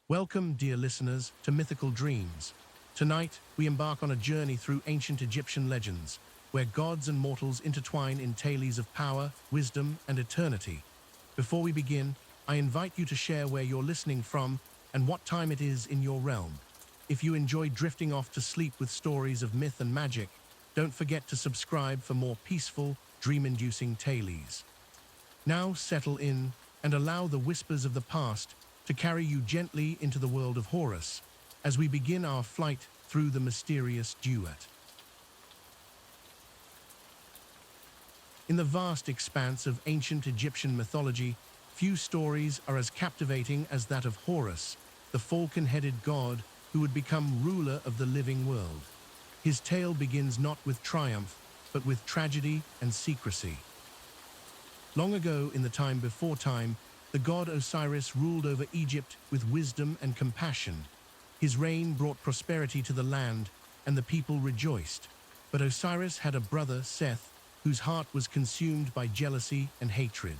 Welcome, dear listeners, to Mythical Dreams. Tonight, we embark on a journey through ancient Egyptian legends, where gods and mortals intertwine in tales of power, wisdom, and eternity. Before we begin, I invite you to share where you're listening from and what time it is in your realm. If you enjoy drifting off to sleep with stories of myth and magic, don't forget to subscribe for more peaceful, dream-inducing tales. Now settle in and allow the whispers of the past to carry you gently into the world of Horus as we begin our flight through the mysterious Duat. In the vast expanse of ancient Egyptian mythology, few stories are as captivating as that of Horus, the falcon-headed god who would become ruler of the living world. His tale begins not with triumph, but with tragedy and secrecy. Long ago, in the time before time, the god Osiris ruled over Egypt with wisdom and compassion. His reign brought prosperity to the land, and the people rejoiced. But Osiris had a brother, Seth, whose heart was consumed by jealousy and hatred.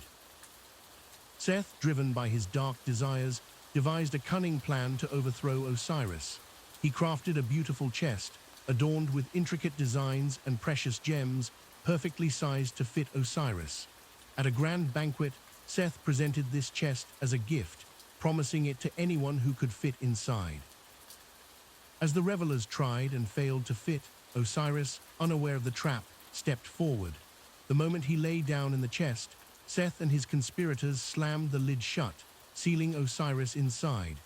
Seth, driven by his dark desires, devised a cunning plan to overthrow Osiris. He crafted a beautiful chest, adorned with intricate designs and precious gems, perfectly sized to fit Osiris. At a grand banquet, Seth presented this chest as a gift, promising it to anyone who could fit inside. As the revelers tried and failed to fit, Osiris, unaware of the trap, stepped forward. The moment he lay down in the chest, Seth and his conspirators slammed the lid shut, sealing Osiris inside.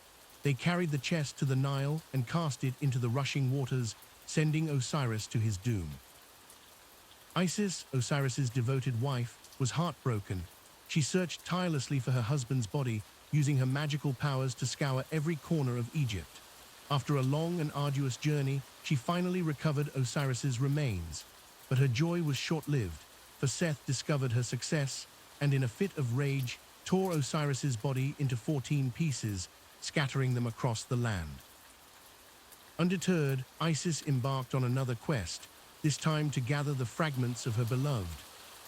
They carried the chest to the Nile and cast it into the rushing waters, sending Osiris to his doom. Isis, Osiris's devoted wife, was heartbroken. She searched tirelessly for her husband's body, using her magical powers to scour every corner of Egypt. After a long and arduous journey, she finally recovered Osiris's remains. But her joy was short-lived, for Seth discovered her success and, in a fit of rage, tore Osiris's body into 14 pieces, scattering them across the land. Undeterred, Isis embarked on another quest, this time to gather the fragments of her beloved.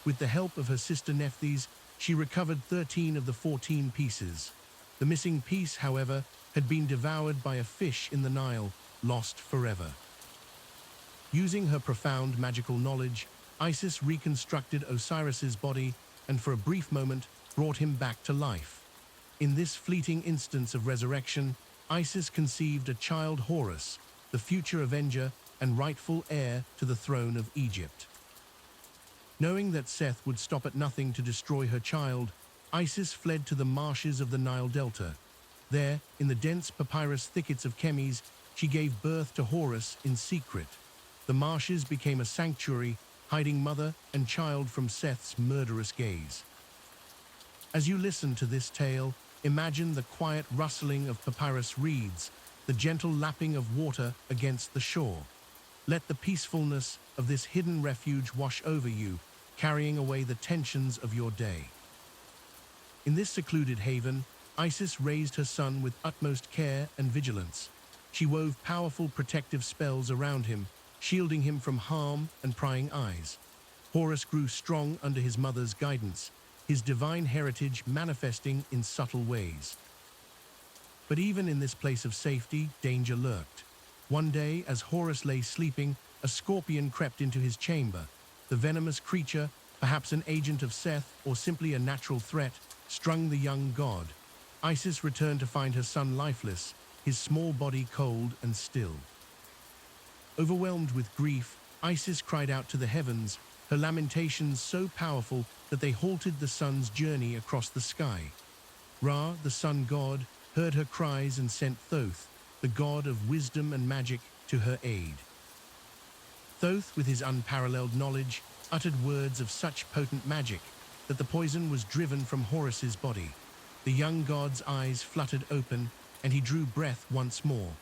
With the help of her sister Nephthys, she recovered 13 of the 14 pieces. The missing piece, however, had been devoured by a fish in the Nile, lost forever. Using her profound magical knowledge, Isis reconstructed Osiris's body and for a brief moment brought him back to life. In this fleeting instance of resurrection, Isis conceived a child, Horus, the future avenger and rightful heir to the throne of Egypt. Knowing that Seth would stop at nothing to destroy her child, Isis fled to the marshes of the Nile Delta. There, in the dense papyrus thickets of Chemis, she gave birth to Horus in secret. The marshes became a sanctuary, hiding mother and child from Seth's murderous gaze. As you listen to this tale, imagine the quiet rustling of papyrus reeds, the gentle lapping of water against the shore. Let the peacefulness of this hidden refuge wash over you, carrying away the tensions of your day. In this secluded haven, Isis raised her son with utmost care and vigilance. She wove powerful protective spells around him, shielding him from harm and prying eyes. Horus grew strong under his mother's guidance, his divine heritage manifesting in subtle ways. But even in this place of safety, danger lurked. One day, as Horus lay sleeping, a scorpion crept into his chamber. The venomous creature, perhaps an agent of Seth or simply a natural threat, stung the young god. Isis returned to find her son lifeless, his small body cold and still. Overwhelmed with grief, Isis cried out to the heavens, her lamentations so powerful that they halted the sun's journey across the sky. Ra, the sun god, heard her cries and sent Thoth, the god of wisdom and magic, to her aid. Thoth, with his unparalleled knowledge, uttered words of such potent magic that the poison was driven from Horus's body. The young god's eyes fluttered open, and he drew breath once more.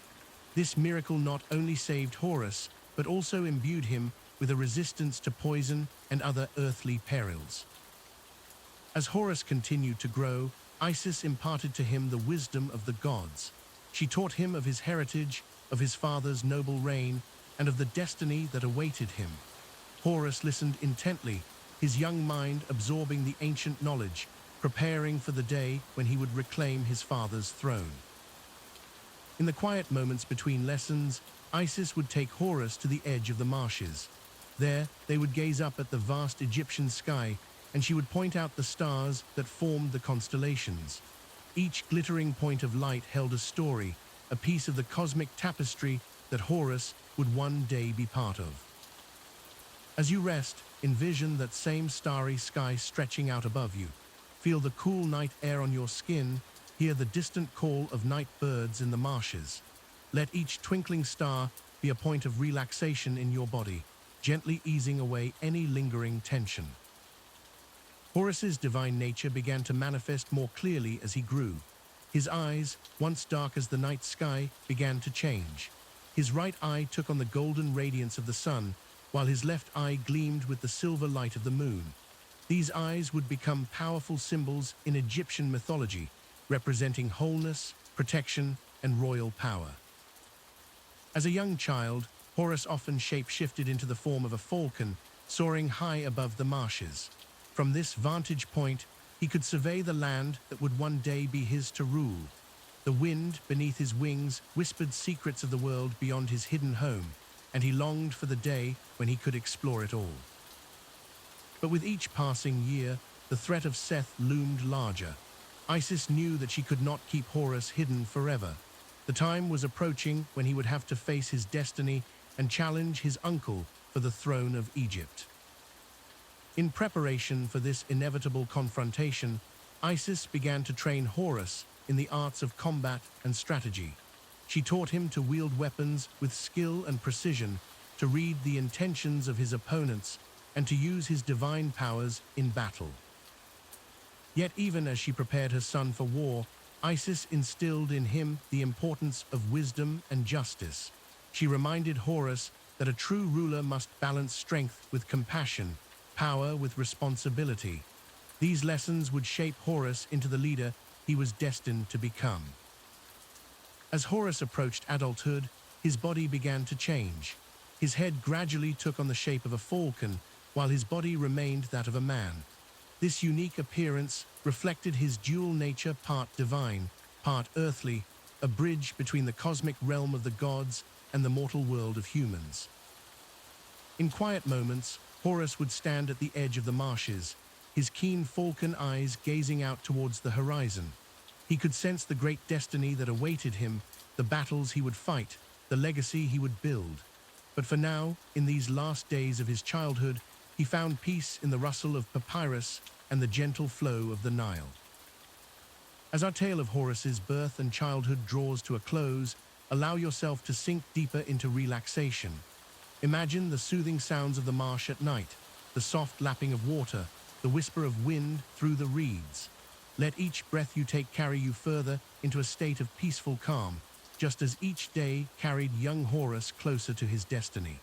This miracle not only saved Horus, but also imbued him with a resistance to poison and other earthly perils. As Horus continued to grow, Isis imparted to him the wisdom of the gods. She taught him of his heritage, of his father's noble reign, and of the destiny that awaited him. Horus listened intently, his young mind absorbing the ancient knowledge, preparing for the day when he would reclaim his father's throne. In the quiet moments between lessons, Isis would take Horus to the edge of the marshes. There, they would gaze up at the vast Egyptian sky, and she would point out the stars that formed the constellations. Each glittering point of light held a story, a piece of the cosmic tapestry that Horus would one day be part of. As you rest, envision that same starry sky stretching out above you. Feel the cool night air on your skin, hear the distant call of night birds in the marshes. Let each twinkling star be a point of relaxation in your body, gently easing away any lingering tension. Horus's divine nature began to manifest more clearly as he grew. His eyes, once dark as the night sky, began to change. His right eye took on the golden radiance of the sun, while his left eye gleamed with the silver light of the moon. These eyes would become powerful symbols in Egyptian mythology, representing wholeness, protection, and royal power. As a young child, Horus often shape-shifted into the form of a falcon, soaring high above the marshes. From this vantage point, he could survey the land that would one day be his to rule. The wind beneath his wings whispered secrets of the world beyond his hidden home, and he longed for the day when he could explore it all. But with each passing year, the threat of Seth loomed larger. Isis knew that she could not keep Horus hidden forever. The time was approaching when he would have to face his destiny and challenge his uncle for the throne of Egypt. In preparation for this inevitable confrontation, Isis began to train Horus in the arts of combat and strategy. She taught him to wield weapons with skill and precision, to read the intentions of his opponents, and to use his divine powers in battle. Yet even as she prepared her son for war, Isis instilled in him the importance of wisdom and justice. She reminded Horus that a true ruler must balance strength with compassion, power with responsibility. These lessons would shape Horus into the leader he was destined to become. As Horus approached adulthood, his body began to change. His head gradually took on the shape of a falcon, while his body remained that of a man. This unique appearance reflected his dual nature, part divine, part earthly, a bridge between the cosmic realm of the gods and the mortal world of humans. In quiet moments, Horus would stand at the edge of the marshes, his keen falcon eyes gazing out towards the horizon. He could sense the great destiny that awaited him, the battles he would fight, the legacy he would build. But for now, in these last days of his childhood, he found peace in the rustle of papyrus and the gentle flow of the Nile. As our tale of Horus's birth and childhood draws to a close, allow yourself to sink deeper into relaxation. Imagine the soothing sounds of the marsh at night, the soft lapping of water, the whisper of wind through the reeds. Let each breath you take carry you further into a state of peaceful calm, just as each day carried young Horus closer to his destiny.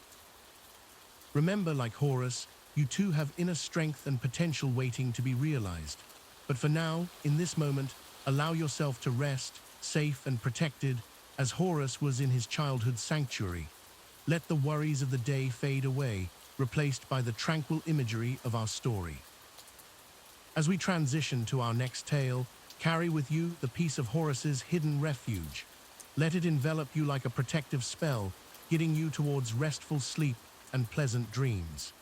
Remember, like Horus, you too have inner strength and potential waiting to be realized. But for now, in this moment, allow yourself to rest, safe and protected, as Horus was in his childhood sanctuary. Let the worries of the day fade away, replaced by the tranquil imagery of our story. As we transition to our next tale, carry with you the peace of Horus's hidden refuge. Let it envelop you like a protective spell, guiding you towards restful sleep and pleasant dreams.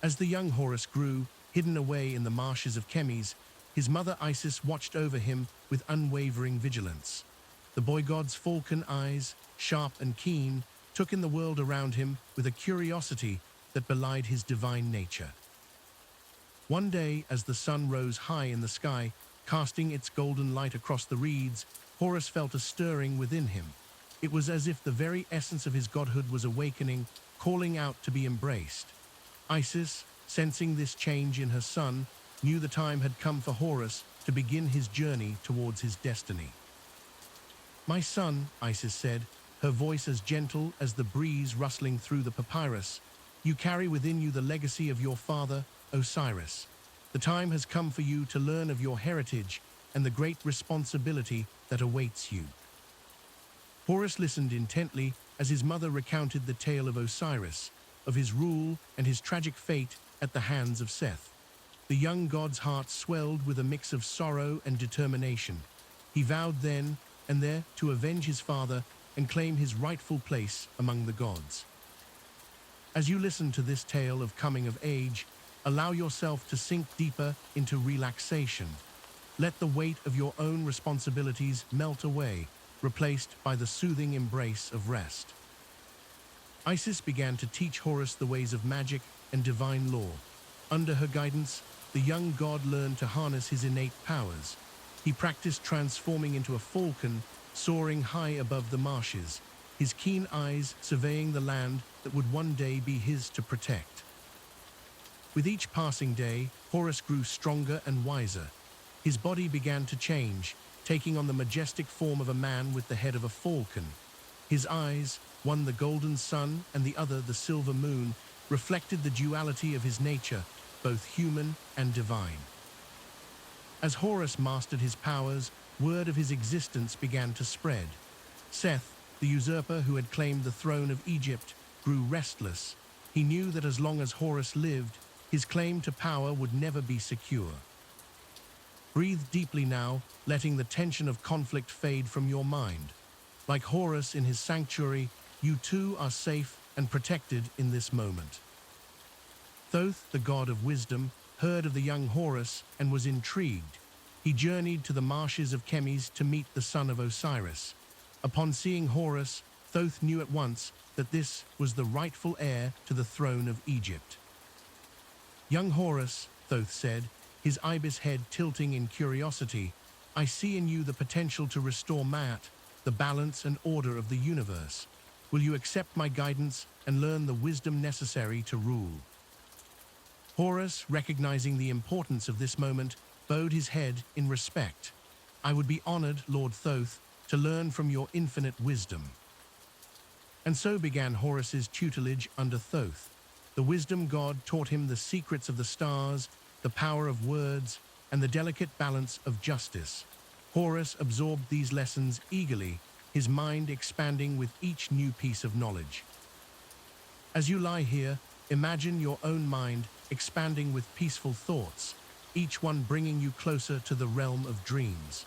As the young Horus grew, hidden away in the marshes of Chemis, his mother Isis watched over him with unwavering vigilance. The boy god's falcon eyes, sharp and keen, took in the world around him with a curiosity that belied his divine nature. One day, as the sun rose high in the sky, casting its golden light across the reeds, Horus felt a stirring within him. It was as if the very essence of his godhood was awakening, calling out to be embraced. Isis, sensing this change in her son, knew the time had come for Horus to begin his journey towards his destiny. "My son," Isis said, her voice as gentle as the breeze rustling through the papyrus, "you carry within you the legacy of your father, Osiris. The time has come for you to learn of your heritage and the great responsibility that awaits you." Horus listened intently as his mother recounted the tale of Osiris, of his rule and his tragic fate at the hands of Seth. The young god's heart swelled with a mix of sorrow and determination. He vowed then and there to avenge his father and claim his rightful place among the gods. As you listen to this tale of coming of age, allow yourself to sink deeper into relaxation. Let the weight of your own responsibilities melt away, replaced by the soothing embrace of rest. Isis began to teach Horus the ways of magic and divine law. Under her guidance, the young god learned to harness his innate powers. He practiced transforming into a falcon, soaring high above the marshes, his keen eyes surveying the land that would one day be his to protect. With each passing day, Horus grew stronger and wiser. His body began to change, taking on the majestic form of a man with the head of a falcon. His eyes, one the golden sun and the other the silver moon, reflected the duality of his nature, both human and divine. As Horus mastered his powers, word of his existence began to spread. Seth, the usurper who had claimed the throne of Egypt, grew restless. He knew that as long as Horus lived, his claim to power would never be secure. Breathe deeply now, letting the tension of conflict fade from your mind. Like Horus in his sanctuary, you too are safe and protected in this moment. Thoth, the god of wisdom, heard of the young Horus and was intrigued. He journeyed to the marshes of Chemis to meet the son of Osiris. Upon seeing Horus, Thoth knew at once that this was the rightful heir to the throne of Egypt. "Young Horus," Thoth said, his ibis head tilting in curiosity, "I see in you the potential to restore Ma'at, the balance and order of the universe. Will you accept my guidance and learn the wisdom necessary to rule?" Horus, recognizing the importance of this moment, bowed his head in respect. "I would be honored, Lord Thoth, to learn from your infinite wisdom." And so began Horus's tutelage under Thoth. The wisdom god taught him the secrets of the stars, the power of words, and the delicate balance of justice. Horus absorbed these lessons eagerly, his mind expanding with each new piece of knowledge. As you lie here, imagine your own mind expanding with peaceful thoughts, each one bringing you closer to the realm of dreams.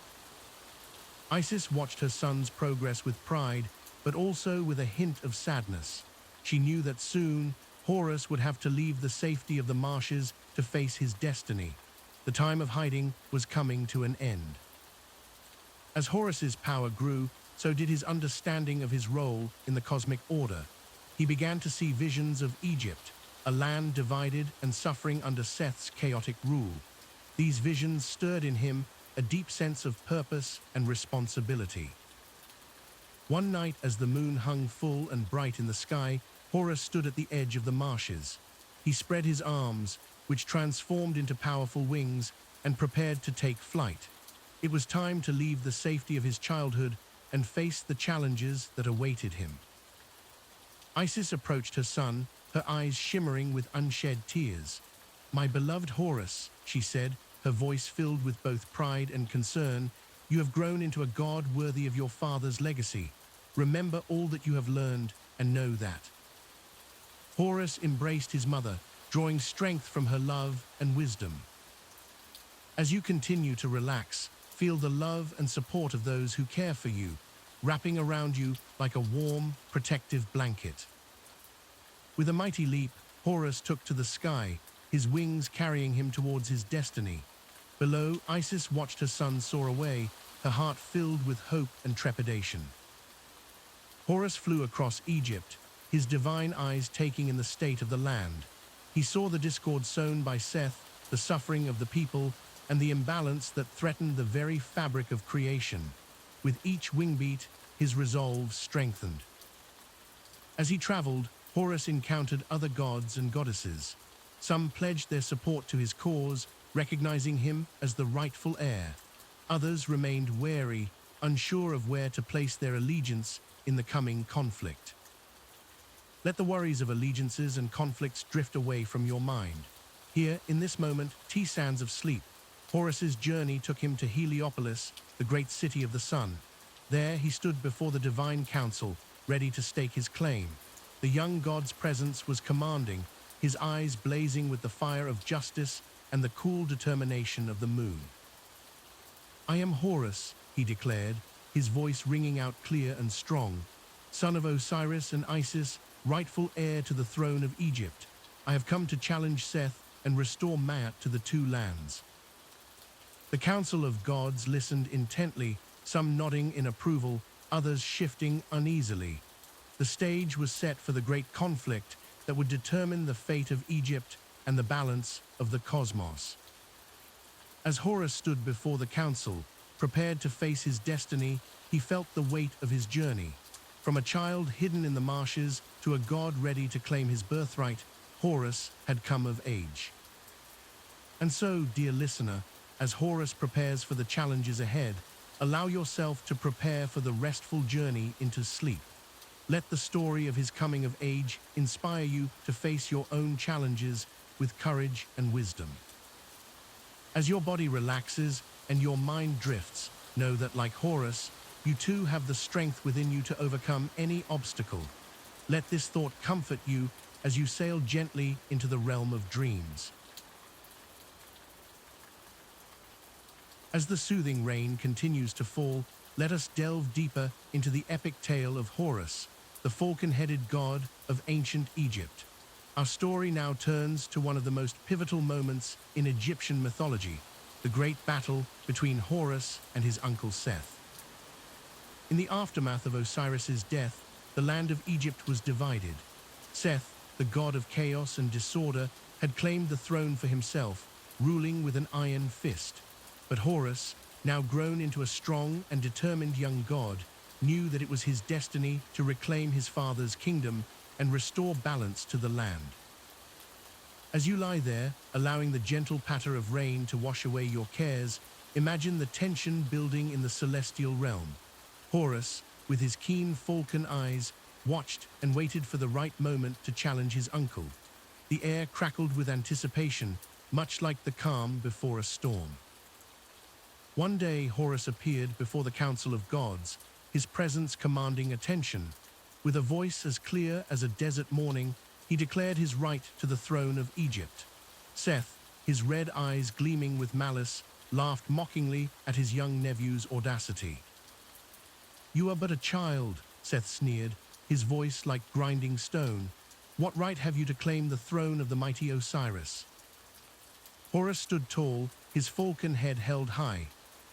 Isis watched her son's progress with pride, but also with a hint of sadness. She knew that soon, Horus would have to leave the safety of the marshes to face his destiny. The time of hiding was coming to an end. As Horus's power grew, so did his understanding of his role in the cosmic order. He began to see visions of Egypt, a land divided and suffering under Seth's chaotic rule. These visions stirred in him a deep sense of purpose and responsibility. One night, as the moon hung full and bright in the sky, Horus stood at the edge of the marshes. He spread his arms, which transformed into powerful wings, and prepared to take flight. It was time to leave the safety of his childhood and face the challenges that awaited him. Isis approached her son, her eyes shimmering with unshed tears. "My beloved Horus," she said, her voice filled with both pride and concern, "you have grown into a god worthy of your father's legacy. Remember all that you have learned and know that." Horus embraced his mother, drawing strength from her love and wisdom. As you continue to relax, feel the love and support of those who care for you, wrapping around you like a warm, protective blanket. With a mighty leap, Horus took to the sky, his wings carrying him towards his destiny. Below, Isis watched her son soar away, her heart filled with hope and trepidation. Horus flew across Egypt, his divine eyes taking in the state of the land. He saw the discord sown by Seth, the suffering of the people, and the imbalance that threatened the very fabric of creation. With each wing beat, his resolve strengthened. As he traveled, Horus encountered other gods and goddesses. Some pledged their support to his cause, recognizing him as the rightful heir. Others remained wary, unsure of where to place their allegiance in the coming conflict. Let the worries of allegiances and conflicts drift away from your mind. Here, in this moment, sands of sleep, Horus's journey took him to Heliopolis, the great city of the sun. There he stood before the divine council, ready to stake his claim. The young god's presence was commanding, his eyes blazing with the fire of justice and the cool determination of the moon. "I am Horus," he declared, his voice ringing out clear and strong, "son of Osiris and Isis, rightful heir to the throne of Egypt. I have come to challenge Seth and restore Maat to the two lands." The council of gods listened intently, some nodding in approval, others shifting uneasily. The stage was set for the great conflict that would determine the fate of Egypt and the balance of the cosmos. As Horus stood before the council, prepared to face his destiny, he felt the weight of his journey. From a child hidden in the marshes to a god ready to claim his birthright, Horus had come of age. And so, dear listener, as Horus prepares for the challenges ahead, allow yourself to prepare for the restful journey into sleep. Let the story of his coming of age inspire you to face your own challenges with courage and wisdom. As your body relaxes and your mind drifts, know that like Horus, you too have the strength within you to overcome any obstacle. Let this thought comfort you as you sail gently into the realm of dreams. As the soothing rain continues to fall, let us delve deeper into the epic tale of Horus, the falcon-headed god of ancient Egypt. Our story now turns to one of the most pivotal moments in Egyptian mythology, the great battle between Horus and his uncle Seth. In the aftermath of Osiris's death, the land of Egypt was divided. Seth, the god of chaos and disorder, had claimed the throne for himself, ruling with an iron fist. But Horus, now grown into a strong and determined young god, knew that it was his destiny to reclaim his father's kingdom and restore balance to the land. As you lie there, allowing the gentle patter of rain to wash away your cares, imagine the tension building in the celestial realm. Horus, with his keen falcon eyes, watched and waited for the right moment to challenge his uncle. The air crackled with anticipation, much like the calm before a storm. One day Horus appeared before the council of gods, his presence commanding attention. With a voice as clear as a desert morning, he declared his right to the throne of Egypt. Seth, his red eyes gleaming with malice, laughed mockingly at his young nephew's audacity. "You are but a child," Seth sneered, his voice like grinding stone. "What right have you to claim the throne of the mighty Osiris?" Horus stood tall, his falcon head held high.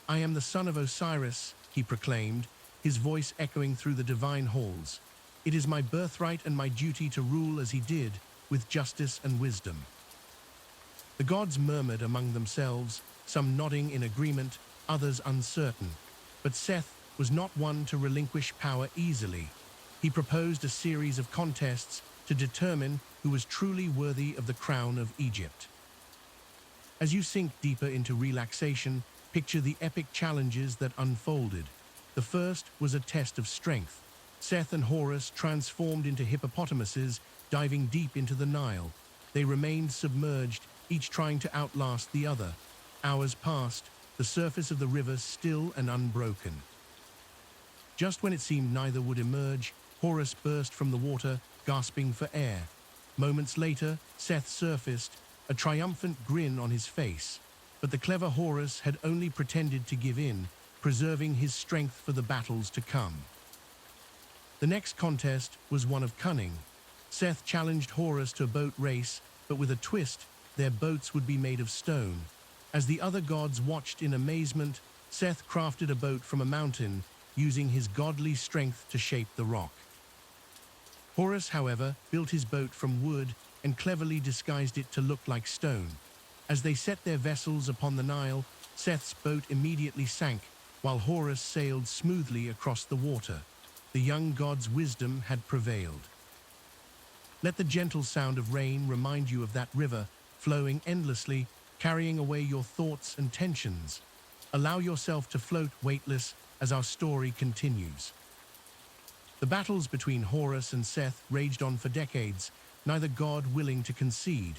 "I am the son of Osiris," he proclaimed, his voice echoing through the divine halls. "It is my birthright and my duty to rule as he did, with justice and wisdom." The gods murmured among themselves, some nodding in agreement, others uncertain. But Seth was not one to relinquish power easily. He proposed a series of contests to determine who was truly worthy of the crown of Egypt. As you sink deeper into relaxation, picture the epic challenges that unfolded. The first was a test of strength. Seth and Horus transformed into hippopotamuses, diving deep into the Nile. They remained submerged, each trying to outlast the other. Hours passed, the surface of the river still and unbroken. Just when it seemed neither would emerge, Horus burst from the water, gasping for air. Moments later, Seth surfaced, a triumphant grin on his face. But the clever Horus had only pretended to give in, preserving his strength for the battles to come. The next contest was one of cunning. Seth challenged Horus to a boat race, but with a twist, their boats would be made of stone. As the other gods watched in amazement, Seth crafted a boat from a mountain, using his godly strength to shape the rock. Horus, however, built his boat from wood and cleverly disguised it to look like stone. As they set their vessels upon the Nile, Seth's boat immediately sank, while Horus sailed smoothly across the water. The young god's wisdom had prevailed. Let the gentle sound of rain remind you of that river, flowing endlessly, carrying away your thoughts and tensions. Allow yourself to float weightless as our story continues. The battles between Horus and Seth raged on for decades, neither god willing to concede.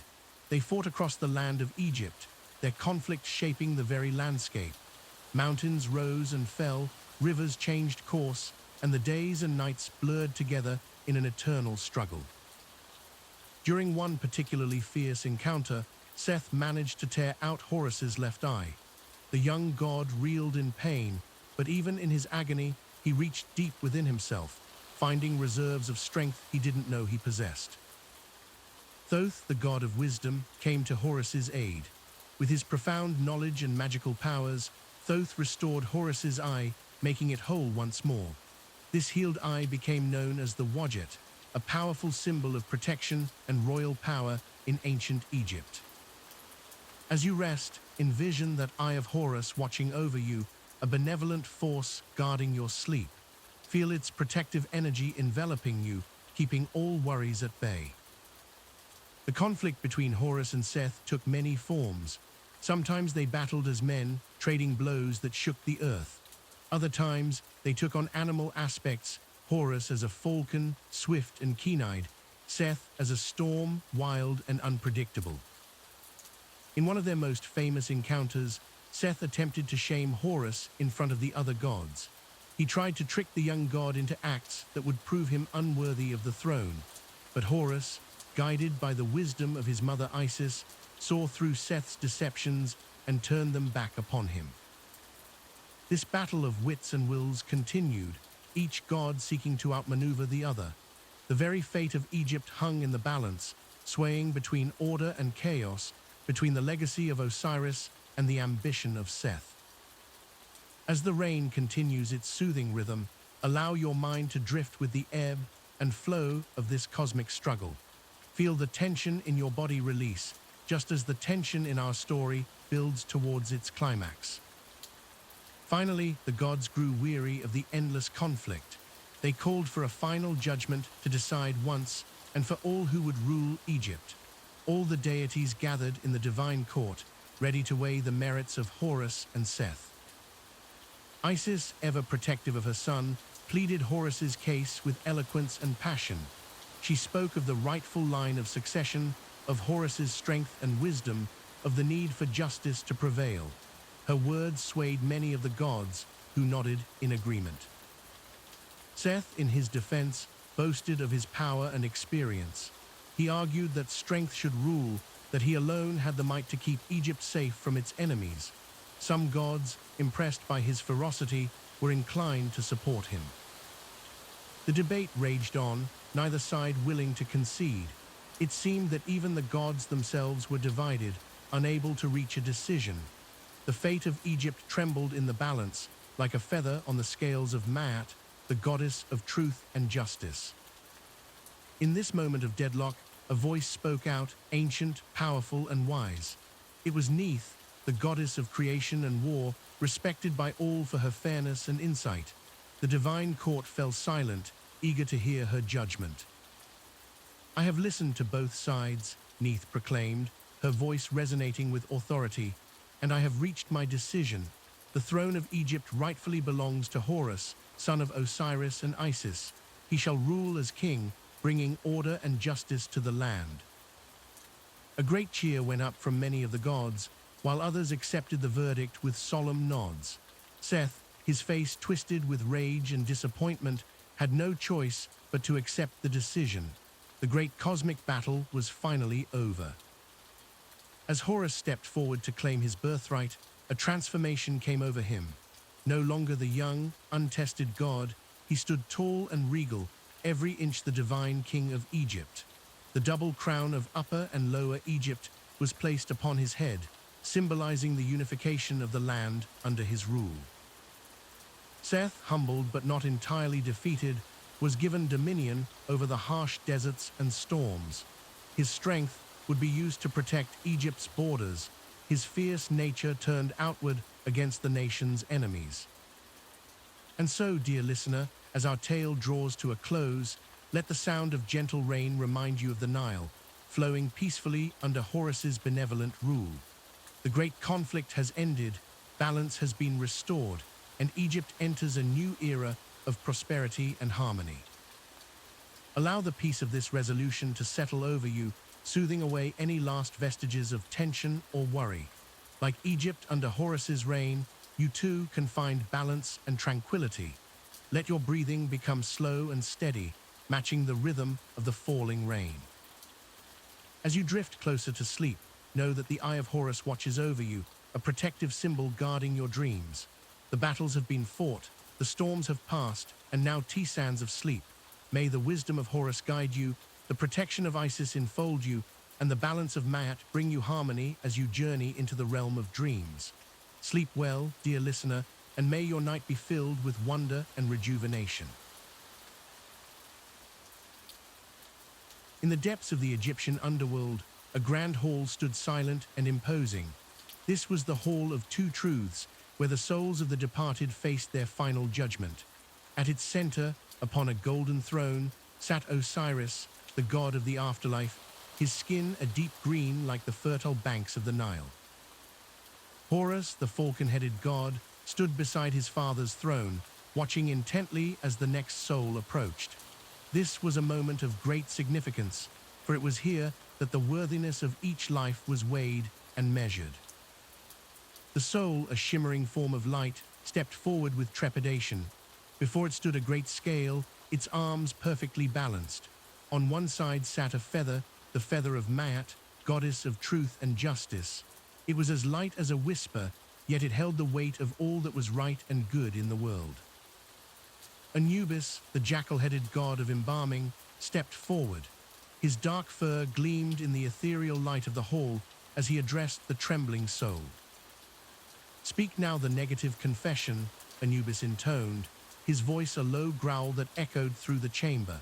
They fought across the land of Egypt, their conflict shaping the very landscape. Mountains rose and fell, rivers changed course, and the days and nights blurred together in an eternal struggle. During one particularly fierce encounter, Seth managed to tear out Horus's left eye. The young god reeled in pain, but even in his agony, he reached deep within himself, finding reserves of strength he didn't know he possessed. Thoth, the god of wisdom, came to Horus's aid. With his profound knowledge and magical powers, Thoth restored Horus's eye, making it whole once more. This healed eye became known as the Wadjet, a powerful symbol of protection and royal power in ancient Egypt. As you rest, envision that eye of Horus watching over you, a benevolent force guarding your sleep. Feel its protective energy enveloping you, keeping all worries at bay. The conflict between Horus and Seth took many forms. Sometimes they battled as men, trading blows that shook the earth. Other times, they took on animal aspects, Horus as a falcon, swift and keen-eyed, Seth as a storm, wild and unpredictable. In one of their most famous encounters, Seth attempted to shame Horus in front of the other gods. He tried to trick the young god into acts that would prove him unworthy of the throne. But Horus, guided by the wisdom of his mother Isis, saw through Seth's deceptions and turned them back upon him. This battle of wits and wills continued, each god seeking to outmaneuver the other. The very fate of Egypt hung in the balance, swaying between order and chaos, between the legacy of Osiris and the ambition of Seth. As the rain continues its soothing rhythm, allow your mind to drift with the ebb and flow of this cosmic struggle. Feel the tension in your body release, just as the tension in our story builds towards its climax. Finally, the gods grew weary of the endless conflict. They called for a final judgment to decide once and for all who would rule Egypt. All the deities gathered in the divine court, ready to weigh the merits of Horus and Seth. Isis, ever protective of her son, pleaded Horus's case with eloquence and passion. She spoke of the rightful line of succession, of Horus's strength and wisdom, of the need for justice to prevail. Her words swayed many of the gods, who nodded in agreement. Seth, in his defense, boasted of his power and experience. He argued that strength should rule, that he alone had the might to keep Egypt safe from its enemies. Some gods, impressed by his ferocity, were inclined to support him. The debate raged on, neither side willing to concede. It seemed that even the gods themselves were divided, unable to reach a decision. The fate of Egypt trembled in the balance, like a feather on the scales of Maat, the goddess of truth and justice. In this moment of deadlock, a voice spoke out, ancient, powerful, and wise. It was Neith, the goddess of creation and war, respected by all for her fairness and insight. The divine court fell silent, eager to hear her judgment. "I have listened to both sides," Neith proclaimed, her voice resonating with authority, "and I have reached my decision. The throne of Egypt rightfully belongs to Horus, son of Osiris and Isis. He shall rule as king, bringing order and justice to the land." A great cheer went up from many of the gods, while others accepted the verdict with solemn nods. Seth, his face twisted with rage and disappointment, had no choice but to accept the decision. The great cosmic battle was finally over. As Horus stepped forward to claim his birthright, a transformation came over him. No longer the young, untested god, he stood tall and regal, every inch the divine king of Egypt. The double crown of Upper and Lower Egypt was placed upon his head, symbolizing the unification of the land under his rule. Seth, humbled but not entirely defeated, was given dominion over the harsh deserts and storms. His strength would be used to protect Egypt's borders, his fierce nature turned outward against the nation's enemies. And so, dear listener, as our tale draws to a close, let the sound of gentle rain remind you of the Nile, flowing peacefully under Horus's benevolent rule. The great conflict has ended, balance has been restored, and Egypt enters a new era of prosperity and harmony. Allow the peace of this resolution to settle over you, soothing away any last vestiges of tension or worry. Like Egypt under Horus's reign, you too can find balance and tranquility. Let your breathing become slow and steady, matching the rhythm of the falling rain. As you drift closer to sleep, know that the Eye of Horus watches over you, a protective symbol guarding your dreams. The battles have been fought, the storms have passed, and now sands of sleep. May the wisdom of Horus guide you, the protection of Isis enfold you, and the balance of Maat bring you harmony as you journey into the realm of dreams. Sleep well, dear listener, and may your night be filled with wonder and rejuvenation. In the depths of the Egyptian underworld, a grand hall stood silent and imposing. This was the Hall of Two Truths, where the souls of the departed faced their final judgment. At its center, upon a golden throne, sat Osiris, the god of the afterlife, his skin a deep green like the fertile banks of the Nile. Horus, the falcon-headed god, stood beside his father's throne, watching intently as the next soul approached. This was a moment of great significance, for it was here that the worthiness of each life was weighed and measured. The soul, a shimmering form of light, stepped forward with trepidation. Before it stood a great scale, its arms perfectly balanced. On one side sat a feather, the feather of Maat, goddess of truth and justice. It was as light as a whisper, yet it held the weight of all that was right and good in the world. Anubis, the jackal-headed god of embalming, stepped forward. His dark fur gleamed in the ethereal light of the hall as he addressed the trembling soul. "Speak now the negative confession," Anubis intoned, his voice a low growl that echoed through the chamber.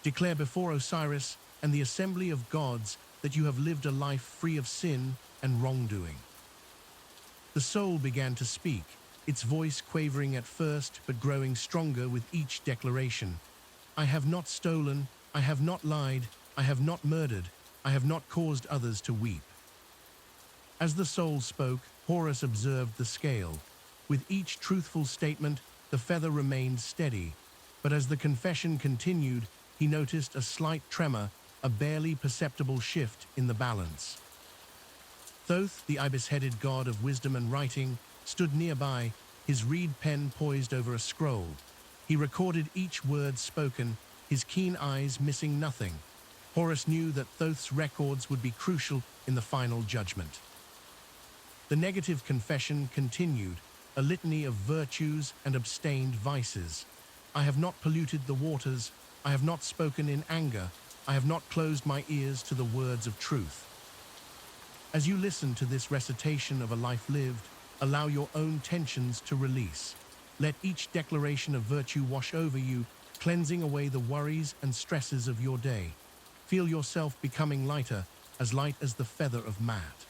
"Declare before Osiris and the assembly of gods that you have lived a life free of sin and wrongdoing." The soul began to speak, its voice quavering at first but growing stronger with each declaration. "I have not stolen, I have not lied, I have not murdered, I have not caused others to weep." As the soul spoke, Horus observed the scale. With each truthful statement, the feather remained steady, but as the confession continued, he noticed a slight tremor, a barely perceptible shift in the balance. Thoth, the ibis-headed god of wisdom and writing, stood nearby, his reed pen poised over a scroll. He recorded each word spoken, his keen eyes missing nothing. Horus knew that Thoth's records would be crucial in the final judgment. The negative confession continued, a litany of virtues and abstained vices. "I have not polluted the waters, I have not spoken in anger, I have not closed my ears to the words of truth." As you listen to this recitation of a life lived, allow your own tensions to release. Let each declaration of virtue wash over you, cleansing away the worries and stresses of your day. Feel yourself becoming lighter as the feather of Maat.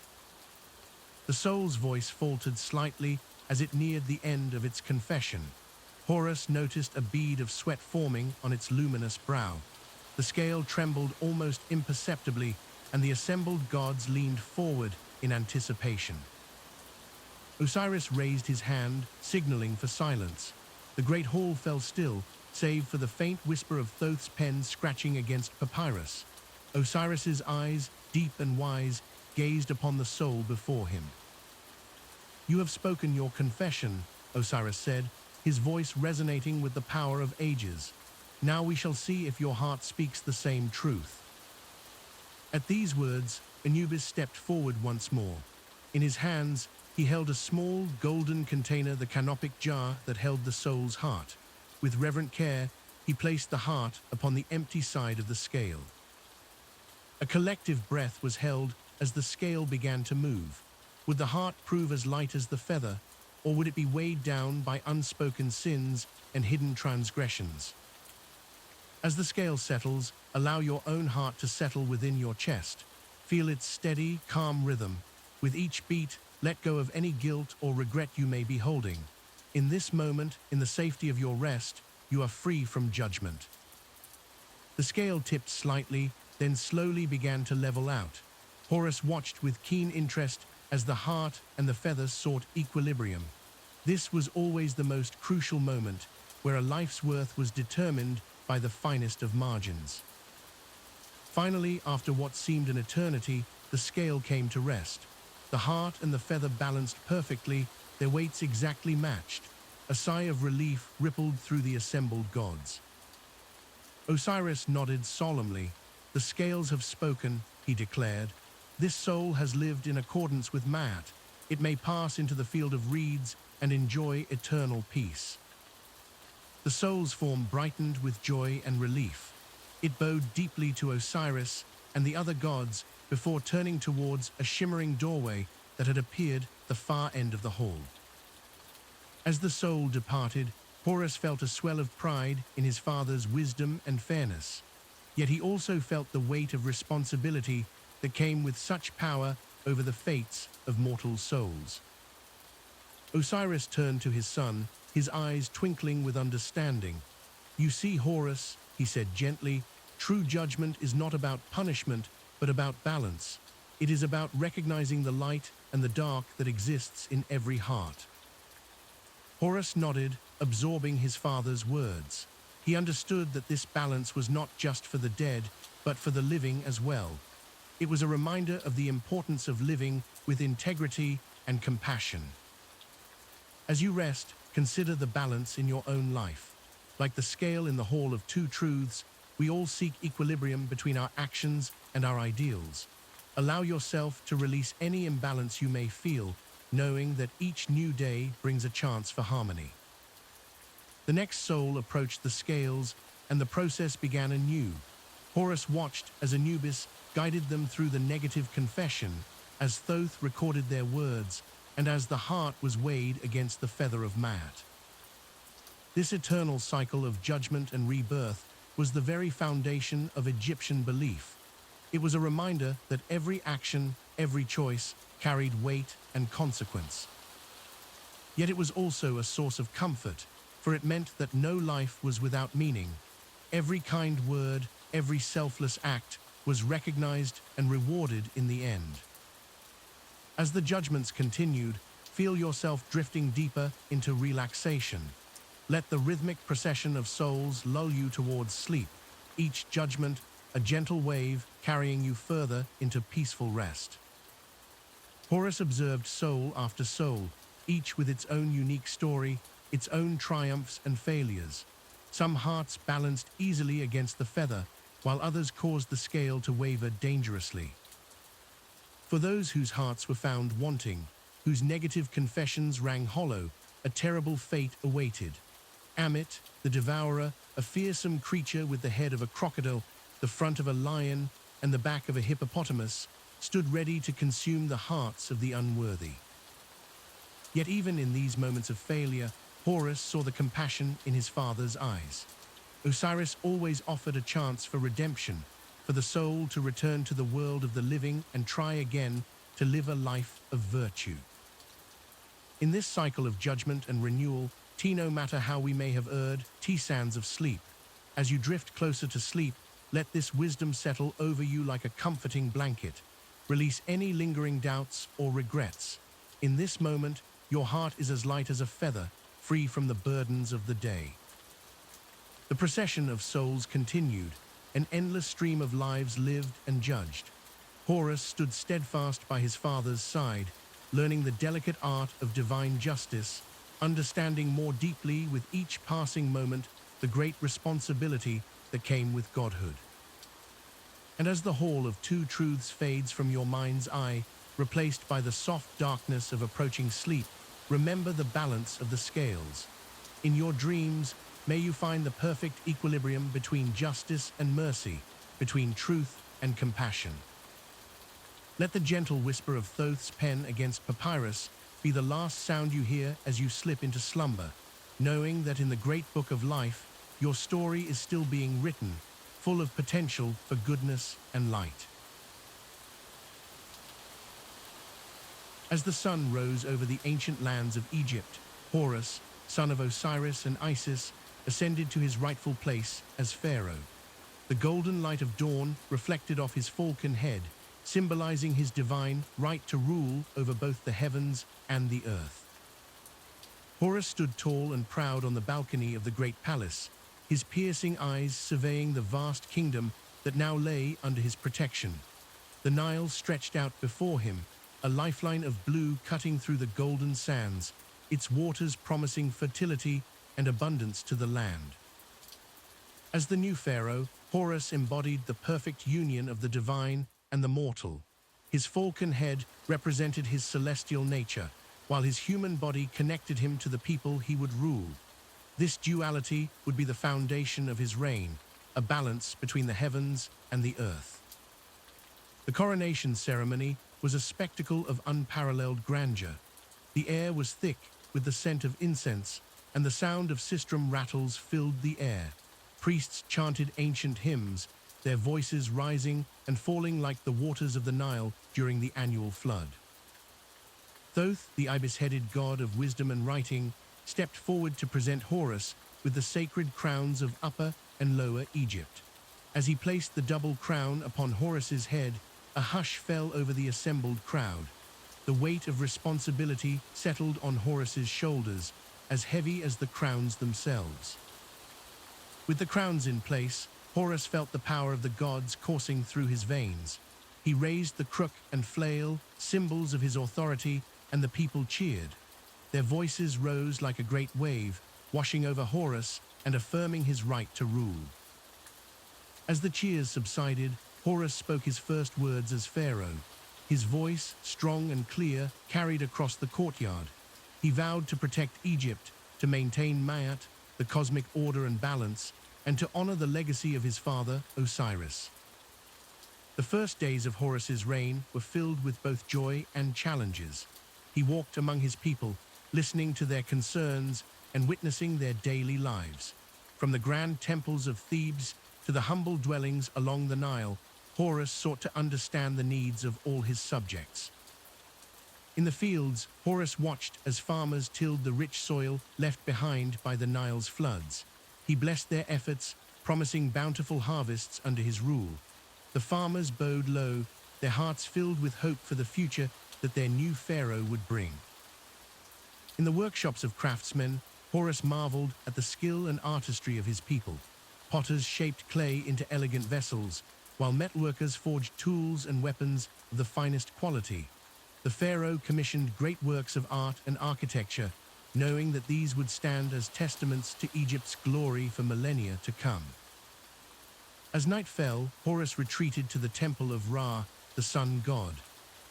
The soul's voice faltered slightly as it neared the end of its confession. Horus noticed a bead of sweat forming on its luminous brow. The scale trembled almost imperceptibly, and the assembled gods leaned forward in anticipation. Osiris raised his hand, signaling for silence. The great hall fell still, save for the faint whisper of Thoth's pen scratching against papyrus. Osiris's eyes, deep and wise, gazed upon the soul before him. "You have spoken your confession," Osiris said, his voice resonating with the power of ages. "Now we shall see if your heart speaks the same truth." At these words, Anubis stepped forward once more. In his hands, he held a small, golden container, the canopic jar that held the soul's heart. With reverent care, he placed the heart upon the empty side of the scale. A collective breath was held as the scale began to move. Would the heart prove as light as the feather, or would it be weighed down by unspoken sins and hidden transgressions? As the scale settles, allow your own heart to settle within your chest. Feel its steady, calm rhythm. With each beat, let go of any guilt or regret you may be holding. In this moment, in the safety of your rest, you are free from judgment. The scale tipped slightly, then slowly began to level out. Horus watched with keen interest as the heart and the feather sought equilibrium. This was always the most crucial moment, where a life's worth was determined by the finest of margins. Finally, after what seemed an eternity, the scale came to rest. The heart and the feather balanced perfectly, their weights exactly matched. A sigh of relief rippled through the assembled gods. Osiris nodded solemnly. "The scales have spoken," he declared. This soul has lived in accordance with Ma'at. It may pass into the field of reeds and enjoy eternal peace. The soul's form brightened with joy and relief. It bowed deeply to Osiris and the other gods before turning towards a shimmering doorway that had appeared the far end of the hall. As the soul departed, Horus felt a swell of pride in his father's wisdom and fairness. Yet he also felt the weight of responsibility that came with such power over the fates of mortal souls. Osiris turned to his son, his eyes twinkling with understanding. "You see, Horus," he said gently, "true judgment is not about punishment, but about balance. It is about recognizing the light and the dark that exists in every heart." Horus nodded, absorbing his father's words. He understood that this balance was not just for the dead, but for the living as well. It was a reminder of the importance of living with integrity and compassion. As you rest, consider the balance in your own life. Like the scale in the Hall of Two Truths, we all seek equilibrium between our actions and our ideals. Allow yourself to release any imbalance you may feel, knowing that each new day brings a chance for harmony. The next soul approached the scales, and the process began anew. Horus watched as Anubis guided them through the negative confession, as Thoth recorded their words, and as the heart was weighed against the feather of Ma'at. This eternal cycle of judgment and rebirth was the very foundation of Egyptian belief. It was a reminder that every action, every choice, carried weight and consequence. Yet it was also a source of comfort, for it meant that no life was without meaning. Every kind word, every selfless act was recognized and rewarded in the end. As the judgments continued, feel yourself drifting deeper into relaxation. Let the rhythmic procession of souls lull you towards sleep, each judgment a gentle wave carrying you further into peaceful rest. Horus observed soul after soul, each with its own unique story, its own triumphs and failures. Some hearts balanced easily against the feather, while others caused the scale to waver dangerously. For those whose hearts were found wanting, whose negative confessions rang hollow, a terrible fate awaited. Amit, the devourer, a fearsome creature with the head of a crocodile, the front of a lion, and the back of a hippopotamus, stood ready to consume the hearts of the unworthy. Yet even in these moments of failure, Horus saw the compassion in his father's eyes. Osiris always offered a chance for redemption, for the soul to return to the world of the living and try again to live a life of virtue. In this cycle of judgment and renewal, no matter how we may have erred, sands of sleep. As you drift closer to sleep, let this wisdom settle over you like a comforting blanket. Release any lingering doubts or regrets. In this moment, your heart is as light as a feather, free from the burdens of the day. The procession of souls continued, an endless stream of lives lived and judged. Horus stood steadfast by his father's side, learning the delicate art of divine justice, understanding more deeply with each passing moment the great responsibility that came with godhood. And as the Hall of Two Truths fades from your mind's eye, replaced by the soft darkness of approaching sleep, remember the balance of the scales. In your dreams, may you find the perfect equilibrium between justice and mercy, between truth and compassion. Let the gentle whisper of Thoth's pen against papyrus be the last sound you hear as you slip into slumber, knowing that in the great book of life, your story is still being written, full of potential for goodness and light. As the sun rose over the ancient lands of Egypt, Horus, son of Osiris and Isis, ascended to his rightful place as pharaoh. The golden light of dawn reflected off his falcon head, symbolizing his divine right to rule over both the heavens and the earth. Horus stood tall and proud on the balcony of the great palace, his piercing eyes surveying the vast kingdom that now lay under his protection. The Nile stretched out before him, a lifeline of blue cutting through the golden sands, its waters promising fertility and abundance to the land. As the new pharaoh, Horus embodied the perfect union of the divine and the mortal. His falcon head represented his celestial nature, while his human body connected him to the people he would rule. This duality would be the foundation of his reign, a balance between the heavens and the earth. The coronation ceremony was a spectacle of unparalleled grandeur. The air was thick with the scent of incense, and the sound of sistrum rattles filled the air. Priests chanted ancient hymns, their voices rising and falling like the waters of the Nile during the annual flood. Thoth, the ibis-headed god of wisdom and writing, stepped forward to present Horus with the sacred crowns of Upper and Lower Egypt. As he placed the double crown upon Horus's head, a hush fell over the assembled crowd. The weight of responsibility settled on Horus's shoulders, as heavy as the crowns themselves. With the crowns in place, Horus felt the power of the gods coursing through his veins. He raised the crook and flail, symbols of his authority, and the people cheered. Their voices rose like a great wave, washing over Horus and affirming his right to rule. As the cheers subsided, Horus spoke his first words as pharaoh. His voice, strong and clear, carried across the courtyard. He vowed to protect Egypt, to maintain Ma'at, the cosmic order and balance, and to honor the legacy of his father, Osiris. The first days of Horus's reign were filled with both joy and challenges. He walked among his people, listening to their concerns and witnessing their daily lives. From the grand temples of Thebes to the humble dwellings along the Nile, Horus sought to understand the needs of all his subjects. In the fields, Horus watched as farmers tilled the rich soil left behind by the Nile's floods. He blessed their efforts, promising bountiful harvests under his rule. The farmers bowed low, their hearts filled with hope for the future that their new pharaoh would bring. In the workshops of craftsmen, Horus marveled at the skill and artistry of his people. Potters shaped clay into elegant vessels, while metalworkers forged tools and weapons of the finest quality. The pharaoh commissioned great works of art and architecture, knowing that these would stand as testaments to Egypt's glory for millennia to come. As night fell, Horus retreated to the temple of Ra, the sun god.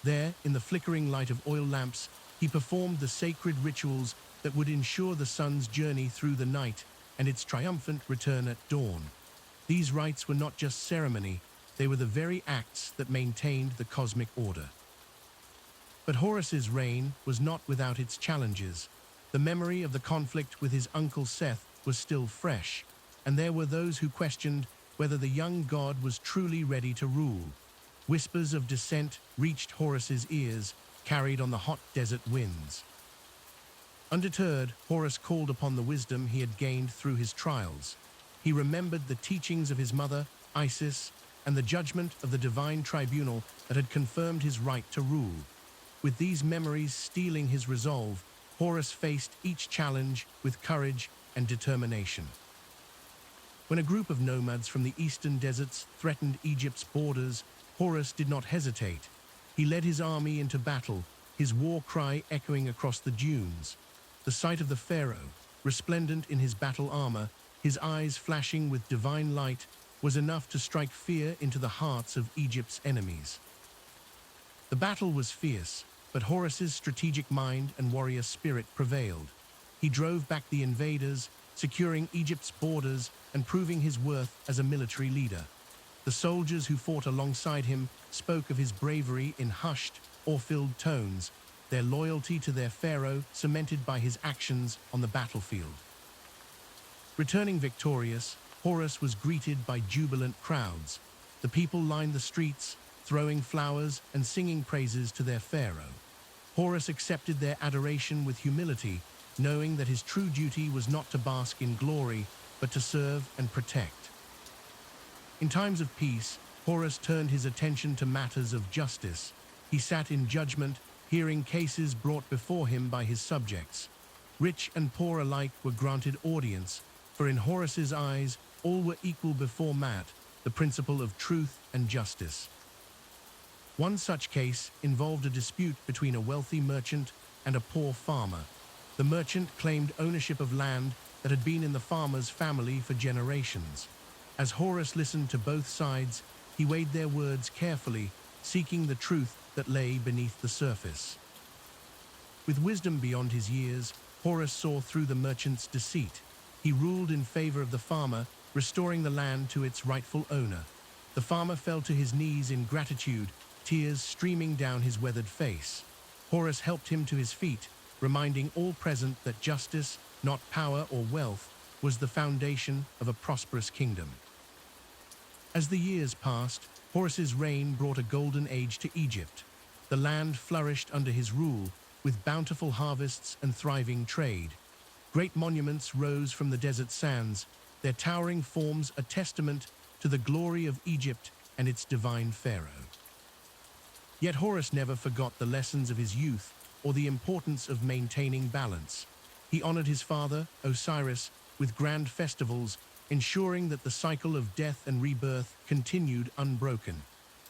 There, in the flickering light of oil lamps, he performed the sacred rituals that would ensure the sun's journey through the night and its triumphant return at dawn. These rites were not just ceremony, they were the very acts that maintained the cosmic order. But Horus's reign was not without its challenges. The memory of the conflict with his uncle Seth was still fresh, and there were those who questioned whether the young god was truly ready to rule. Whispers of dissent reached Horus's ears, carried on the hot desert winds. Undeterred, Horus called upon the wisdom he had gained through his trials. He remembered the teachings of his mother, Isis, and the judgment of the divine tribunal that had confirmed his right to rule. With these memories steeling his resolve, Horus faced each challenge with courage and determination. When a group of nomads from the eastern deserts threatened Egypt's borders, Horus did not hesitate. He led his army into battle, his war cry echoing across the dunes. The sight of the pharaoh, resplendent in his battle armor, his eyes flashing with divine light, was enough to strike fear into the hearts of Egypt's enemies. The battle was fierce, but Horus's strategic mind and warrior spirit prevailed. He drove back the invaders, securing Egypt's borders and proving his worth as a military leader. The soldiers who fought alongside him spoke of his bravery in hushed, awe-filled tones, their loyalty to their pharaoh cemented by his actions on the battlefield. Returning victorious, Horus was greeted by jubilant crowds. The people lined the streets, throwing flowers and singing praises to their pharaoh. Horus accepted their adoration with humility, knowing that his true duty was not to bask in glory, but to serve and protect. In times of peace, Horus turned his attention to matters of justice. He sat in judgment, hearing cases brought before him by his subjects. Rich and poor alike were granted audience, for in Horus's eyes, all were equal before Ma'at, the principle of truth and justice. One such case involved a dispute between a wealthy merchant and a poor farmer. The merchant claimed ownership of land that had been in the farmer's family for generations. As Horus listened to both sides, he weighed their words carefully, seeking the truth that lay beneath the surface. With wisdom beyond his years, Horus saw through the merchant's deceit. He ruled in favor of the farmer, restoring the land to its rightful owner. The farmer fell to his knees in gratitude, tears streaming down his weathered face. Horus helped him to his feet, reminding all present that justice, not power or wealth, was the foundation of a prosperous kingdom. As the years passed, Horus's reign brought a golden age to Egypt. The land flourished under his rule, with bountiful harvests and thriving trade. Great monuments rose from the desert sands, their towering forms a testament to the glory of Egypt and its divine pharaoh. Yet Horus never forgot the lessons of his youth or the importance of maintaining balance. He honored his father, Osiris, with grand festivals, ensuring that the cycle of death and rebirth continued unbroken.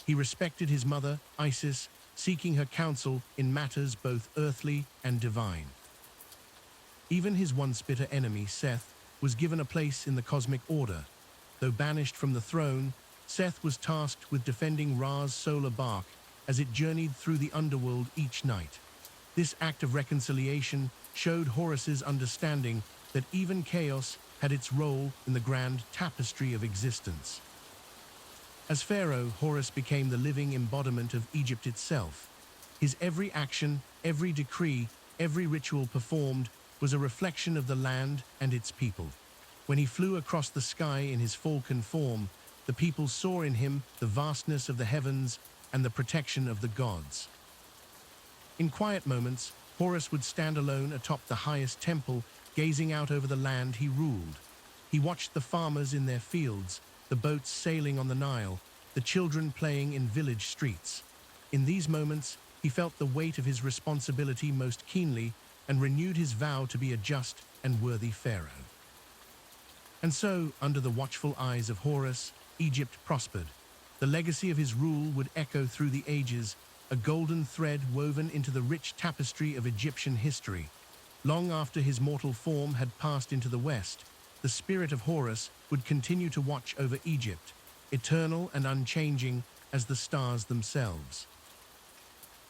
He respected his mother, Isis, seeking her counsel in matters both earthly and divine. Even his once bitter enemy, Seth, was given a place in the cosmic order. Though banished from the throne, Seth was tasked with defending Ra's solar Barque as it journeyed through the underworld each night. This act of reconciliation showed Horus's understanding that even chaos had its role in the grand tapestry of existence. As pharaoh, Horus became the living embodiment of Egypt itself. His every action, every decree, every ritual performed was a reflection of the land and its people. When he flew across the sky in his falcon form, the people saw in him the vastness of the heavens and the protection of the gods. In quiet moments, Horus would stand alone atop the highest temple, gazing out over the land he ruled. He watched the farmers in their fields, the boats sailing on the Nile, the children playing in village streets. In these moments, he felt the weight of his responsibility most keenly and renewed his vow to be a just and worthy pharaoh. And so, under the watchful eyes of Horus, Egypt prospered. The legacy of his rule would echo through the ages, a golden thread woven into the rich tapestry of Egyptian history. Long after his mortal form had passed into the West, the spirit of Horus would continue to watch over Egypt, eternal and unchanging as the stars themselves.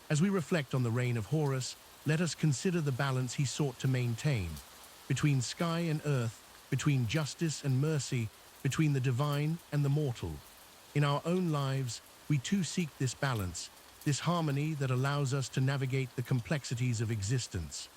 As we reflect on the reign of Horus, let us consider the balance he sought to maintain, between sky and earth, between justice and mercy, between the divine and the mortal. In our own lives, we too seek this balance, this harmony that allows us to navigate the complexities of existence.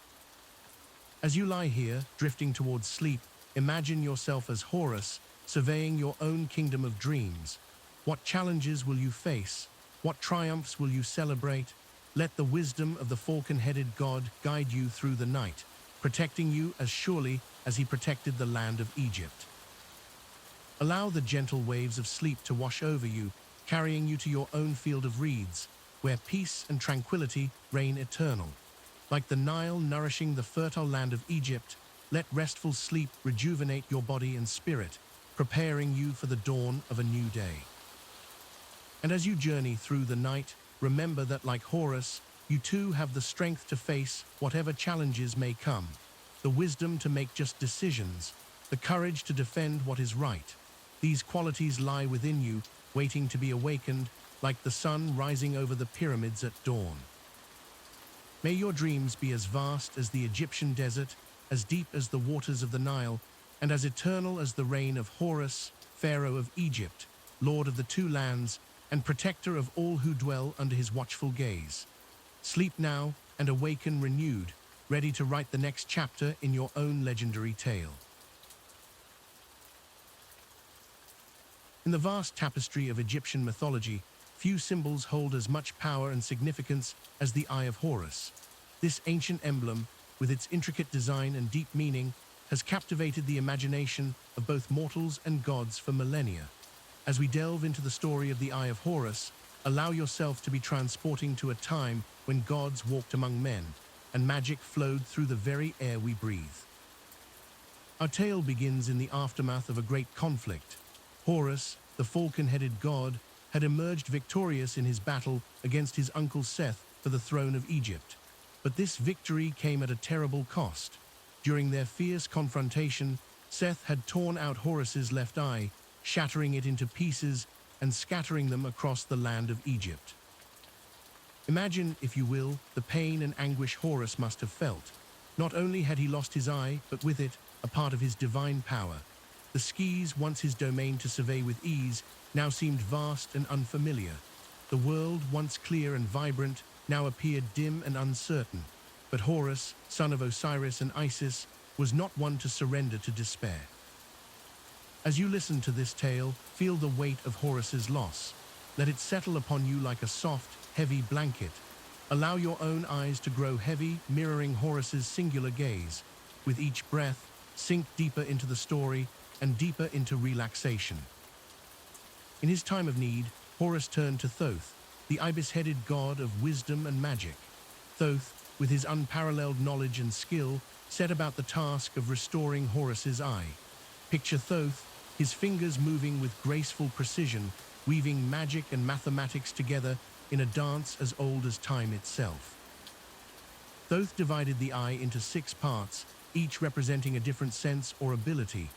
As you lie here, drifting towards sleep, imagine yourself as Horus, surveying your own kingdom of dreams. What challenges will you face? What triumphs will you celebrate? Let the wisdom of the falcon-headed god guide you through the night, protecting you as surely as he protected the land of Egypt. Allow the gentle waves of sleep to wash over you, carrying you to your own field of reeds, where peace and tranquility reign eternal. Like the Nile nourishing the fertile land of Egypt, let restful sleep rejuvenate your body and spirit, preparing you for the dawn of a new day. And as you journey through the night, remember that like Horus, you too have the strength to face whatever challenges may come, the wisdom to make just decisions, the courage to defend what is right. These qualities lie within you, waiting to be awakened, like the sun rising over the pyramids at dawn. May your dreams be as vast as the Egyptian desert, as deep as the waters of the Nile, and as eternal as the reign of Horus, Pharaoh of Egypt, Lord of the two lands, and protector of all who dwell under his watchful gaze. Sleep now and awaken renewed, ready to write the next chapter in your own legendary tale. In the vast tapestry of Egyptian mythology, few symbols hold as much power and significance as the Eye of Horus. This ancient emblem, with its intricate design and deep meaning, has captivated the imagination of both mortals and gods for millennia. As we delve into the story of the Eye of Horus, allow yourself to be transporting to a time when gods walked among men, and magic flowed through the very air we breathe. Our tale begins in the aftermath of a great conflict. Horus, the falcon-headed god, had emerged victorious in his battle against his uncle Seth for the throne of Egypt. But this victory came at a terrible cost. During their fierce confrontation, Seth had torn out Horus's left eye, shattering it into pieces and scattering them across the land of Egypt. Imagine, if you will, the pain and anguish Horus must have felt. Not only had he lost his eye, but with it, a part of his divine power. The skies, once his domain to survey with ease, now seemed vast and unfamiliar. The world, once clear and vibrant, now appeared dim and uncertain. But Horus, son of Osiris and Isis, was not one to surrender to despair. As you listen to this tale, feel the weight of Horus's loss. Let it settle upon you like a soft, heavy blanket. Allow your own eyes to grow heavy, mirroring Horus's singular gaze. With each breath, sink deeper into the story and deeper into relaxation. In his time of need, Horus turned to Thoth, the ibis-headed god of wisdom and magic. Thoth, with his unparalleled knowledge and skill, set about the task of restoring Horus's eye. Picture Thoth, his fingers moving with graceful precision, weaving magic and mathematics together in a dance as old as time itself. Thoth divided the eye into 6 parts, each representing a different sense or ability.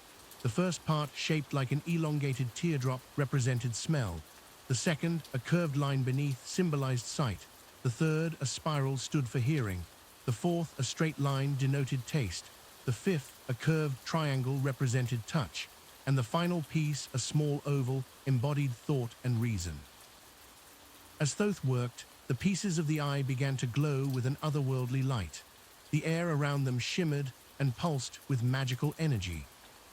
The first part, shaped like an elongated teardrop, represented smell. The second, a curved line beneath, symbolized sight. The third, a spiral, stood for hearing. The fourth, a straight line, denoted taste. The fifth, a curved triangle, represented touch. And the final piece, a small oval, embodied thought and reason. As Thoth worked, the pieces of the eye began to glow with an otherworldly light. The air around them shimmered and pulsed with magical energy.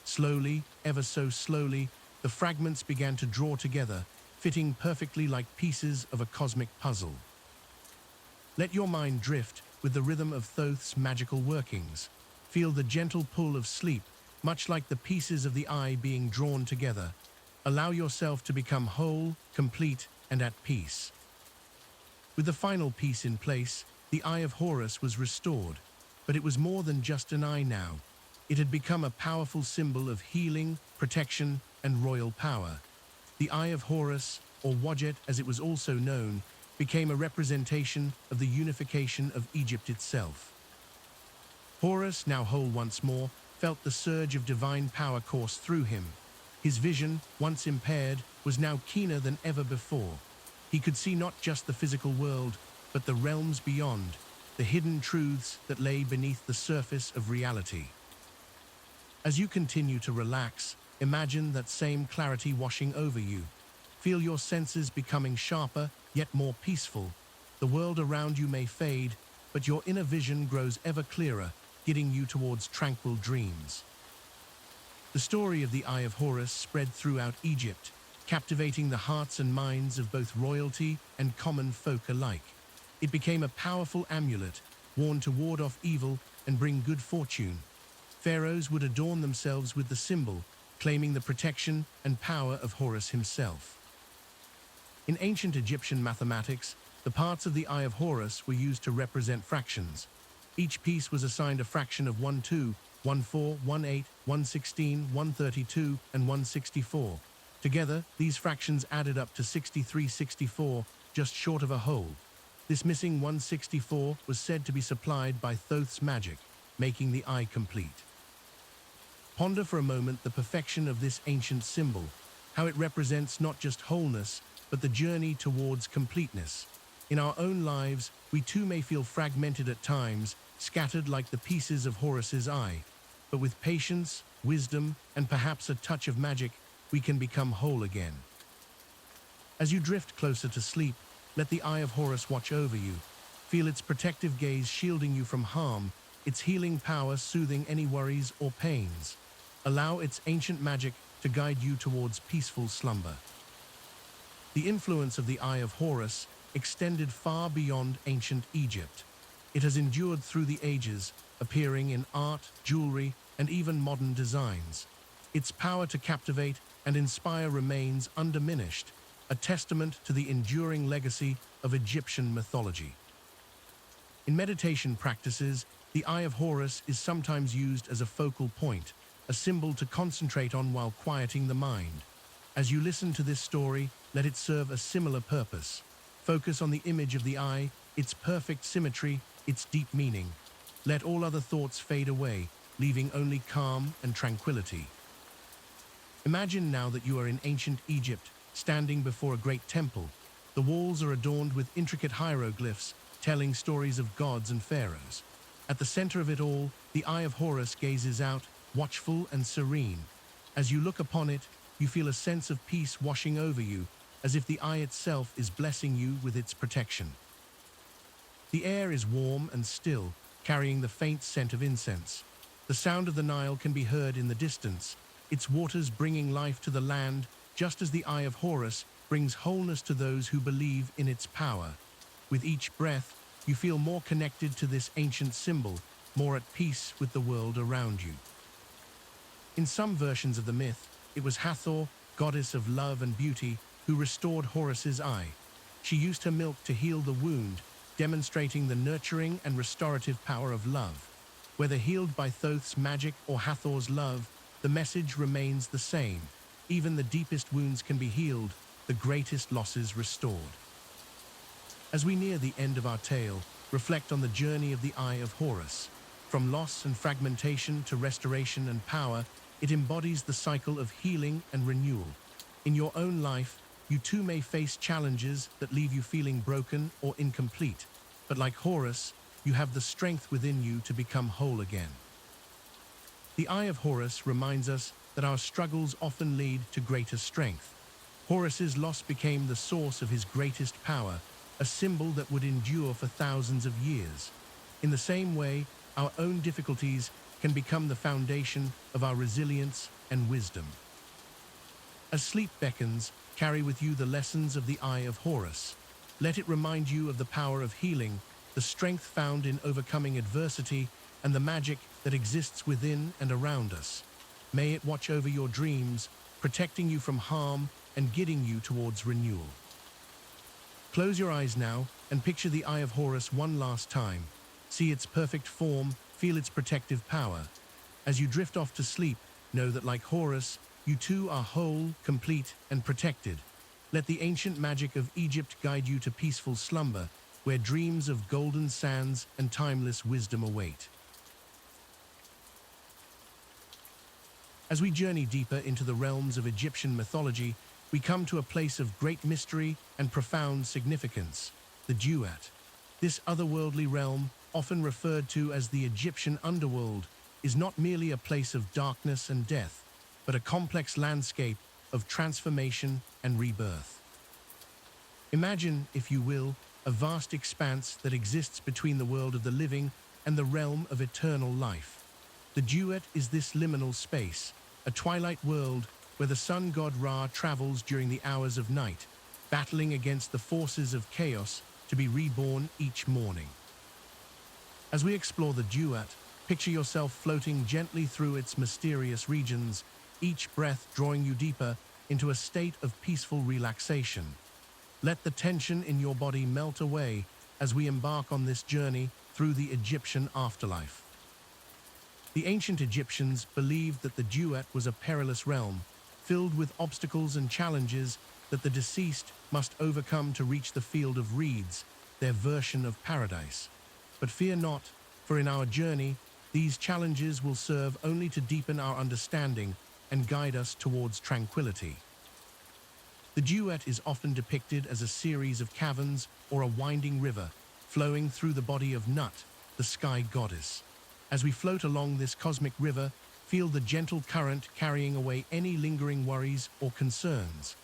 Slowly, ever so slowly, the fragments began to draw together, fitting perfectly like pieces of a cosmic puzzle. Let your mind drift with the rhythm of Thoth's magical workings. Feel the gentle pull of sleep, much like the pieces of the eye being drawn together. Allow yourself to become whole, complete, and at peace. With the final piece in place, the eye of Horus was restored. But it was more than just an eye now. It had become a powerful symbol of healing, protection, and royal power. The Eye of Horus, or Wadjet as it was also known, became a representation of the unification of Egypt itself. Horus, now whole once more, felt the surge of divine power course through him. His vision, once impaired, was now keener than ever before. He could see not just the physical world, but the realms beyond, the hidden truths that lay beneath the surface of reality. As you continue to relax, imagine that same clarity washing over you. Feel your senses becoming sharper, yet more peaceful. The world around you may fade, but your inner vision grows ever clearer, guiding you towards tranquil dreams. The story of the Eye of Horus spread throughout Egypt, captivating the hearts and minds of both royalty and common folk alike. It became a powerful amulet, worn to ward off evil and bring good fortune. Pharaohs would adorn themselves with the symbol, claiming the protection and power of Horus himself. In ancient Egyptian mathematics, the parts of the Eye of Horus were used to represent fractions. Each piece was assigned a fraction of 1/2, 1/4, 1/8, 1/16, 1/32, and 1/64. Together, these fractions added up to 63/64, just short of a whole. This missing 1/64 was said to be supplied by Thoth's magic, making the eye complete. Ponder for a moment the perfection of this ancient symbol, how it represents not just wholeness, but the journey towards completeness. In our own lives, we too may feel fragmented at times, scattered like the pieces of Horus's eye. But with patience, wisdom, and perhaps a touch of magic, we can become whole again. As you drift closer to sleep, let the Eye of Horus watch over you. Feel its protective gaze shielding you from harm, its healing power soothing any worries or pains. Allow its ancient magic to guide you towards peaceful slumber. The influence of the Eye of Horus extended far beyond ancient Egypt. It has endured through the ages, appearing in art, jewelry, and even modern designs. Its power to captivate and inspire remains undiminished, a testament to the enduring legacy of Egyptian mythology. In meditation practices, the Eye of Horus is sometimes used as a focal point, a symbol to concentrate on while quieting the mind. As you listen to this story, let it serve a similar purpose. Focus on the image of the eye, its perfect symmetry, its deep meaning. Let all other thoughts fade away, leaving only calm and tranquility. Imagine now that you are in ancient Egypt, standing before a great temple. The walls are adorned with intricate hieroglyphs telling stories of gods and pharaohs. At the center of it all, the Eye of Horus gazes out, watchful and serene. As you look upon it, you feel a sense of peace washing over you, as if the eye itself is blessing you with its protection. The air is warm and still, carrying the faint scent of incense. The sound of the Nile can be heard in the distance, its waters bringing life to the land, just as the Eye of Horus brings wholeness to those who believe in its power. With each breath, you feel more connected to this ancient symbol, more at peace with the world around you. In some versions of the myth, it was Hathor, goddess of love and beauty, who restored Horus's eye. She used her milk to heal the wound, demonstrating the nurturing and restorative power of love. Whether healed by Thoth's magic or Hathor's love, the message remains the same. Even the deepest wounds can be healed, the greatest losses restored. As we near the end of our tale, reflect on the journey of the Eye of Horus. From loss and fragmentation to restoration and power, it embodies the cycle of healing and renewal. In your own life, you too may face challenges that leave you feeling broken or incomplete, but like Horus, you have the strength within you to become whole again. The Eye of Horus reminds us that our struggles often lead to greater strength. Horus's loss became the source of his greatest power, a symbol that would endure for thousands of years. In the same way, our own difficulties can become the foundation of our resilience and wisdom. As sleep beckons, carry with you the lessons of the Eye of Horus. Let it remind you of the power of healing, the strength found in overcoming adversity, and the magic that exists within and around us. May it watch over your dreams, protecting you from harm and guiding you towards renewal. Close your eyes now and picture the Eye of Horus one last time. See its perfect form, feel its protective power. As you drift off to sleep, know that like Horus, you too are whole, complete, and protected. Let the ancient magic of Egypt guide you to peaceful slumber, where dreams of golden sands and timeless wisdom await. As we journey deeper into the realms of Egyptian mythology, we come to a place of great mystery and profound significance, the Duat. This otherworldly realm, often referred to as the Egyptian underworld, is not merely a place of darkness and death, but a complex landscape of transformation and rebirth. Imagine, if you will, a vast expanse that exists between the world of the living and the realm of eternal life. The Duat is this liminal space, a twilight world where the sun god Ra travels during the hours of night, battling against the forces of chaos to be reborn each morning. As we explore the Duat, picture yourself floating gently through its mysterious regions, each breath drawing you deeper into a state of peaceful relaxation. Let the tension in your body melt away as we embark on this journey through the Egyptian afterlife. The ancient Egyptians believed that the Duat was a perilous realm, filled with obstacles and challenges that the deceased must overcome to reach the field of reeds, their version of paradise. But fear not, for in our journey, these challenges will serve only to deepen our understanding and guide us towards tranquility. The Duat is often depicted as a series of caverns or a winding river flowing through the body of Nut, the sky goddess. As we float along this cosmic river, feel the gentle current carrying away any lingering worries or concerns.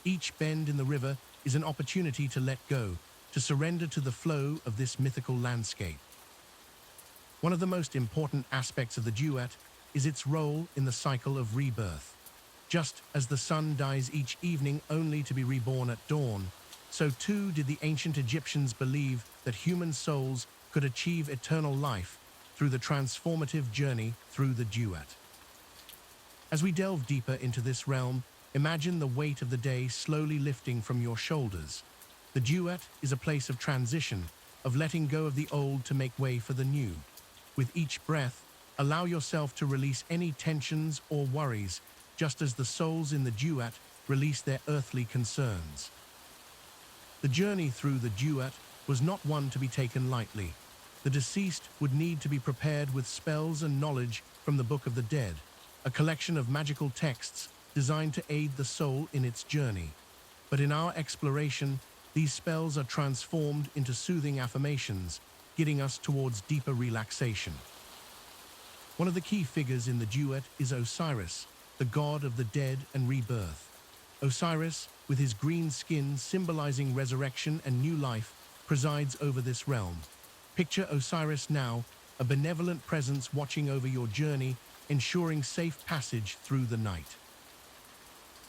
Each bend in the river is an opportunity to let go, to surrender to the flow of this mythical landscape. One of the most important aspects of the Duat is its role in the cycle of rebirth. Just as the sun dies each evening only to be reborn at dawn, so too did the ancient Egyptians believe that human souls could achieve eternal life through the transformative journey through the Duat. As we delve deeper into this realm, imagine the weight of the day slowly lifting from your shoulders. The Duat is a place of transition, of letting go of the old to make way for the new. With each breath, allow yourself to release any tensions or worries, just as the souls in the Duat release their earthly concerns. The journey through the Duat was not one to be taken lightly. The deceased would need to be prepared with spells and knowledge from the Book of the Dead, a collection of magical texts designed to aid the soul in its journey. But in our exploration, These spells are transformed into soothing affirmations, getting us towards deeper relaxation. One of the key figures in the duet is Osiris, the god of the dead and rebirth. Osiris, with his green skin symbolizing resurrection and new life, presides over this realm. Picture Osiris now, a benevolent presence watching over your journey, ensuring safe passage through the night.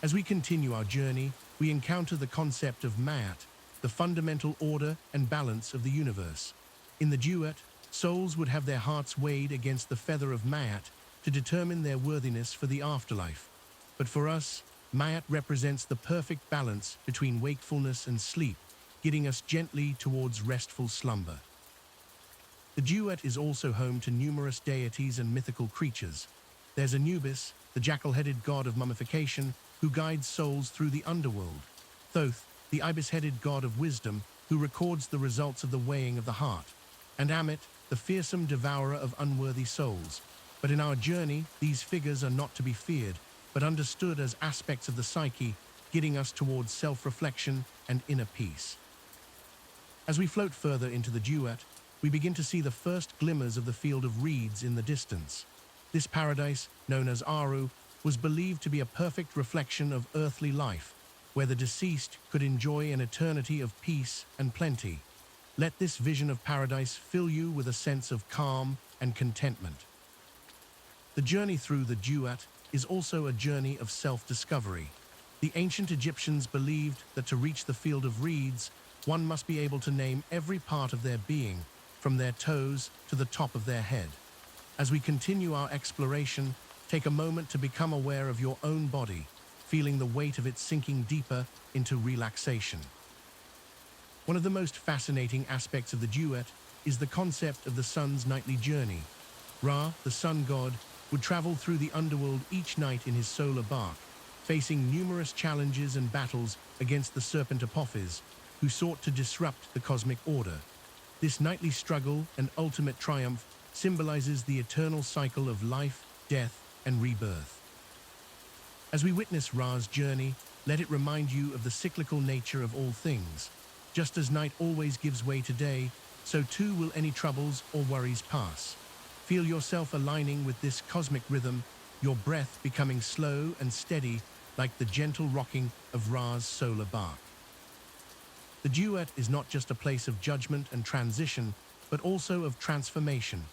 As we continue our journey, we encounter the concept of Ma'at, the fundamental order and balance of the universe. In the duet, souls would have their hearts weighed against the feather of Ma'at to determine their worthiness for the afterlife. But for us, Ma'at represents the perfect balance between wakefulness and sleep, guiding us gently towards restful slumber. The duet is also home to numerous deities and mythical creatures. There's Anubis, the jackal-headed god of mummification, who guides souls through the underworld. Thoth, the ibis-headed god of wisdom, who records the results of the weighing of the heart. And Ammit, the fearsome devourer of unworthy souls. But in our journey, these figures are not to be feared, but understood as aspects of the psyche, guiding us towards self-reflection and inner peace. As we float further into the duet, we begin to see the first glimmers of the field of reeds in the distance. This paradise, known as Aru, was believed to be a perfect reflection of earthly life, where the deceased could enjoy an eternity of peace and plenty. Let this vision of paradise fill you with a sense of calm and contentment. The journey through the duet is also a journey of self-discovery. The ancient Egyptians believed that to reach the field of reeds, one must be able to name every part of their being, from their toes to the top of their head. As we continue our exploration, take a moment to become aware of your own body, feeling the weight of it sinking deeper into relaxation. One of the most fascinating aspects of the duet is the concept of the sun's nightly journey. Ra, the sun god, would travel through the underworld each night in his solar barque, facing numerous challenges and battles against the serpent Apophis, who sought to disrupt the cosmic order. This nightly struggle and ultimate triumph symbolizes the eternal cycle of life, death, and rebirth. As we witness Ra's journey, let it remind you of the cyclical nature of all things. Just as night always gives way to day, so too will any troubles or worries pass. Feel yourself aligning with this cosmic rhythm, your breath becoming slow and steady like the gentle rocking of Ra's solar barque. The duet is not just a place of judgment and transition, but also of transformation.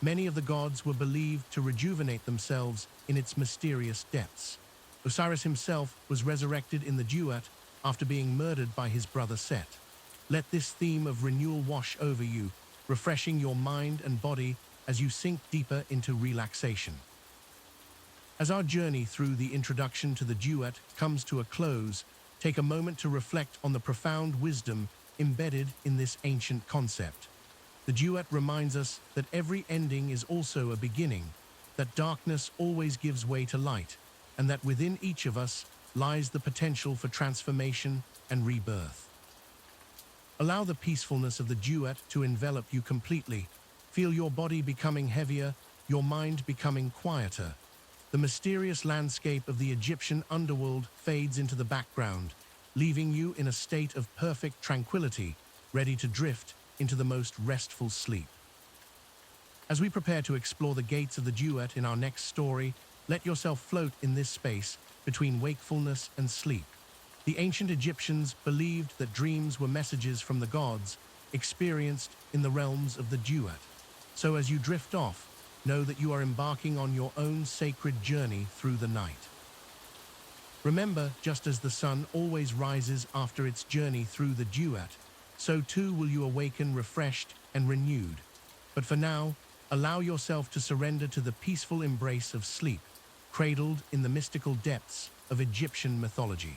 Many of the gods were believed to rejuvenate themselves in its mysterious depths. Osiris himself was resurrected in the duet after being murdered by his brother Set. Let this theme of renewal wash over you, refreshing your mind and body as you sink deeper into relaxation. As our journey through the introduction to the duet comes to a close, take a moment to reflect on the profound wisdom embedded in this ancient concept. The duet reminds us that every ending is also a beginning, that darkness always gives way to light, and that within each of us lies the potential for transformation and rebirth. Allow the peacefulness of the duet to envelop you completely. Feel your body becoming heavier, your mind becoming quieter. The mysterious landscape of the Egyptian underworld fades into the background, leaving you in a state of perfect tranquility, ready to drift into the most restful sleep. As we prepare to explore the gates of the duet in our next story, let yourself float in this space between wakefulness and sleep. The ancient Egyptians believed that dreams were messages from the gods, experienced in the realms of the duet. So as you drift off, know that you are embarking on your own sacred journey through the night. Remember, just as the sun always rises after its journey through the duet, so too will you awaken refreshed and renewed. But for now, allow yourself to surrender to the peaceful embrace of sleep, cradled in the mystical depths of Egyptian mythology.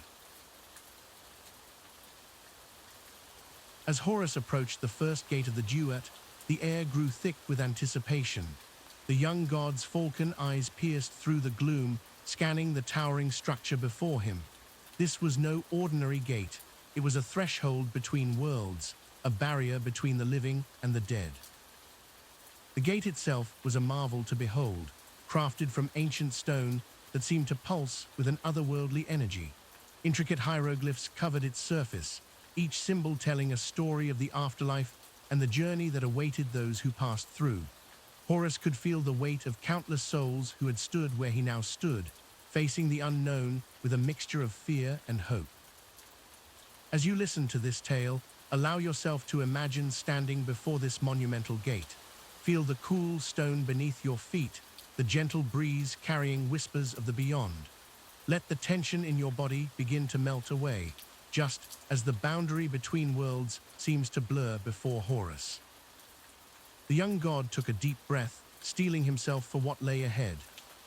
As Horus approached the first gate of the duet, the air grew thick with anticipation. The young god's falcon eyes pierced through the gloom, scanning the towering structure before him. This was no ordinary gate. It was a threshold between worlds, a barrier between the living and the dead. The gate itself was a marvel to behold, crafted from ancient stone that seemed to pulse with an otherworldly energy. Intricate hieroglyphs covered its surface, each symbol telling a story of the afterlife and the journey that awaited those who passed through. Horus could feel the weight of countless souls who had stood where he now stood, facing the unknown with a mixture of fear and hope. As you listen to this tale, allow yourself to imagine standing before this monumental gate. Feel the cool stone beneath your feet, the gentle breeze carrying whispers of the beyond. Let the tension in your body begin to melt away, just as the boundary between worlds seems to blur before Horus. The young god took a deep breath, steeling himself for what lay ahead.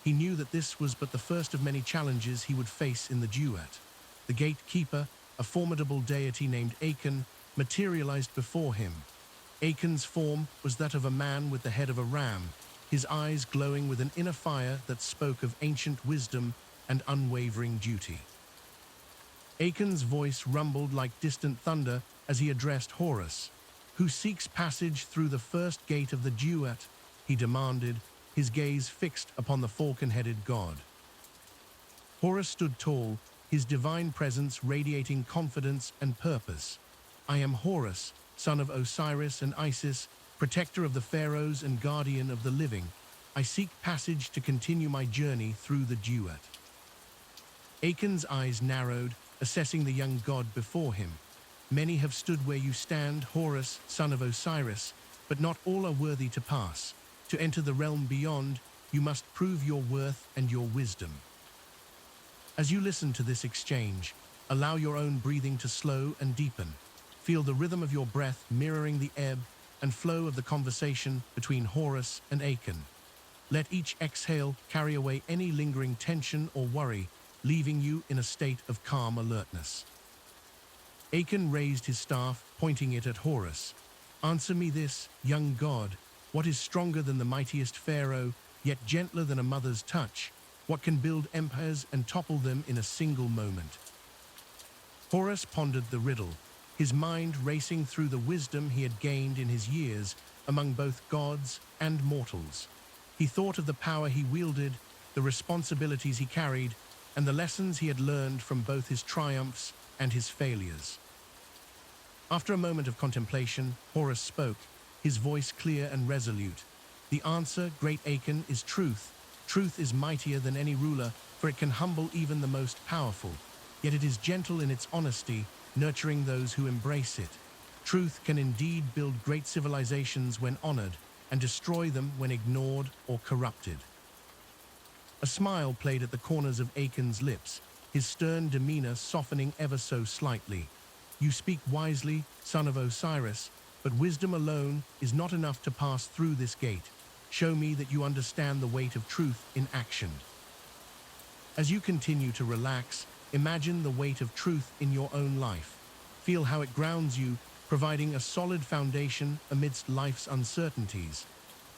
He knew that this was but the first of many challenges he would face in the Duat. The gatekeeper, a formidable deity named Achan, materialized before him. Achan's form was that of a man with the head of a ram, his eyes glowing with an inner fire that spoke of ancient wisdom and unwavering duty. Achan's voice rumbled like distant thunder as he addressed Horus. "Who seeks passage through the first gate of the Duat?" he demanded, his gaze fixed upon the falcon-headed god. Horus stood tall, his divine presence radiating confidence and purpose. "I am Horus, son of Osiris and Isis, protector of the pharaohs and guardian of the living. I seek passage to continue my journey through the Duat." Achan's eyes narrowed, assessing the young god before him. "Many have stood where you stand, Horus, son of Osiris, but not all are worthy to pass. To enter the realm beyond, you must prove your worth and your wisdom." As you listen to this exchange, allow your own breathing to slow and deepen. Feel the rhythm of your breath mirroring the ebb and flow of the conversation between Horus and Achan. Let each exhale carry away any lingering tension or worry, leaving you in a state of calm alertness. Achan raised his staff, pointing it at Horus. "Answer me this, young god. What is stronger than the mightiest pharaoh, yet gentler than a mother's touch? What can build empires and topple them in a single moment?" Horus pondered the riddle, his mind racing through the wisdom he had gained in his years among both gods and mortals. He thought of the power he wielded, the responsibilities he carried, and the lessons he had learned from both his triumphs and his failures. After a moment of contemplation, Horus spoke, his voice clear and resolute. "The answer, great Achan, is truth. Truth is mightier than any ruler, for it can humble even the most powerful. Yet it is gentle in its honesty, nurturing those who embrace it. Truth can indeed build great civilizations when honored, and destroy them when ignored or corrupted." A smile played at the corners of Achan's lips, his stern demeanor softening ever so slightly. "You speak wisely, son of Osiris, but wisdom alone is not enough to pass through this gate. Show me that you understand the weight of truth in action." As you continue to relax, imagine the weight of truth in your own life. Feel how it grounds you, providing a solid foundation amidst life's uncertainties.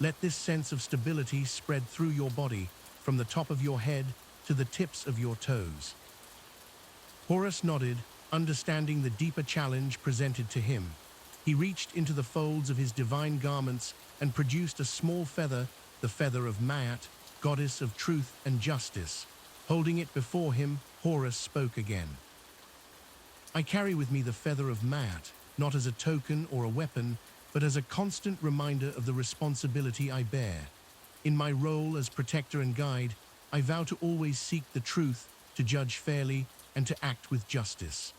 Let this sense of stability spread through your body, from the top of your head to the tips of your toes. Horus nodded, understanding the deeper challenge presented to him. He reached into the folds of his divine garments and produced a small feather, the feather of Maat, goddess of truth and justice. Holding it before him, Horus spoke again. "I carry with me the feather of Maat, not as a token or a weapon, but as a constant reminder of the responsibility I bear. In my role as protector and guide, I vow to always seek the truth, to judge fairly, and to act with justice."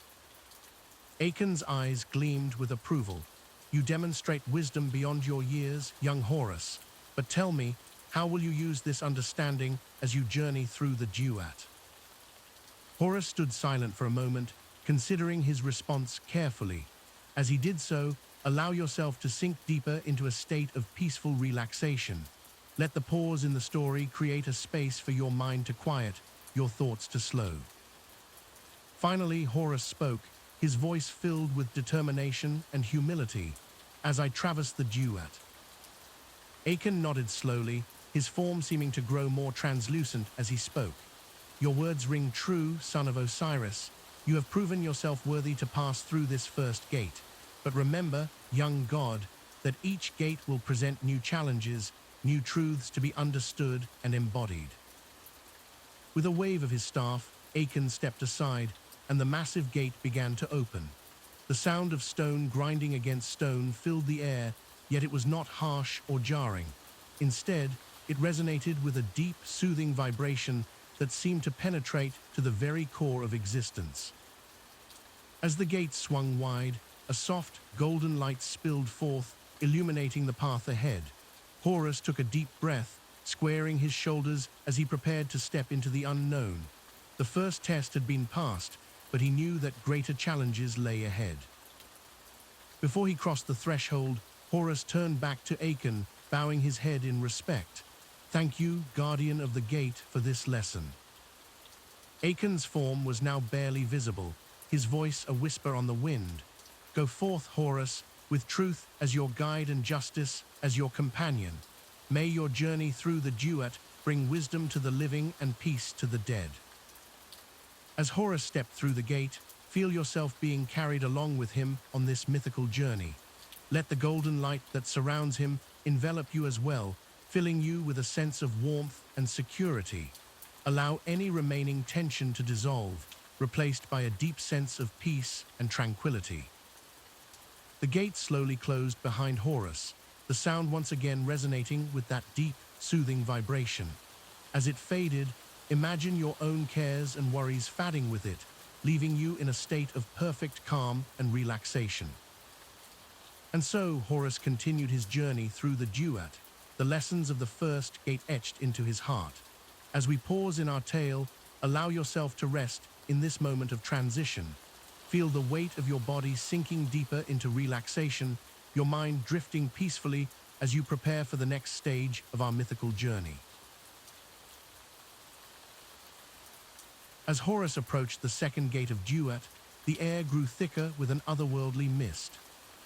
Achan's eyes gleamed with approval. "You demonstrate wisdom beyond your years, young Horus. But tell me, how will you use this understanding as you journey through the Duat?" Horus stood silent for a moment, considering his response carefully. As he did so, allow yourself to sink deeper into a state of peaceful relaxation. Let the pause in the story create a space for your mind to quiet, your thoughts to slow. Finally, Horus spoke, his voice filled with determination and humility. "As I traverse the Duat." Achan nodded slowly, his form seeming to grow more translucent as he spoke. "Your words ring true, son of Osiris. You have proven yourself worthy to pass through this first gate. But remember, young god, that each gate will present new challenges, new truths to be understood and embodied." With a wave of his staff, Achan stepped aside, and the massive gate began to open. The sound of stone grinding against stone filled the air, yet it was not harsh or jarring. Instead, it resonated with a deep, soothing vibration that seemed to penetrate to the very core of existence. As the gate swung wide, a soft, golden light spilled forth, illuminating the path ahead. Horus took a deep breath, squaring his shoulders as he prepared to step into the unknown. The first test had been passed, but he knew that greater challenges lay ahead. Before he crossed the threshold, Horus turned back to Achan, bowing his head in respect. "Thank you, guardian of the gate, for this lesson." Achan's form was now barely visible, his voice a whisper on the wind. "Go forth, Horus, with truth as your guide and justice as your companion. May your journey through the Duat bring wisdom to the living and peace to the dead." As Horus stepped through the gate, feel yourself being carried along with him on this mythical journey. Let the golden light that surrounds him envelop you as well, filling you with a sense of warmth and security. Allow any remaining tension to dissolve, replaced by a deep sense of peace and tranquility. The gate slowly closed behind Horus, the sound once again resonating with that deep, soothing vibration. As it faded, imagine your own cares and worries fading with it, leaving you in a state of perfect calm and relaxation. And so Horus continued his journey through the Duat, the lessons of the first gate etched into his heart. As we pause in our tale, allow yourself to rest in this moment of transition. Feel the weight of your body sinking deeper into relaxation, your mind drifting peacefully as you prepare for the next stage of our mythical journey. As Horus approached the second gate of Duat, the air grew thicker with an otherworldly mist.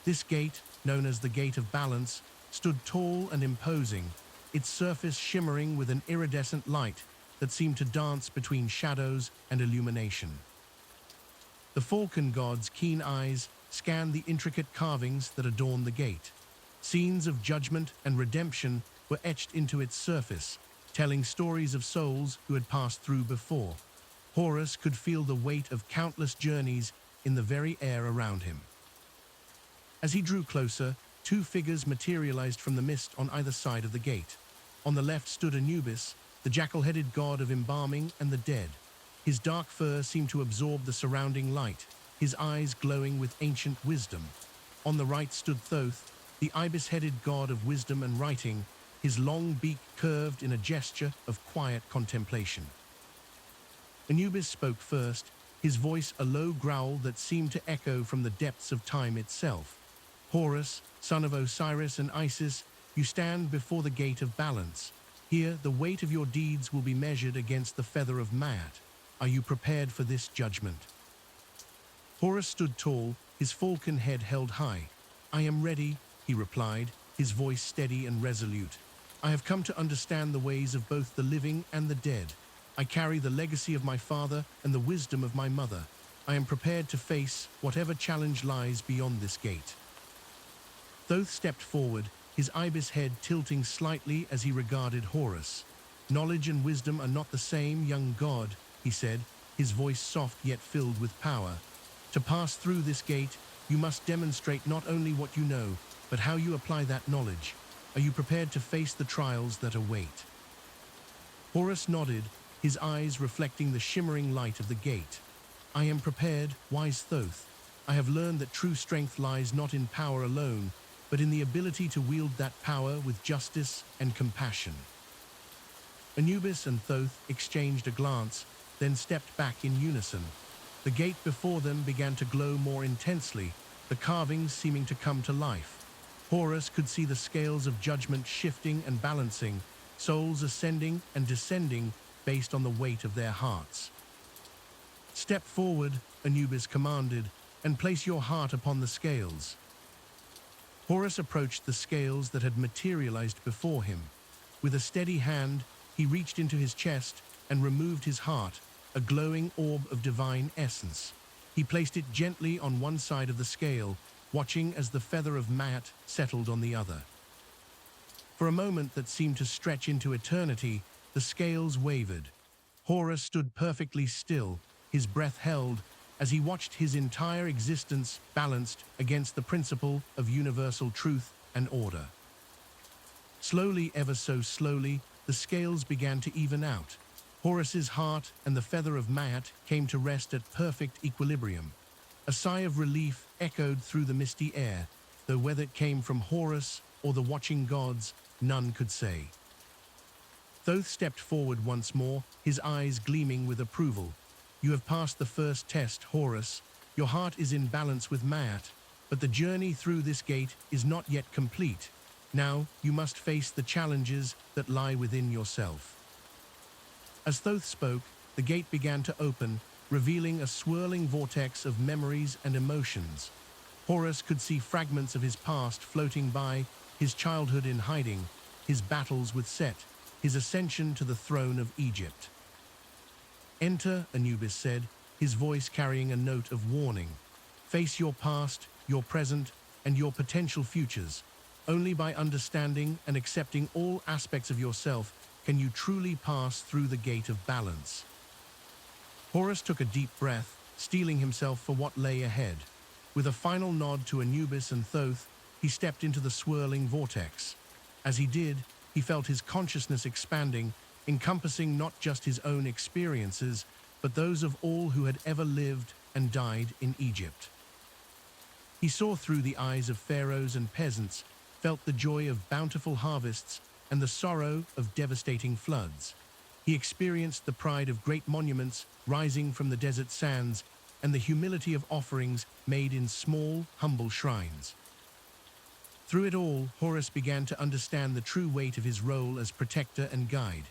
This gate, known as the Gate of Balance, stood tall and imposing, its surface shimmering with an iridescent light that seemed to dance between shadows and illumination. The falcon god's keen eyes scanned the intricate carvings that adorned the gate. Scenes of judgment and redemption were etched into its surface, telling stories of souls who had passed through before. Horus could feel the weight of countless journeys in the very air around him. As he drew closer, two figures materialized from the mist on either side of the gate. On the left stood Anubis, the jackal-headed god of embalming and the dead. His dark fur seemed to absorb the surrounding light, his eyes glowing with ancient wisdom. On the right stood Thoth, the ibis-headed god of wisdom and writing, his long beak curved in a gesture of quiet contemplation. Anubis spoke first, his voice a low growl that seemed to echo from the depths of time itself. "Horus, son of Osiris and Isis, you stand before the gate of balance. Here, the weight of your deeds will be measured against the feather of Maat. Are you prepared for this judgment?" Horus stood tall, his falcon head held high. "I am ready," he replied, his voice steady and resolute. "I have come to understand the ways of both the living and the dead. I carry the legacy of my father and the wisdom of my mother. I am prepared to face whatever challenge lies beyond this gate." Thoth stepped forward, his ibis head tilting slightly as he regarded Horus. "Knowledge and wisdom are not the same, young god," he said, his voice soft yet filled with power. "To pass through this gate, you must demonstrate not only what you know, but how you apply that knowledge. Are you prepared to face the trials that await?" Horus nodded, his eyes reflecting the shimmering light of the gate. "I am prepared, wise Thoth. I have learned that true strength lies not in power alone, but in the ability to wield that power with justice and compassion." Anubis and Thoth exchanged a glance, then stepped back in unison. The gate before them began to glow more intensely, the carvings seeming to come to life. Horus could see the scales of judgment shifting and balancing, souls ascending and descending based on the weight of their hearts. "Step forward," Anubis commanded, "and place your heart upon the scales." Horus approached the scales that had materialized before him. With a steady hand, he reached into his chest and removed his heart, a glowing orb of divine essence. He placed it gently on one side of the scale, watching as the feather of Maat settled on the other. For a moment that seemed to stretch into eternity, the scales wavered. Horus stood perfectly still, his breath held, as he watched his entire existence balanced against the principle of universal truth and order. Slowly, ever so slowly, the scales began to even out. Horus's heart and the feather of Maat came to rest at perfect equilibrium. A sigh of relief echoed through the misty air, though whether it came from Horus or the watching gods, none could say. Thoth stepped forward once more, his eyes gleaming with approval. You have passed the first test, Horus. Your heart is in balance with Maat, but the journey through this gate is not yet complete. Now you must face the challenges that lie within yourself. As Thoth spoke, the gate began to open, revealing a swirling vortex of memories and emotions. Horus could see fragments of his past floating by, his childhood in hiding, his battles with Set, his ascension to the throne of Egypt. Enter, Anubis said, his voice carrying a note of warning. Face your past, your present, and your potential futures. Only by understanding and accepting all aspects of yourself can you truly pass through the gate of balance. Horus took a deep breath, steeling himself for what lay ahead. With a final nod to Anubis and Thoth, he stepped into the swirling vortex. As he did, he felt his consciousness expanding, encompassing not just his own experiences, but those of all who had ever lived and died in Egypt. He saw through the eyes of pharaohs and peasants, felt the joy of bountiful harvests and the sorrow of devastating floods. He experienced the pride of great monuments rising from the desert sands and the humility of offerings made in small, humble shrines. Through it all, Horus began to understand the true weight of his role as protector and guide.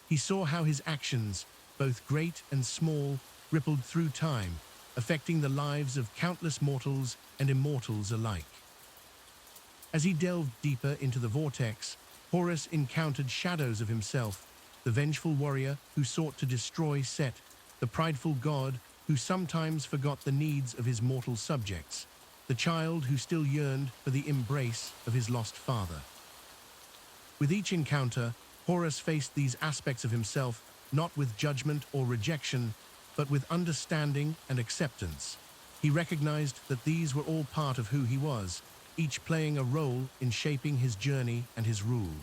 He saw how his actions, both great and small, rippled through time, affecting the lives of countless mortals and immortals alike. As he delved deeper into the vortex, Horus encountered shadows of himself, the vengeful warrior who sought to destroy Set, the prideful god who sometimes forgot the needs of his mortal subjects, the child who still yearned for the embrace of his lost father. With each encounter, Horus faced these aspects of himself not with judgment or rejection, but with understanding and acceptance. He recognized that these were all part of who he was, each playing a role in shaping his journey and his rule.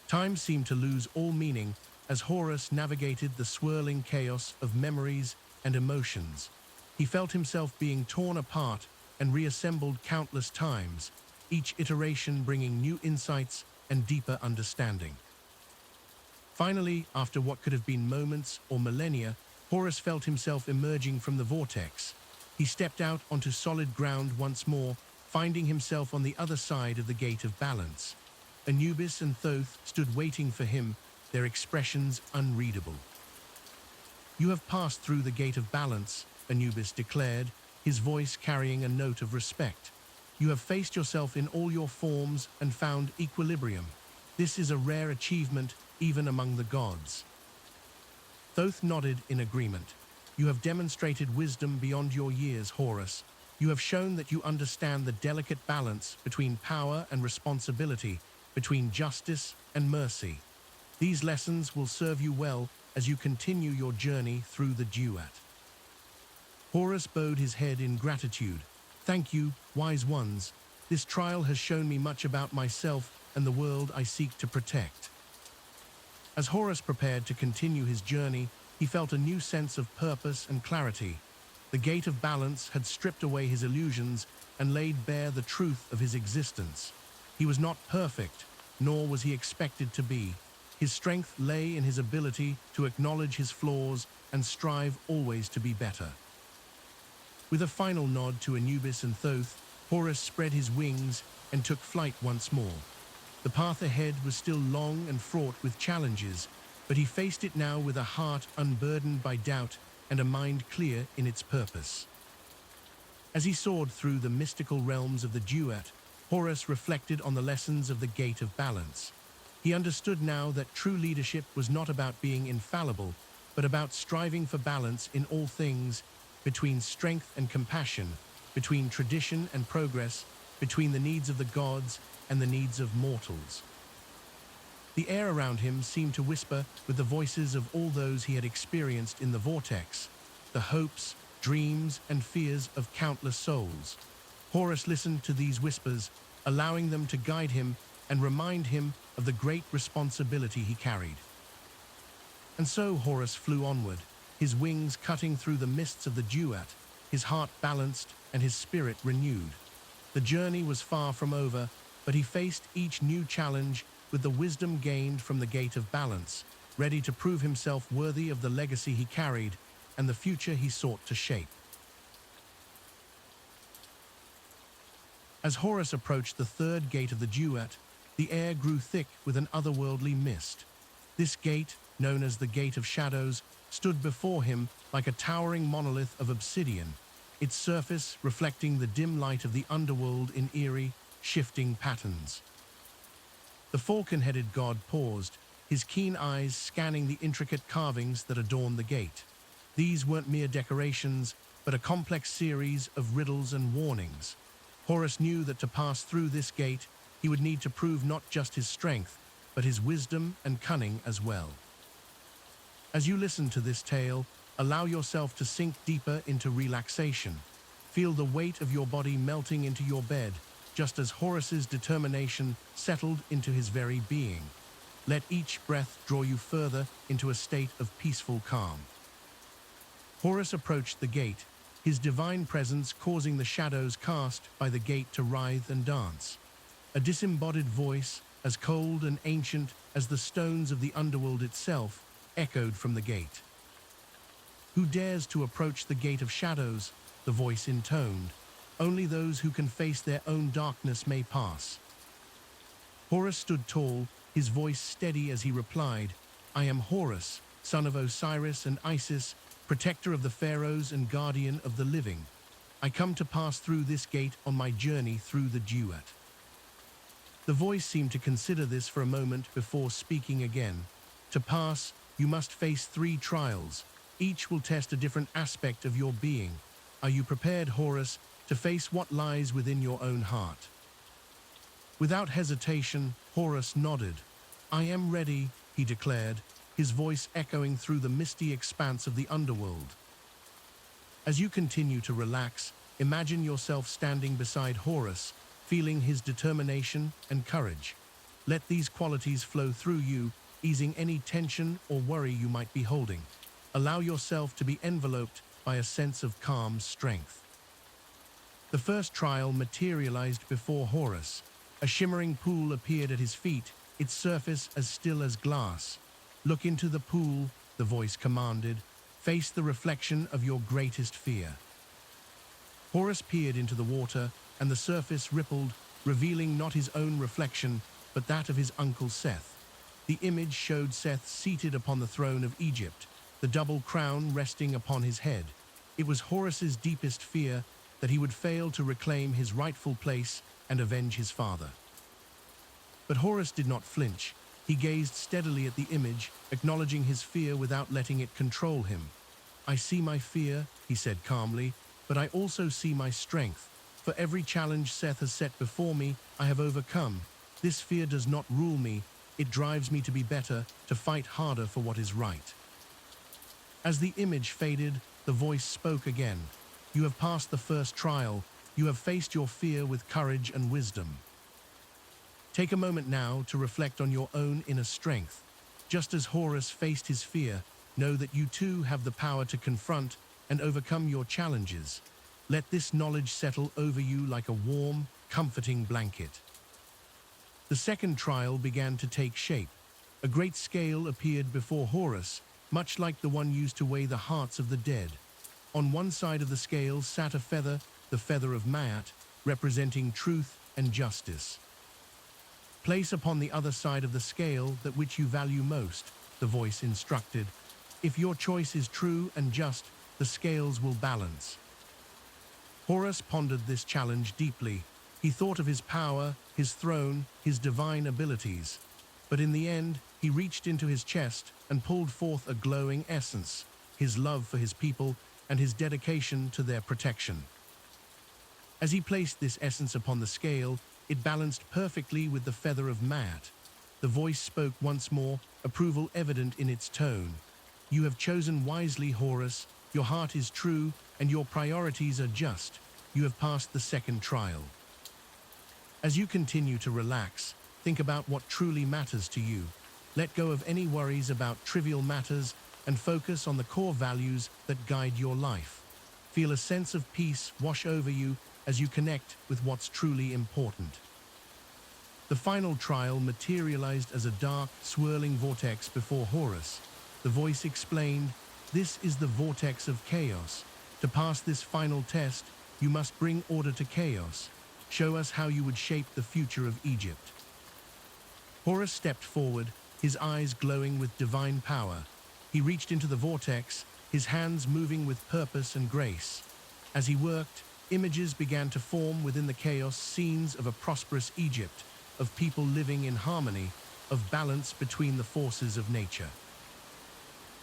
Time seemed to lose all meaning as Horus navigated the swirling chaos of memories and emotions. He felt himself being torn apart and reassembled countless times, each iteration bringing new insights and deeper understanding. Finally, after what could have been moments or millennia, Horus felt himself emerging from the vortex. He stepped out onto solid ground once more, finding himself on the other side of the gate of balance. Anubis and Thoth stood waiting for him, their expressions unreadable. You have passed through the gate of balance, Anubis declared, his voice carrying a note of respect. You have faced yourself in all your forms and found equilibrium. This is a rare achievement even among the gods. Thoth nodded in agreement. You have demonstrated wisdom beyond your years, Horus. You have shown that you understand the delicate balance between power and responsibility, between justice and mercy. These lessons will serve you well as you continue your journey through the Duat. Horus bowed his head in gratitude. Thank you, wise ones. This trial has shown me much about myself and the world I seek to protect. As Horus prepared to continue his journey, he felt a new sense of purpose and clarity. The gate of balance had stripped away his illusions and laid bare the truth of his existence. He was not perfect, nor was he expected to be. His strength lay in his ability to acknowledge his flaws and strive always to be better. With a final nod to Anubis and Thoth, Horus spread his wings and took flight once more. The path ahead was still long and fraught with challenges, but he faced it now with a heart unburdened by doubt and a mind clear in its purpose. As he soared through the mystical realms of the Duat, Horus reflected on the lessons of the Gate of Balance. He understood now that true leadership was not about being infallible, but about striving for balance in all things, between strength and compassion, between tradition and progress, between the needs of the gods and the needs of mortals. The air around him seemed to whisper with the voices of all those he had experienced in the vortex, the hopes, dreams, and fears of countless souls. Horus listened to these whispers, allowing them to guide him and remind him of the great responsibility he carried. And so Horus flew onward, his wings cutting through the mists of the Duat, his heart balanced and his spirit renewed. The journey was far from over, but he faced each new challenge with the wisdom gained from the Gate of Balance, ready to prove himself worthy of the legacy he carried and the future he sought to shape. As Horus approached the third gate of the Duat, the air grew thick with an otherworldly mist. This gate, known as the Gate of Shadows, stood before him like a towering monolith of obsidian, its surface reflecting the dim light of the underworld in eerie, shifting patterns. The falcon-headed god paused, his keen eyes scanning the intricate carvings that adorned the gate. These weren't mere decorations, but a complex series of riddles and warnings. Horus knew that to pass through this gate, he would need to prove not just his strength, but his wisdom and cunning as well. As you listen to this tale, allow yourself to sink deeper into relaxation. Feel the weight of your body melting into your bed, just as Horus's determination settled into his very being. Let each breath draw you further into a state of peaceful calm. Horus approached the gate, his divine presence causing the shadows cast by the gate to writhe and dance. A disembodied voice, as cold and ancient as the stones of the underworld itself, echoed from the gate. "Who dares to approach the Gate of Shadows?" the voice intoned. "Only those who can face their own darkness may pass." Horus stood tall, his voice steady as he replied, "I am Horus, son of Osiris and Isis, protector of the pharaohs and guardian of the living. I come to pass through this gate on my journey through the Duat." The voice seemed to consider this for a moment before speaking again. "To pass, you must face 3 trials. Each will test a different aspect of your being. Are you prepared, Horus, to face what lies within your own heart?" Without hesitation, Horus nodded. "I am ready," he declared, his voice echoing through the misty expanse of the underworld. As you continue to relax, imagine yourself standing beside Horus, feeling his determination and courage. Let these qualities flow through you, easing any tension or worry you might be holding. Allow yourself to be enveloped by a sense of calm strength. The first trial materialized before Horus. A shimmering pool appeared at his feet, its surface as still as glass. "Look into the pool," the voice commanded. "Face the reflection of your greatest fear." Horus peered into the water, and the surface rippled, revealing not his own reflection, but that of his uncle Seth. The image showed Seth seated upon the throne of Egypt, the double crown resting upon his head. It was Horus's deepest fear that he would fail to reclaim his rightful place and avenge his father. But Horus did not flinch. He gazed steadily at the image, acknowledging his fear without letting it control him. "I see my fear," he said calmly, "but I also see my strength. For every challenge Seth has set before me, I have overcome. This fear does not rule me. It drives me to be better, to fight harder for what is right." As the image faded, the voice spoke again. "You have passed the first trial. You have faced your fear with courage and wisdom. Take a moment now to reflect on your own inner strength. Just as Horus faced his fear, know that you too have the power to confront and overcome your challenges. Let this knowledge settle over you like a warm, comforting blanket." The second trial began to take shape. A great scale appeared before Horus, much like the one used to weigh the hearts of the dead. On one side of the scale sat a feather, the feather of Maat, representing truth and justice. "Place upon the other side of the scale that which you value most," the voice instructed. "If your choice is true and just, the scales will balance." Horus pondered this challenge deeply. He thought of his power, his throne, his divine abilities. But in the end, he reached into his chest and pulled forth a glowing essence, his love for his people and his dedication to their protection. As he placed this essence upon the scale, it balanced perfectly with the feather of Maat. The voice spoke once more, approval evident in its tone. "You have chosen wisely, Horus. Your heart is true, and your priorities are just. You have passed the second trial. As you continue to relax, think about what truly matters to you. Let go of any worries about trivial matters and focus on the core values that guide your life. Feel a sense of peace wash over you as you connect with what's truly important. The final trial materialized as a dark, swirling vortex before Horus. The voice explained, "This is the vortex of chaos. To pass this final test, you must bring order to chaos. Show us how you would shape the future of Egypt." Horus stepped forward, his eyes glowing with divine power. He reached into the vortex, his hands moving with purpose and grace. As he worked, images began to form within the chaos, scenes of a prosperous Egypt, of people living in harmony, of balance between the forces of nature.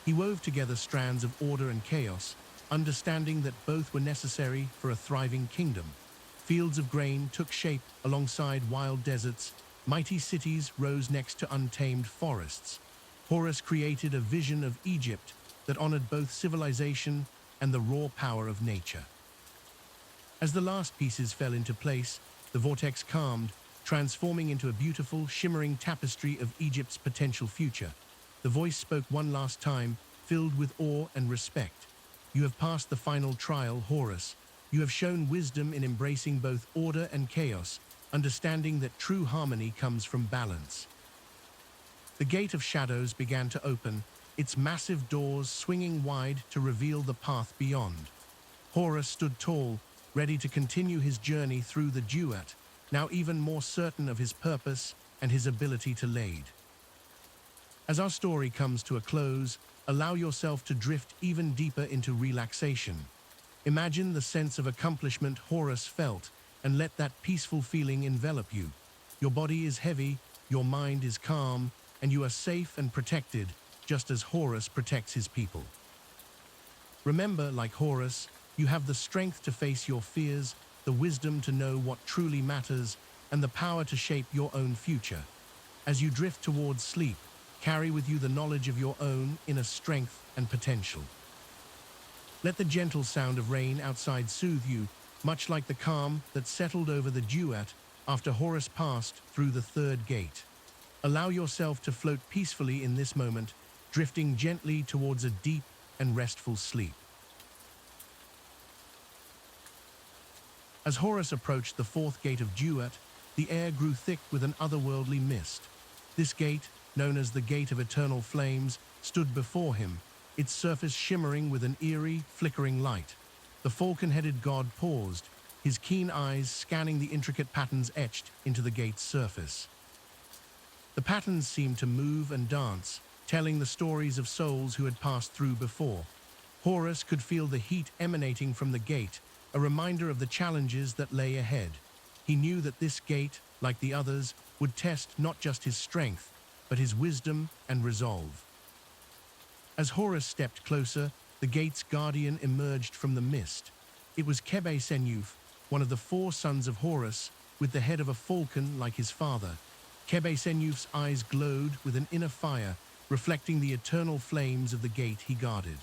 He wove together strands of order and chaos, understanding that both were necessary for a thriving kingdom. Fields of grain took shape alongside wild deserts, mighty cities rose next to untamed forests. Horus created a vision of Egypt that honored both civilization and the raw power of nature. As the last pieces fell into place, the vortex calmed, transforming into a beautiful, shimmering tapestry of Egypt's potential future. The voice spoke one last time, filled with awe and respect. "You have passed the final trial, Horus. You have shown wisdom in embracing both order and chaos, understanding that true harmony comes from balance." The Gate of Shadows began to open, its massive doors swinging wide to reveal the path beyond. Horus stood tall, ready to continue his journey through the Duat, now even more certain of his purpose and his ability to lead. As our story comes to a close, allow yourself to drift even deeper into relaxation. Imagine the sense of accomplishment Horus felt and let that peaceful feeling envelop you. Your body is heavy, your mind is calm, and you are safe and protected, just as Horus protects his people. Remember, like Horus, you have the strength to face your fears, the wisdom to know what truly matters, and the power to shape your own future. As you drift towards sleep, carry with you the knowledge of your own inner strength and potential. Let the gentle sound of rain outside soothe you, much like the calm that settled over the Duat after Horus passed through the third gate. Allow yourself to float peacefully in this moment, drifting gently towards a deep and restful sleep. As Horus approached the fourth gate of Duat, the air grew thick with an otherworldly mist. This gate, known as the Gate of Eternal Flames, stood before him, its surface shimmering with an eerie, flickering light. The falcon-headed god paused, his keen eyes scanning the intricate patterns etched into the gate's surface. The patterns seemed to move and dance, telling the stories of souls who had passed through before. Horus could feel the heat emanating from the gate, a reminder of the challenges that lay ahead. He knew that this gate, like the others, would test not just his strength, but his wisdom and resolve. As Horus stepped closer, the gate's guardian emerged from the mist. It was Khebe-Senuef, one of the four sons of Horus, with the head of a falcon like his father. Khebe-Senuef's eyes glowed with an inner fire, reflecting the eternal flames of the gate he guarded.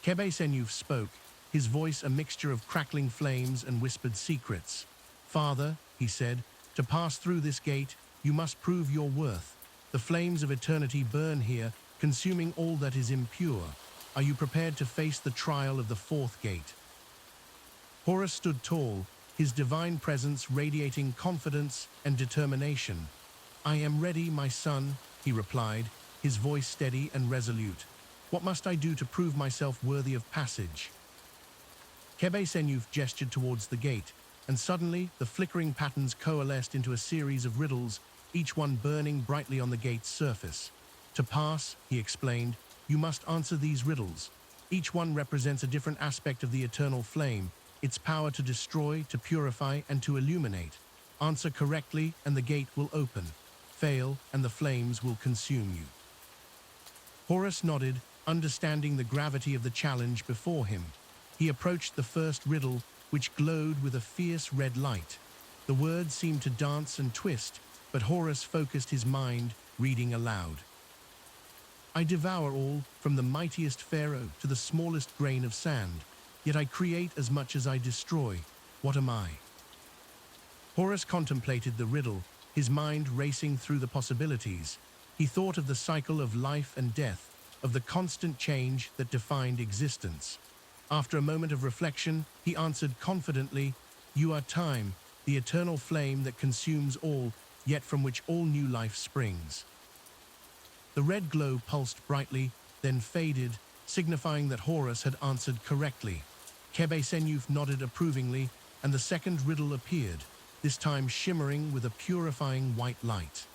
Khebe-Senuef spoke, his voice a mixture of crackling flames and whispered secrets. "Father," he said, "to pass through this gate, you must prove your worth. The flames of eternity burn here, consuming all that is impure. Are you prepared to face the trial of the fourth gate?" Horus stood tall, his divine presence radiating confidence and determination. "I am ready, my son," he replied, his voice steady and resolute. "What must I do to prove myself worthy of passage?" Khebe-Senuef gestured towards the gate, and suddenly the flickering patterns coalesced into a series of riddles, each one burning brightly on the gate's surface. "To pass," he explained, "you must answer these riddles. Each one represents a different aspect of the eternal flame, its power to destroy, to purify, and to illuminate. Answer correctly, and the gate will open. Fail, and the flames will consume you." Horus nodded, understanding the gravity of the challenge before him. He approached the first riddle, which glowed with a fierce red light. The words seemed to dance and twist, but Horus focused his mind, reading aloud. I devour all, from the mightiest pharaoh to the smallest grain of sand, yet I create as much as I destroy. What am I? Horus contemplated the riddle, his mind racing through the possibilities. He thought of the cycle of life and death, of the constant change that defined existence. After a moment of reflection, he answered confidently, "You are time, the eternal flame that consumes all, yet from which all new life springs." The red glow pulsed brightly, then faded, signifying that Horus had answered correctly. Senyuf nodded approvingly, and the second riddle appeared, this time shimmering with a purifying white light.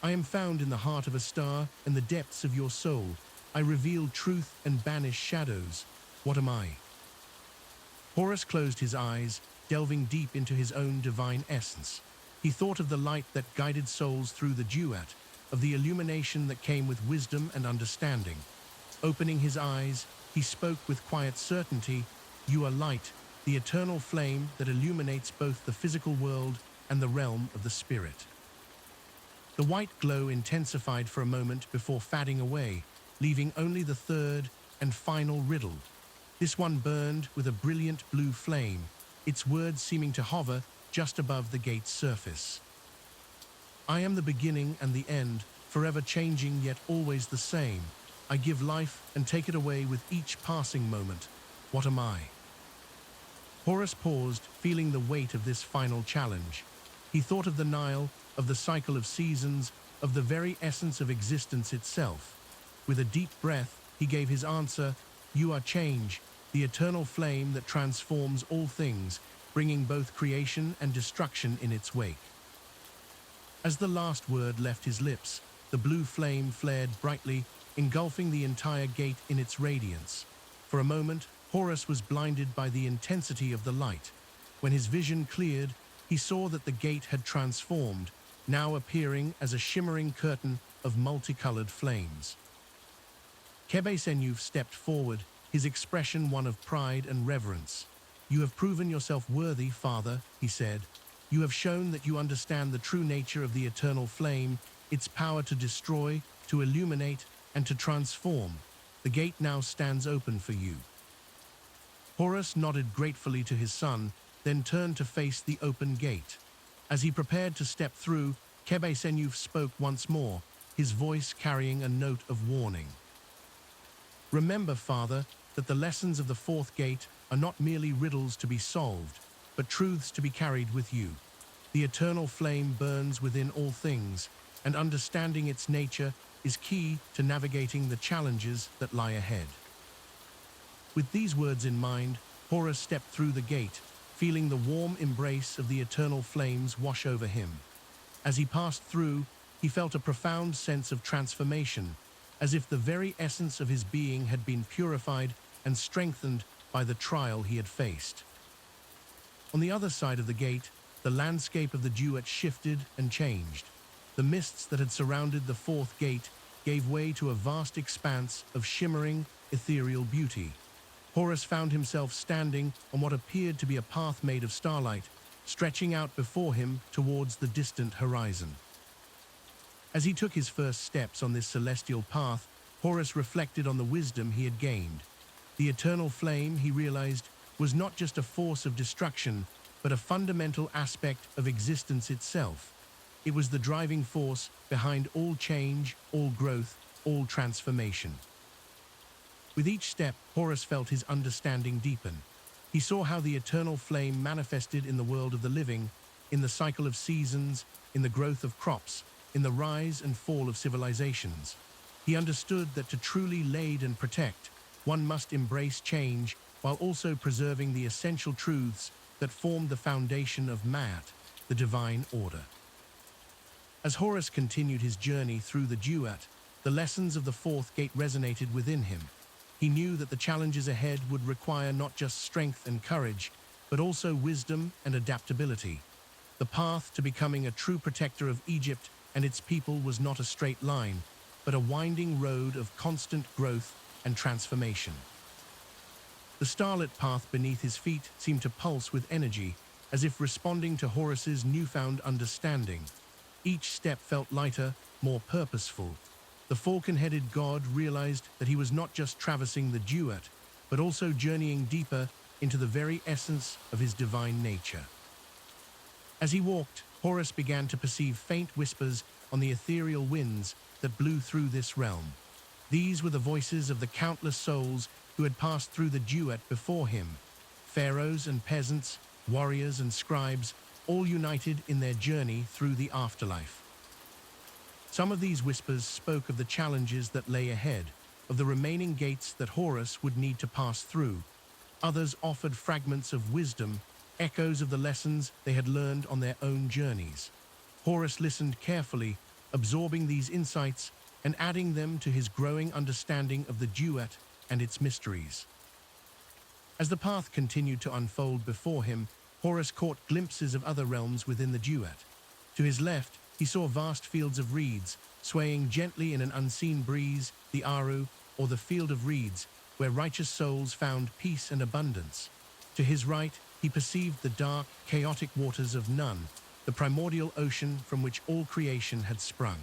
"I am found in the heart of a star and the depths of your soul. I reveal truth and banish shadows. What am I?" Horus closed his eyes, delving deep into his own divine essence. He thought of the light that guided souls through the Duat, of the illumination that came with wisdom and understanding. Opening his eyes, he spoke with quiet certainty, "You are light, the eternal flame that illuminates both the physical world and the realm of the spirit." The white glow intensified for a moment before fading away, leaving only the third and final riddle. This one burned with a brilliant blue flame, its words seeming to hover just above the gate's surface. "I am the beginning and the end, forever changing yet always the same. I give life and take it away with each passing moment. What am I?" Horus paused, feeling the weight of this final challenge. He thought of the Nile, of the cycle of seasons, of the very essence of existence itself. With a deep breath, he gave his answer, "You are change, the eternal flame that transforms all things, bringing both creation and destruction in its wake." As the last word left his lips, the blue flame flared brightly, engulfing the entire gate in its radiance. For a moment, Horus was blinded by the intensity of the light. When his vision cleared, he saw that the gate had transformed, now appearing as a shimmering curtain of multicolored flames. Senyuf stepped forward, his expression one of pride and reverence. "You have proven yourself worthy, Father," he said. "You have shown that you understand the true nature of the eternal flame, its power to destroy, to illuminate, and to transform. The gate now stands open for you." Horus nodded gratefully to his son, then turned to face the open gate. As he prepared to step through, Senyuf spoke once more, his voice carrying a note of warning. "Remember, Father, that the lessons of the fourth gate are not merely riddles to be solved, but truths to be carried with you. The eternal flame burns within all things, and understanding its nature is key to navigating the challenges that lie ahead." With these words in mind, Horus stepped through the gate, feeling the warm embrace of the eternal flames wash over him. As he passed through, he felt a profound sense of transformation, as if the very essence of his being had been purified and strengthened by the trial he had faced. On the other side of the gate, the landscape of the Duat shifted and changed. The mists that had surrounded the fourth gate gave way to a vast expanse of shimmering, ethereal beauty. Horus found himself standing on what appeared to be a path made of starlight, stretching out before him towards the distant horizon. As he took his first steps on this celestial path, Horus reflected on the wisdom he had gained. The eternal flame, he realized, was not just a force of destruction, but a fundamental aspect of existence itself. It was the driving force behind all change, all growth, all transformation. With each step, Horus felt his understanding deepen. He saw how the eternal flame manifested in the world of the living, in the cycle of seasons, in the growth of crops, in the rise and fall of civilizations. He understood that to truly lead and protect, one must embrace change while also preserving the essential truths that formed the foundation of Ma'at, the divine order. As Horus continued his journey through the Duat, the lessons of the fourth gate resonated within him. He knew that the challenges ahead would require not just strength and courage, but also wisdom and adaptability. The path to becoming a true protector of Egypt and its people was not a straight line, but a winding road of constant growth and transformation. The starlit path beneath his feet seemed to pulse with energy, as if responding to Horus's newfound understanding. Each step felt lighter, more purposeful. The falcon-headed god realized that he was not just traversing the Duat, but also journeying deeper into the very essence of his divine nature. As he walked, Horus began to perceive faint whispers on the ethereal winds that blew through this realm. These were the voices of the countless souls who had passed through the Duat before him, pharaohs and peasants, warriors and scribes, all united in their journey through the afterlife. Some of these whispers spoke of the challenges that lay ahead, of the remaining gates that Horus would need to pass through. Others offered fragments of wisdom, echoes of the lessons they had learned on their own journeys. Horus listened carefully, absorbing these insights and adding them to his growing understanding of the Duat and its mysteries. As the path continued to unfold before him, Horus caught glimpses of other realms within the Duat. To his left, he saw vast fields of reeds, swaying gently in an unseen breeze, the Aru, or the field of reeds, where righteous souls found peace and abundance. To his right, he perceived the dark, chaotic waters of Nun, the primordial ocean from which all creation had sprung.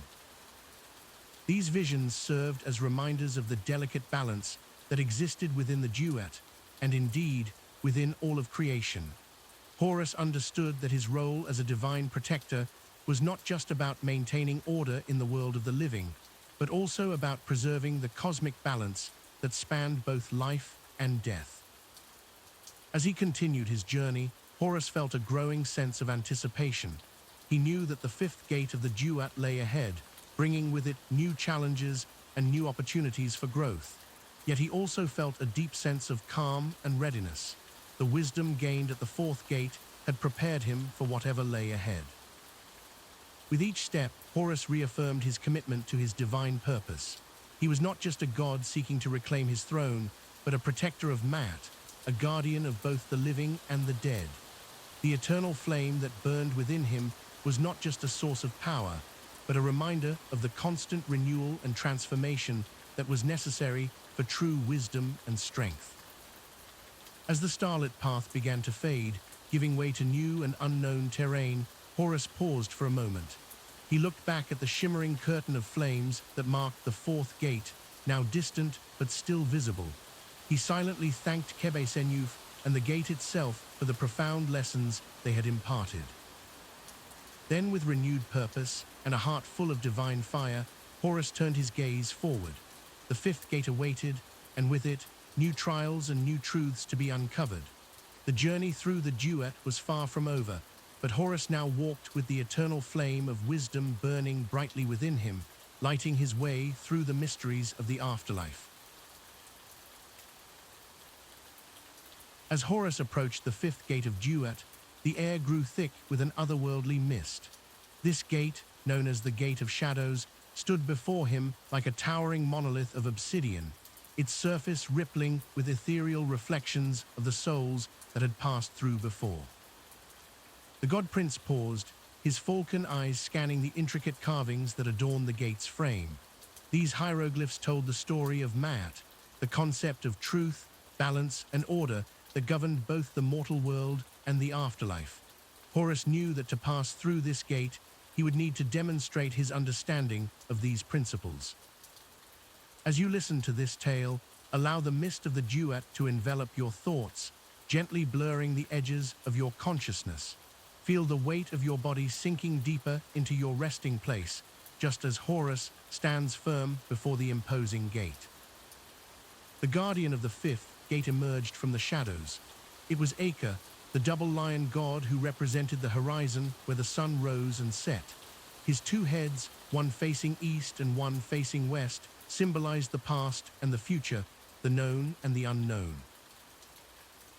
These visions served as reminders of the delicate balance that existed within the Duat, and indeed, within all of creation. Horus understood that his role as a divine protector was not just about maintaining order in the world of the living, but also about preserving the cosmic balance that spanned both life and death. As he continued his journey, Horus felt a growing sense of anticipation. He knew that the fifth gate of the Duat lay ahead, bringing with it new challenges and new opportunities for growth. Yet he also felt a deep sense of calm and readiness. The wisdom gained at the fourth gate had prepared him for whatever lay ahead. With each step, Horus reaffirmed his commitment to his divine purpose. He was not just a god seeking to reclaim his throne, but a protector of Maat, a guardian of both the living and the dead. The eternal flame that burned within him was not just a source of power, but a reminder of the constant renewal and transformation that was necessary for true wisdom and strength. As the starlit path began to fade, giving way to new and unknown terrain, Horus paused for a moment. He looked back at the shimmering curtain of flames that marked the fourth gate, now distant but still visible. He silently thanked Senyuf and the gate itself for the profound lessons they had imparted. Then, with renewed purpose and a heart full of divine fire, Horus turned his gaze forward. The fifth gate awaited, and with it, new trials and new truths to be uncovered. The journey through the Duat was far from over, but Horus now walked with the eternal flame of wisdom burning brightly within him, lighting his way through the mysteries of the afterlife. As Horus approached the fifth gate of Duat, the air grew thick with an otherworldly mist. This gate, known as the Gate of Shadows, stood before him like a towering monolith of obsidian, its surface rippling with ethereal reflections of the souls that had passed through before. The god prince paused, his falcon eyes scanning the intricate carvings that adorned the gate's frame. These hieroglyphs told the story of Maat, the concept of truth, balance, and order that governed both the mortal world and the afterlife. Horus knew that to pass through this gate, he would need to demonstrate his understanding of these principles. As you listen to this tale, allow the mist of the Duat to envelop your thoughts, gently blurring the edges of your consciousness. Feel the weight of your body sinking deeper into your resting place, just as Horus stands firm before the imposing gate. The guardian of the fifth gate emerged from the shadows. It was Aka, the double lion god who represented the horizon where the sun rose and set. His two heads, one facing east and one facing west, symbolized the past and the future, the known and the unknown.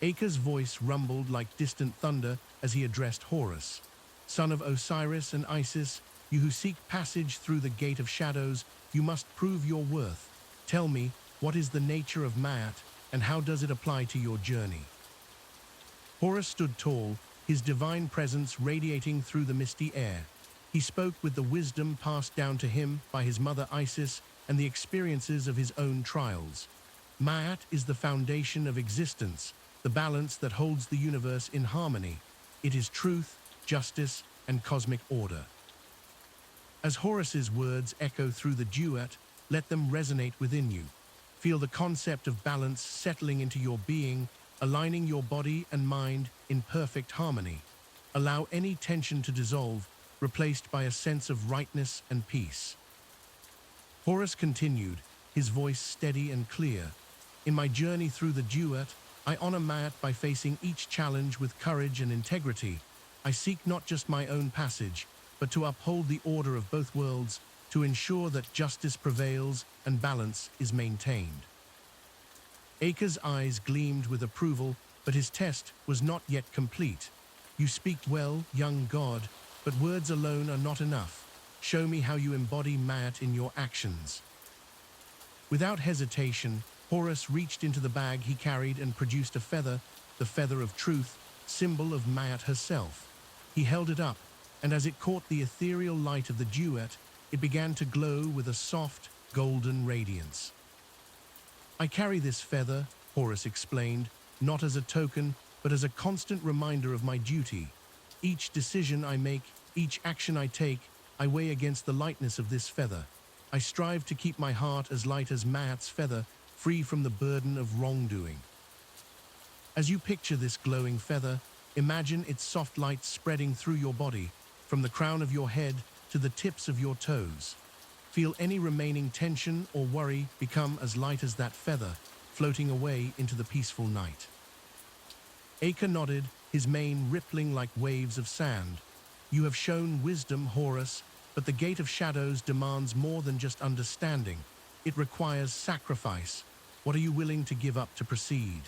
Aka's voice rumbled like distant thunder as he addressed Horus. Son of Osiris and Isis, you who seek passage through the Gate of Shadows, you must prove your worth. Tell me, what is the nature of Maat, and how does it apply to your journey? Horus stood tall, his divine presence radiating through the misty air. He spoke with the wisdom passed down to him by his mother Isis and the experiences of his own trials. Maat is the foundation of existence, the balance that holds the universe in harmony. It is truth, justice, and cosmic order. As Horus's words echo through the Duat, Let them resonate within you. Feel the concept of balance settling into your being, aligning your body and mind in perfect harmony. Allow any tension to dissolve, replaced by a sense of rightness and peace. Horus continued, his voice steady and clear. In my journey through the Duat, I honor Ma'at by facing each challenge with courage and integrity. I seek not just my own passage, but to uphold the order of both worlds, to ensure that justice prevails and balance is maintained. Acre's eyes gleamed with approval, but his test was not yet complete. You speak well, young god, but words alone are not enough. Show me how you embody Ma'at in your actions. Without hesitation, Horus reached into the bag he carried and produced a feather, the feather of truth, symbol of Ma'at herself. He held it up, and as it caught the ethereal light of the Duat, it began to glow with a soft, golden radiance. I carry this feather, Horus explained, not as a token, but as a constant reminder of my duty. Each decision I make, each action I take, I weigh against the lightness of this feather. I strive to keep my heart as light as Ma'at's feather, free from the burden of wrongdoing. As you picture this glowing feather, imagine its soft light spreading through your body, from the crown of your head to the tips of your toes. Feel any remaining tension or worry become as light as that feather, floating away into the peaceful night. Acre nodded, his mane rippling like waves of sand. You have shown wisdom, Horus, but the Gate of Shadows demands more than just understanding. It requires sacrifice. What are you willing to give up to proceed?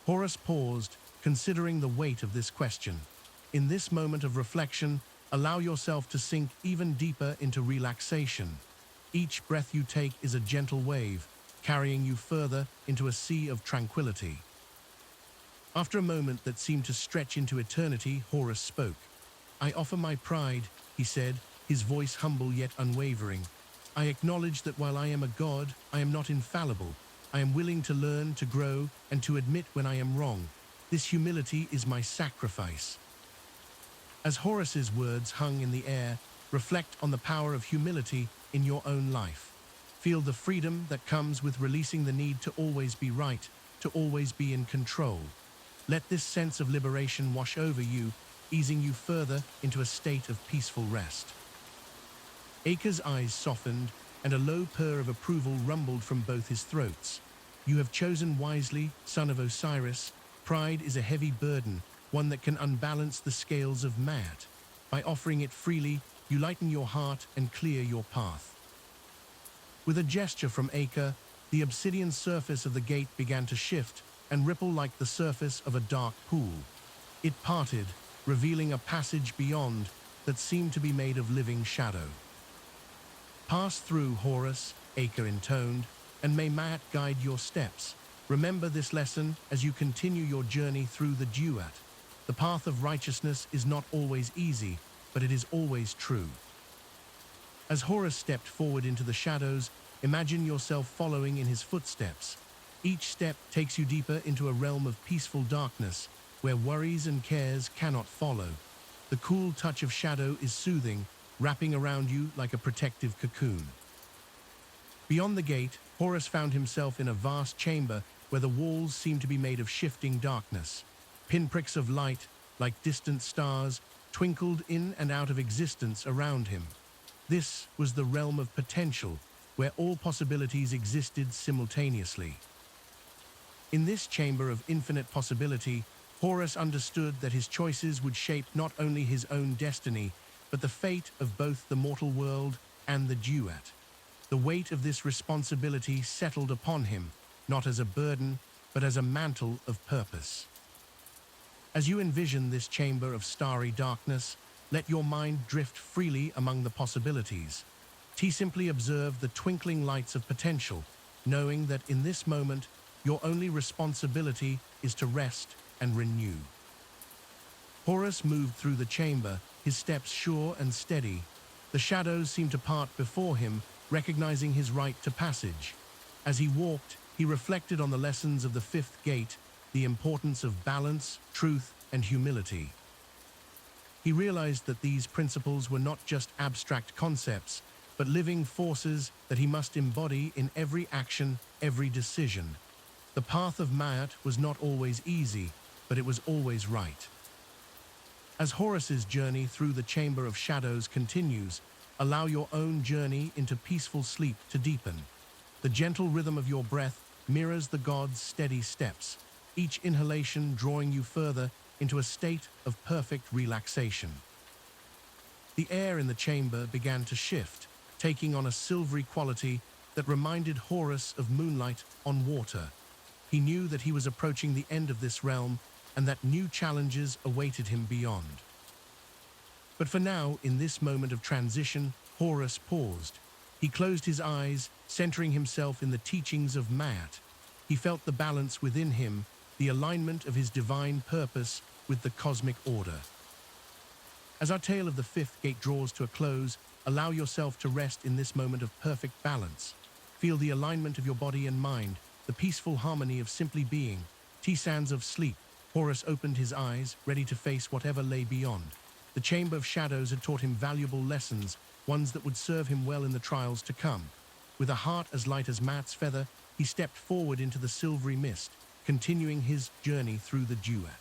Horus paused, considering the weight of this question. In this moment of reflection, allow yourself to sink even deeper into relaxation. Each breath you take is a gentle wave, carrying you further into a sea of tranquility. After a moment that seemed to stretch into eternity, Horus spoke. I offer my pride, he said, his voice humble yet unwavering. I acknowledge that while I am a god, I am not infallible. I am willing to learn, to grow, and to admit when I am wrong. This humility is my sacrifice. As Horus's words hung in the air, reflect on the power of humility in your own life. Feel the freedom that comes with releasing the need to always be right, to always be in control. Let this sense of liberation wash over you, easing you further into a state of peaceful rest. Acre's eyes softened, and a low purr of approval rumbled from both his throats. You have chosen wisely, son of Osiris. Pride is a heavy burden, one that can unbalance the scales of Ma'at. By offering it freely, you lighten your heart and clear your path. With a gesture from Acre, the obsidian surface of the gate began to shift and ripple like the surface of a dark pool. It parted, revealing a passage beyond that seemed to be made of living shadow. Pass through, Horus, Acre intoned, and may Ma'at guide your steps. Remember this lesson as you continue your journey through the Duat. The path of righteousness is not always easy, but it is always true. As Horus stepped forward into the shadows, imagine yourself following in his footsteps. Each step takes you deeper into a realm of peaceful darkness, where worries and cares cannot follow. The cool touch of shadow is soothing, wrapping around you like a protective cocoon. Beyond the gate, Horus found himself in a vast chamber where the walls seemed to be made of shifting darkness. Pinpricks of light, like distant stars, twinkled in and out of existence around him. This was the realm of potential, where all possibilities existed simultaneously. In this chamber of infinite possibility, Horus understood that his choices would shape not only his own destiny, but the fate of both the mortal world and the Duat. The weight of this responsibility settled upon him, not as a burden, but as a mantle of purpose. As you envision this chamber of starry darkness, let your mind drift freely among the possibilities. Simply observe the twinkling lights of potential, knowing that in this moment, your only responsibility is to rest and renew. Horus moved through the chamber, his steps sure and steady. The shadows seemed to part before him, recognizing his right to passage. As he walked, he reflected on the lessons of the fifth gate, the importance of balance, truth, and humility. He realized that these principles were not just abstract concepts, but living forces that he must embody in every action, every decision. The path of Ma'at was not always easy, but it was always right. As Horus's journey through the Chamber of Shadows continues, allow your own journey into peaceful sleep to deepen. The gentle rhythm of your breath mirrors the god's steady steps, each inhalation drawing you further into a state of perfect relaxation. The air in the chamber began to shift, taking on a silvery quality that reminded Horus of moonlight on water. He knew that he was approaching the end of this realm and that new challenges awaited him beyond. But for now, in this moment of transition, Horus paused. He closed his eyes, centering himself in the teachings of Ma'at. He felt the balance within him, the alignment of his divine purpose with the cosmic order. As our tale of the fifth gate draws to a close, allow yourself to rest in this moment of perfect balance. Feel the alignment of your body and mind, the peaceful harmony of simply being. Sands of sleep. Horus opened his eyes, ready to face whatever lay beyond. The Chamber of Shadows had taught him valuable lessons, ones that would serve him well in the trials to come. With a heart as light as Ma'at's feather, he stepped forward into the silvery mist, continuing his journey through the Duat.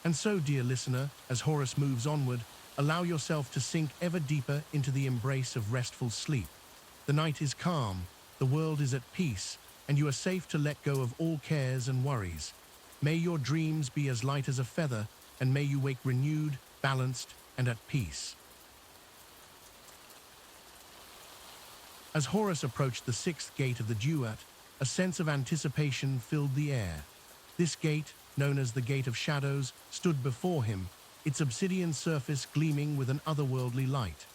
And so, dear listener, as Horus moves onward, allow yourself to sink ever deeper into the embrace of restful sleep. The night is calm, the world is at peace, and you are safe to let go of all cares and worries. May your dreams be as light as a feather, and may you wake renewed, balanced, and at peace. As Horus approached the sixth gate of the Duat, a sense of anticipation filled the air. This gate, known as the Gate of Shadows, stood before him, its obsidian surface gleaming with an otherworldly light.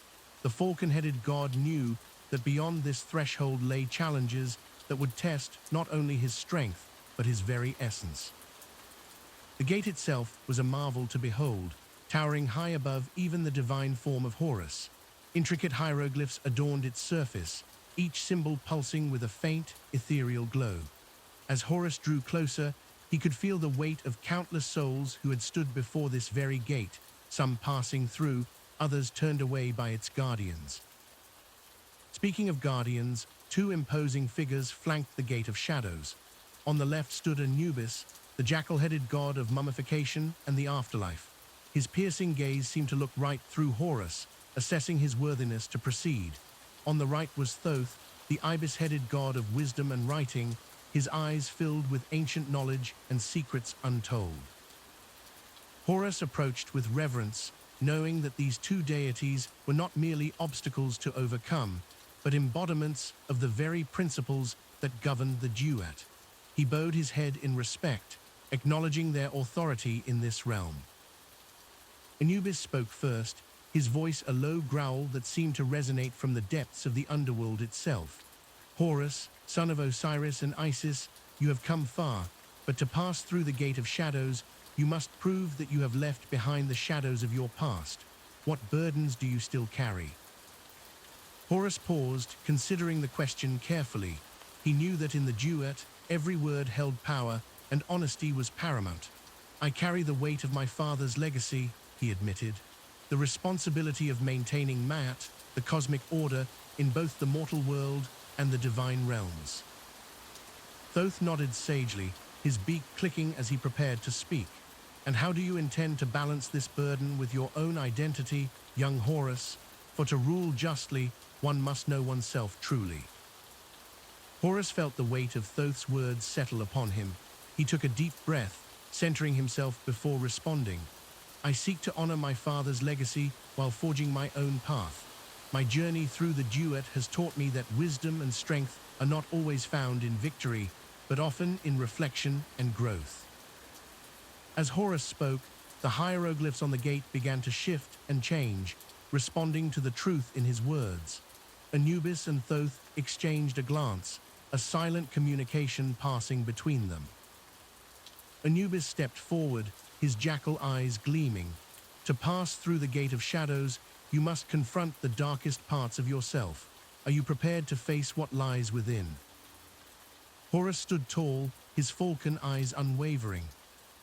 The falcon-headed god knew that beyond this threshold lay challenges that would test not only his strength, but his very essence. The gate itself was a marvel to behold, towering high above even the divine form of Horus. Intricate hieroglyphs adorned its surface, each symbol pulsing with a faint, ethereal glow. As Horus drew closer, he could feel the weight of countless souls who had stood before this very gate, some passing through, others turned away by its guardians. Speaking of guardians, two imposing figures flanked the Gate of Shadows. On the left stood Anubis, the jackal-headed god of mummification and the afterlife. His piercing gaze seemed to look right through Horus, assessing his worthiness to proceed. On the right was Thoth, the ibis-headed god of wisdom and writing, his eyes filled with ancient knowledge and secrets untold. Horus approached with reverence, knowing that these two deities were not merely obstacles to overcome, but embodiments of the very principles that governed the Duat. He bowed his head in respect, acknowledging their authority in this realm. Anubis spoke first, his voice a low growl that seemed to resonate from the depths of the underworld itself. Horus, son of Osiris and Isis, you have come far, but to pass through the Gate of Shadows, you must prove that you have left behind the shadows of your past. What burdens do you still carry? Horus paused, considering the question carefully. He knew that in the Duat, every word held power, and honesty was paramount. I carry the weight of my father's legacy, he admitted. The responsibility of maintaining Ma'at, the cosmic order, in both the mortal world and the divine realms. Thoth nodded sagely, his beak clicking as he prepared to speak. And how do you intend to balance this burden with your own identity, young Horus? For to rule justly, one must know oneself truly. Horus felt the weight of Thoth's words settle upon him. He took a deep breath, centering himself before responding. I seek to honor my father's legacy while forging my own path. My journey through the Duat has taught me that wisdom and strength are not always found in victory, but often in reflection and growth. As Horus spoke, the hieroglyphs on the gate began to shift and change, responding to the truth in his words. Anubis and Thoth exchanged a glance, a silent communication passing between them. Anubis stepped forward, his jackal eyes gleaming. To pass through the Gate of Shadows, you must confront the darkest parts of yourself. Are you prepared to face what lies within? Horus stood tall, his falcon eyes unwavering.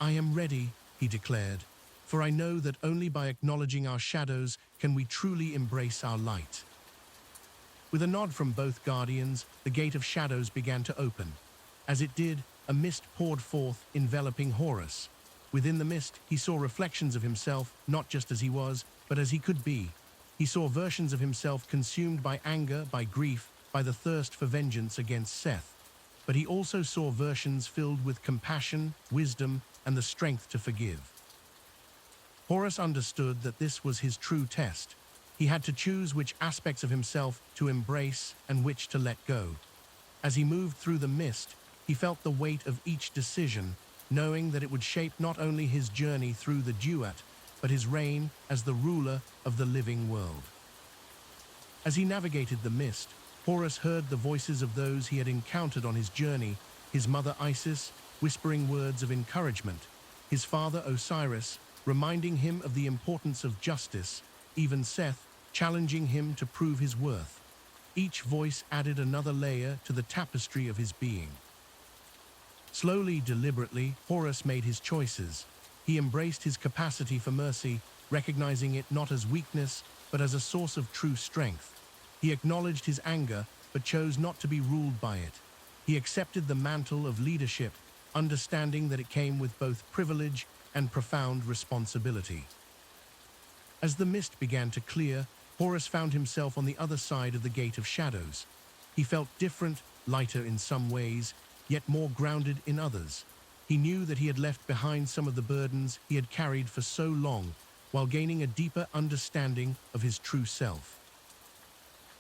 I am ready, he declared, for I know that only by acknowledging our shadows can we truly embrace our light. With a nod from both guardians, the Gate of Shadows began to open. As it did, a mist poured forth, enveloping Horus. Within the mist, he saw reflections of himself, not just as he was, but as he could be. He saw versions of himself consumed by anger, by grief, by the thirst for vengeance against Seth. But he also saw versions filled with compassion, wisdom, and the strength to forgive. Horus understood that this was his true test. He had to choose which aspects of himself to embrace and which to let go. As he moved through the mist, he felt the weight of each decision, knowing that it would shape not only his journey through the Duat, but his reign as the ruler of the living world. As he navigated the mist, Horus heard the voices of those he had encountered on his journey, his mother Isis whispering words of encouragement, his father Osiris reminding him of the importance of justice, even Seth challenging him to prove his worth. Each voice added another layer to the tapestry of his being. Slowly, deliberately, Horus made his choices. He embraced his capacity for mercy, recognizing it not as weakness, but as a source of true strength. He acknowledged his anger, but chose not to be ruled by it. He accepted the mantle of leadership, understanding that it came with both privilege and profound responsibility. As the mist began to clear, Horus found himself on the other side of the Gate of Shadows. He felt different, lighter in some ways, yet more grounded in others. He knew that he had left behind some of the burdens he had carried for so long, while gaining a deeper understanding of his true self.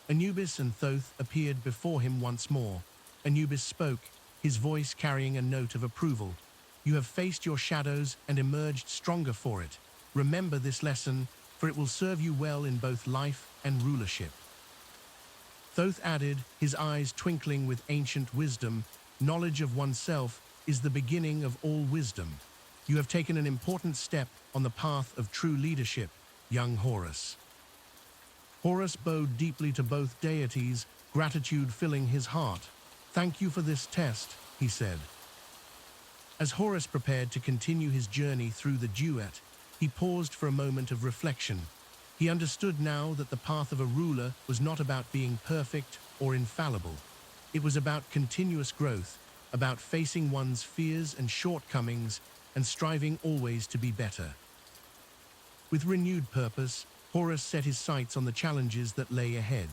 Anubis and Thoth appeared before him once more. Anubis spoke, his voice carrying a note of approval. "You have faced your shadows and emerged stronger for it. Remember this lesson, for it will serve you well in both life and rulership." Thoth added, his eyes twinkling with ancient wisdom, "Knowledge of oneself is the beginning of all wisdom. You have taken an important step on the path of true leadership, young Horus." Horus bowed deeply to both deities, gratitude filling his heart. "Thank you for this test," he said. As Horus prepared to continue his journey through the Duat, he paused for a moment of reflection. He understood now that the path of a ruler was not about being perfect or infallible. It was about continuous growth, about facing one's fears and shortcomings and striving always to be better. With renewed purpose, Horus set his sights on the challenges that lay ahead.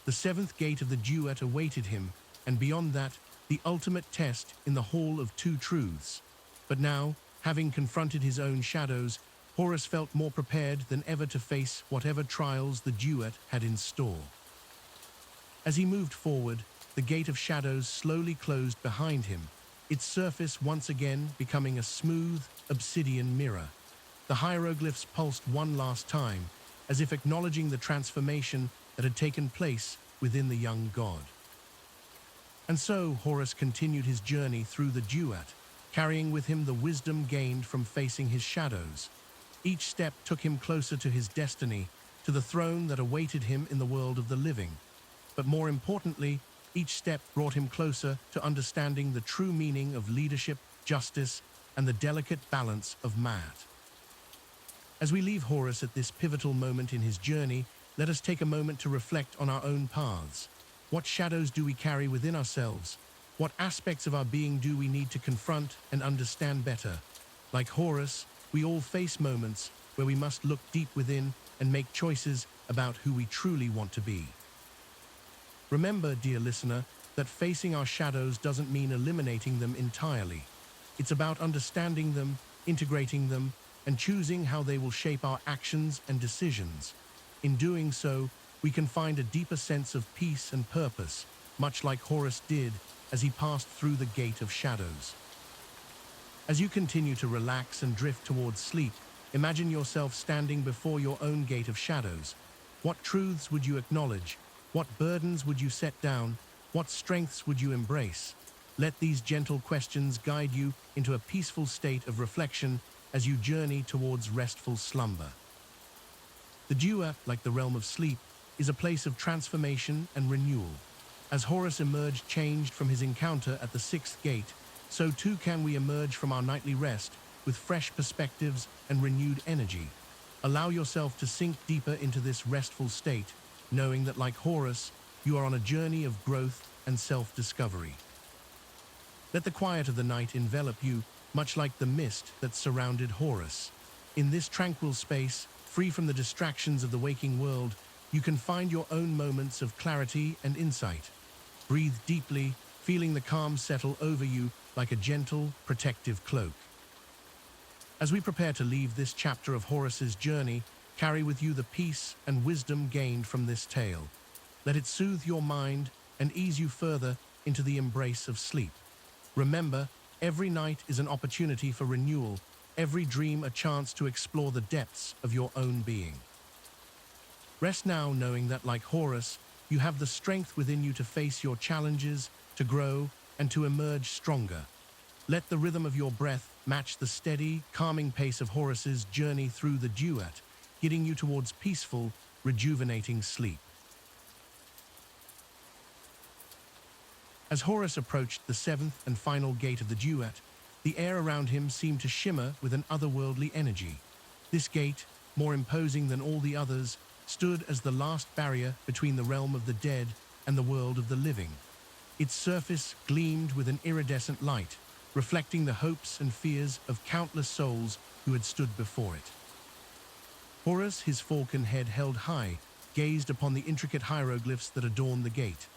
The seventh gate of the Duat awaited him, and beyond that, the ultimate test in the Hall of Two Truths. But now, having confronted his own shadows, Horus felt more prepared than ever to face whatever trials the Duat had in store. As he moved forward, the Gate of Shadows slowly closed behind him, its surface once again becoming a smooth, obsidian mirror. The hieroglyphs pulsed one last time, as if acknowledging the transformation that had taken place within the young god. And so Horus continued his journey through the Duat, carrying with him the wisdom gained from facing his shadows. Each step took him closer to his destiny, to the throne that awaited him in the world of the living. But more importantly, each step brought him closer to understanding the true meaning of leadership, justice, and the delicate balance of Maat. As we leave Horus at this pivotal moment in his journey, let us take a moment to reflect on our own paths. What shadows do we carry within ourselves? What aspects of our being do we need to confront and understand better? Like Horus, we all face moments where we must look deep within and make choices about who we truly want to be. Remember, dear listener, that facing our shadows doesn't mean eliminating them entirely. It's about understanding them, integrating them, and choosing how they will shape our actions and decisions. In doing so, we can find a deeper sense of peace and purpose, much like Horus did as he passed through the Gate of Shadows. As you continue to relax and drift towards sleep, imagine yourself standing before your own Gate of Shadows. What truths would you acknowledge? What burdens would you set down? What strengths would you embrace? Let these gentle questions guide you into a peaceful state of reflection as you journey towards restful slumber. The Duat, like the realm of sleep, is a place of transformation and renewal. As Horus emerged changed from his encounter at the sixth gate, so too can we emerge from our nightly rest with fresh perspectives and renewed energy. Allow yourself to sink deeper into this restful state, knowing that like Horus, You are on a journey of growth and self-discovery. Let the quiet of the night envelop you, much like the mist that surrounded Horus. In this tranquil space, free from the distractions of the waking world, you can find your own moments of clarity and insight. Breathe deeply, feeling the calm settle over you like a gentle, protective cloak. As we prepare to leave this chapter of Horus's journey, carry with you the peace and wisdom gained from this tale. Let it soothe your mind and ease you further into the embrace of sleep. Remember, every night is an opportunity for renewal, every dream a chance to explore the depths of your own being. Rest now knowing that, like Horus, you have the strength within you to face your challenges, to grow, and to emerge stronger. Let the rhythm of your breath match the steady, calming pace of Horus's journey through the Duat, guiding you towards peaceful, rejuvenating sleep. As Horus approached the seventh and final gate of the Duat, the air around him seemed to shimmer with an otherworldly energy. This gate, more imposing than all the others, stood as the last barrier between the realm of the dead and the world of the living. Its surface gleamed with an iridescent light, reflecting the hopes and fears of countless souls who had stood before it. Horus, his falcon head held high, gazed upon the intricate hieroglyphs that adorned the gate.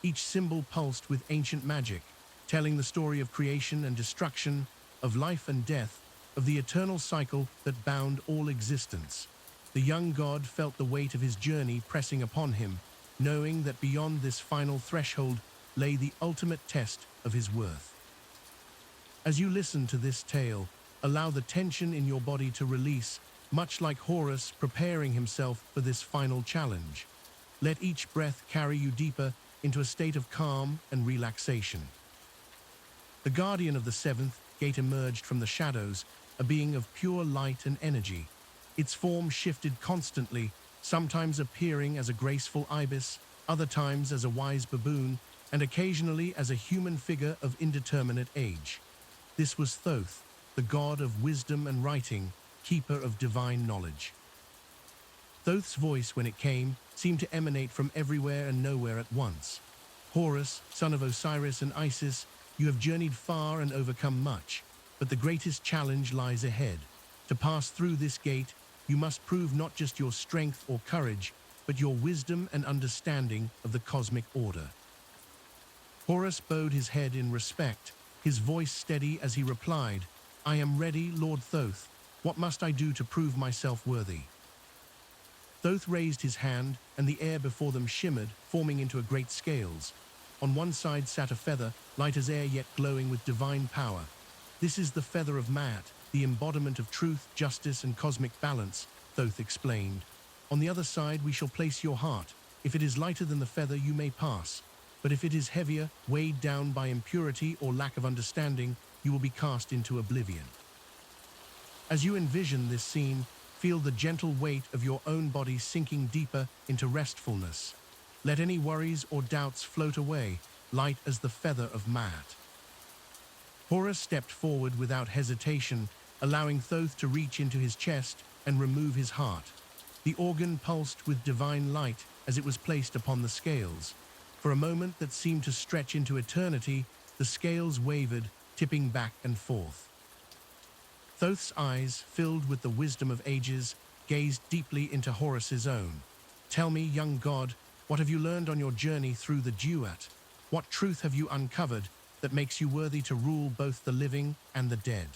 Each symbol pulsed with ancient magic, telling the story of creation and destruction, of life and death, of the eternal cycle that bound all existence. The young god felt the weight of his journey pressing upon him, knowing that beyond this final threshold lay the ultimate test of his worth. As you listen to this tale, allow the tension in your body to release, much like Horus preparing himself for this final challenge. Let each breath carry you deeper into a state of calm and relaxation. The guardian of the seventh gate emerged from the shadows, a being of pure light and energy. Its form shifted constantly, sometimes appearing as a graceful ibis, other times as a wise baboon, and occasionally as a human figure of indeterminate age. This was Thoth, the god of wisdom and writing, keeper of divine knowledge. Thoth's voice, when it came, seemed to emanate from everywhere and nowhere at once. Horus, son of Osiris and Isis, you have journeyed far and overcome much, but the greatest challenge lies ahead. To pass through this gate, you must prove not just your strength or courage, but your wisdom and understanding of the cosmic order. Horus bowed his head in respect, his voice steady as he replied, "I am ready, Lord Thoth. What must I do to prove myself worthy?" Thoth raised his hand, and the air before them shimmered, forming into a great scales. On one side sat a feather, light as air yet glowing with divine power. "This is the feather of Maat, the embodiment of truth, justice, and cosmic balance," Thoth explained. "On the other side we shall place your heart. If it is lighter than the feather, you may pass. But if it is heavier, weighed down by impurity or lack of understanding, you will be cast into oblivion." As you envision this scene, feel the gentle weight of your own body sinking deeper into restfulness. Let any worries or doubts float away, light as the feather of Maat. Horus stepped forward without hesitation, allowing Thoth to reach into his chest and remove his heart. The organ pulsed with divine light as it was placed upon the scales. For a moment that seemed to stretch into eternity, the scales wavered, tipping back and forth. Thoth's eyes, filled with the wisdom of ages, gazed deeply into Horus's own. "Tell me, young god, what have you learned on your journey through the Duat? What truth have you uncovered that makes you worthy to rule both the living and the dead?"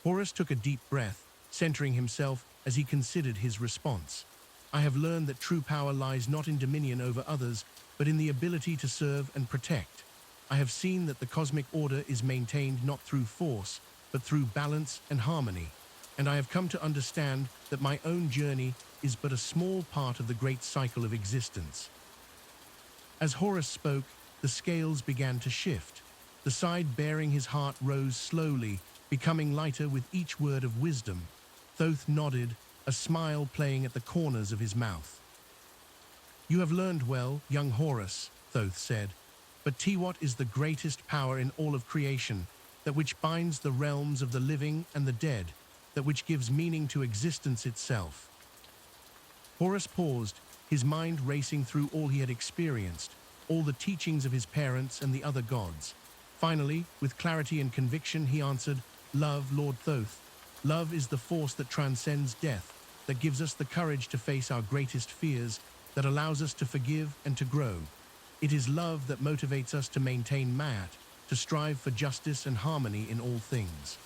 Horus took a deep breath, centering himself as he considered his response. "I have learned that true power lies not in dominion over others, but in the ability to serve and protect. I have seen that the cosmic order is maintained not through force, but through balance and harmony, and I have come to understand that my own journey is but a small part of the great cycle of existence." As Horus spoke, the scales began to shift. The side bearing his heart rose slowly, becoming lighter with each word of wisdom. Thoth nodded, a smile playing at the corners of his mouth. "You have learned well, young Horus," Thoth said, "but Tiwat is the greatest power in all of creation, that which binds the realms of the living and the dead, that which gives meaning to existence itself." Horus paused, his mind racing through all he had experienced, all the teachings of his parents and the other gods. Finally, with clarity and conviction, he answered, "Love, Lord Thoth. Love is the force that transcends death, that gives us the courage to face our greatest fears, that allows us to forgive and to grow. It is love that motivates us to maintain Ma'at, to strive for justice and harmony in all things."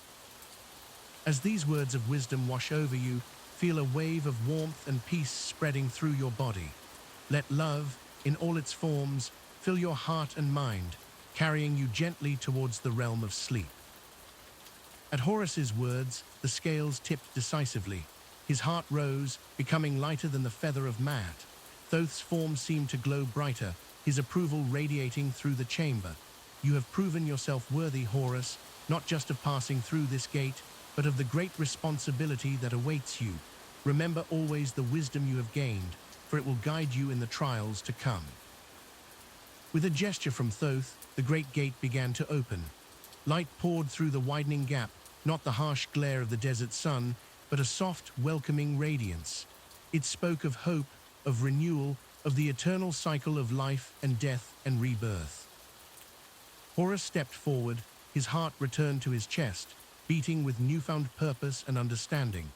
As these words of wisdom wash over you, feel a wave of warmth and peace spreading through your body. Let love, in all its forms, fill your heart and mind, carrying you gently towards the realm of sleep. At Horus's words, the scales tipped decisively. His heart rose, becoming lighter than the feather of Ma'at. Thoth's form seemed to glow brighter, his approval radiating through the chamber. "You have proven yourself worthy, Horus, not just of passing through this gate, but of the great responsibility that awaits you. Remember always the wisdom you have gained, for it will guide you in the trials to come." With a gesture from Thoth, the great gate began to open. Light poured through the widening gap, not the harsh glare of the desert sun, but a soft, welcoming radiance. It spoke of hope, of renewal, of the eternal cycle of life and death and rebirth. Horus stepped forward, his heart returned to his chest, beating with newfound purpose and understanding.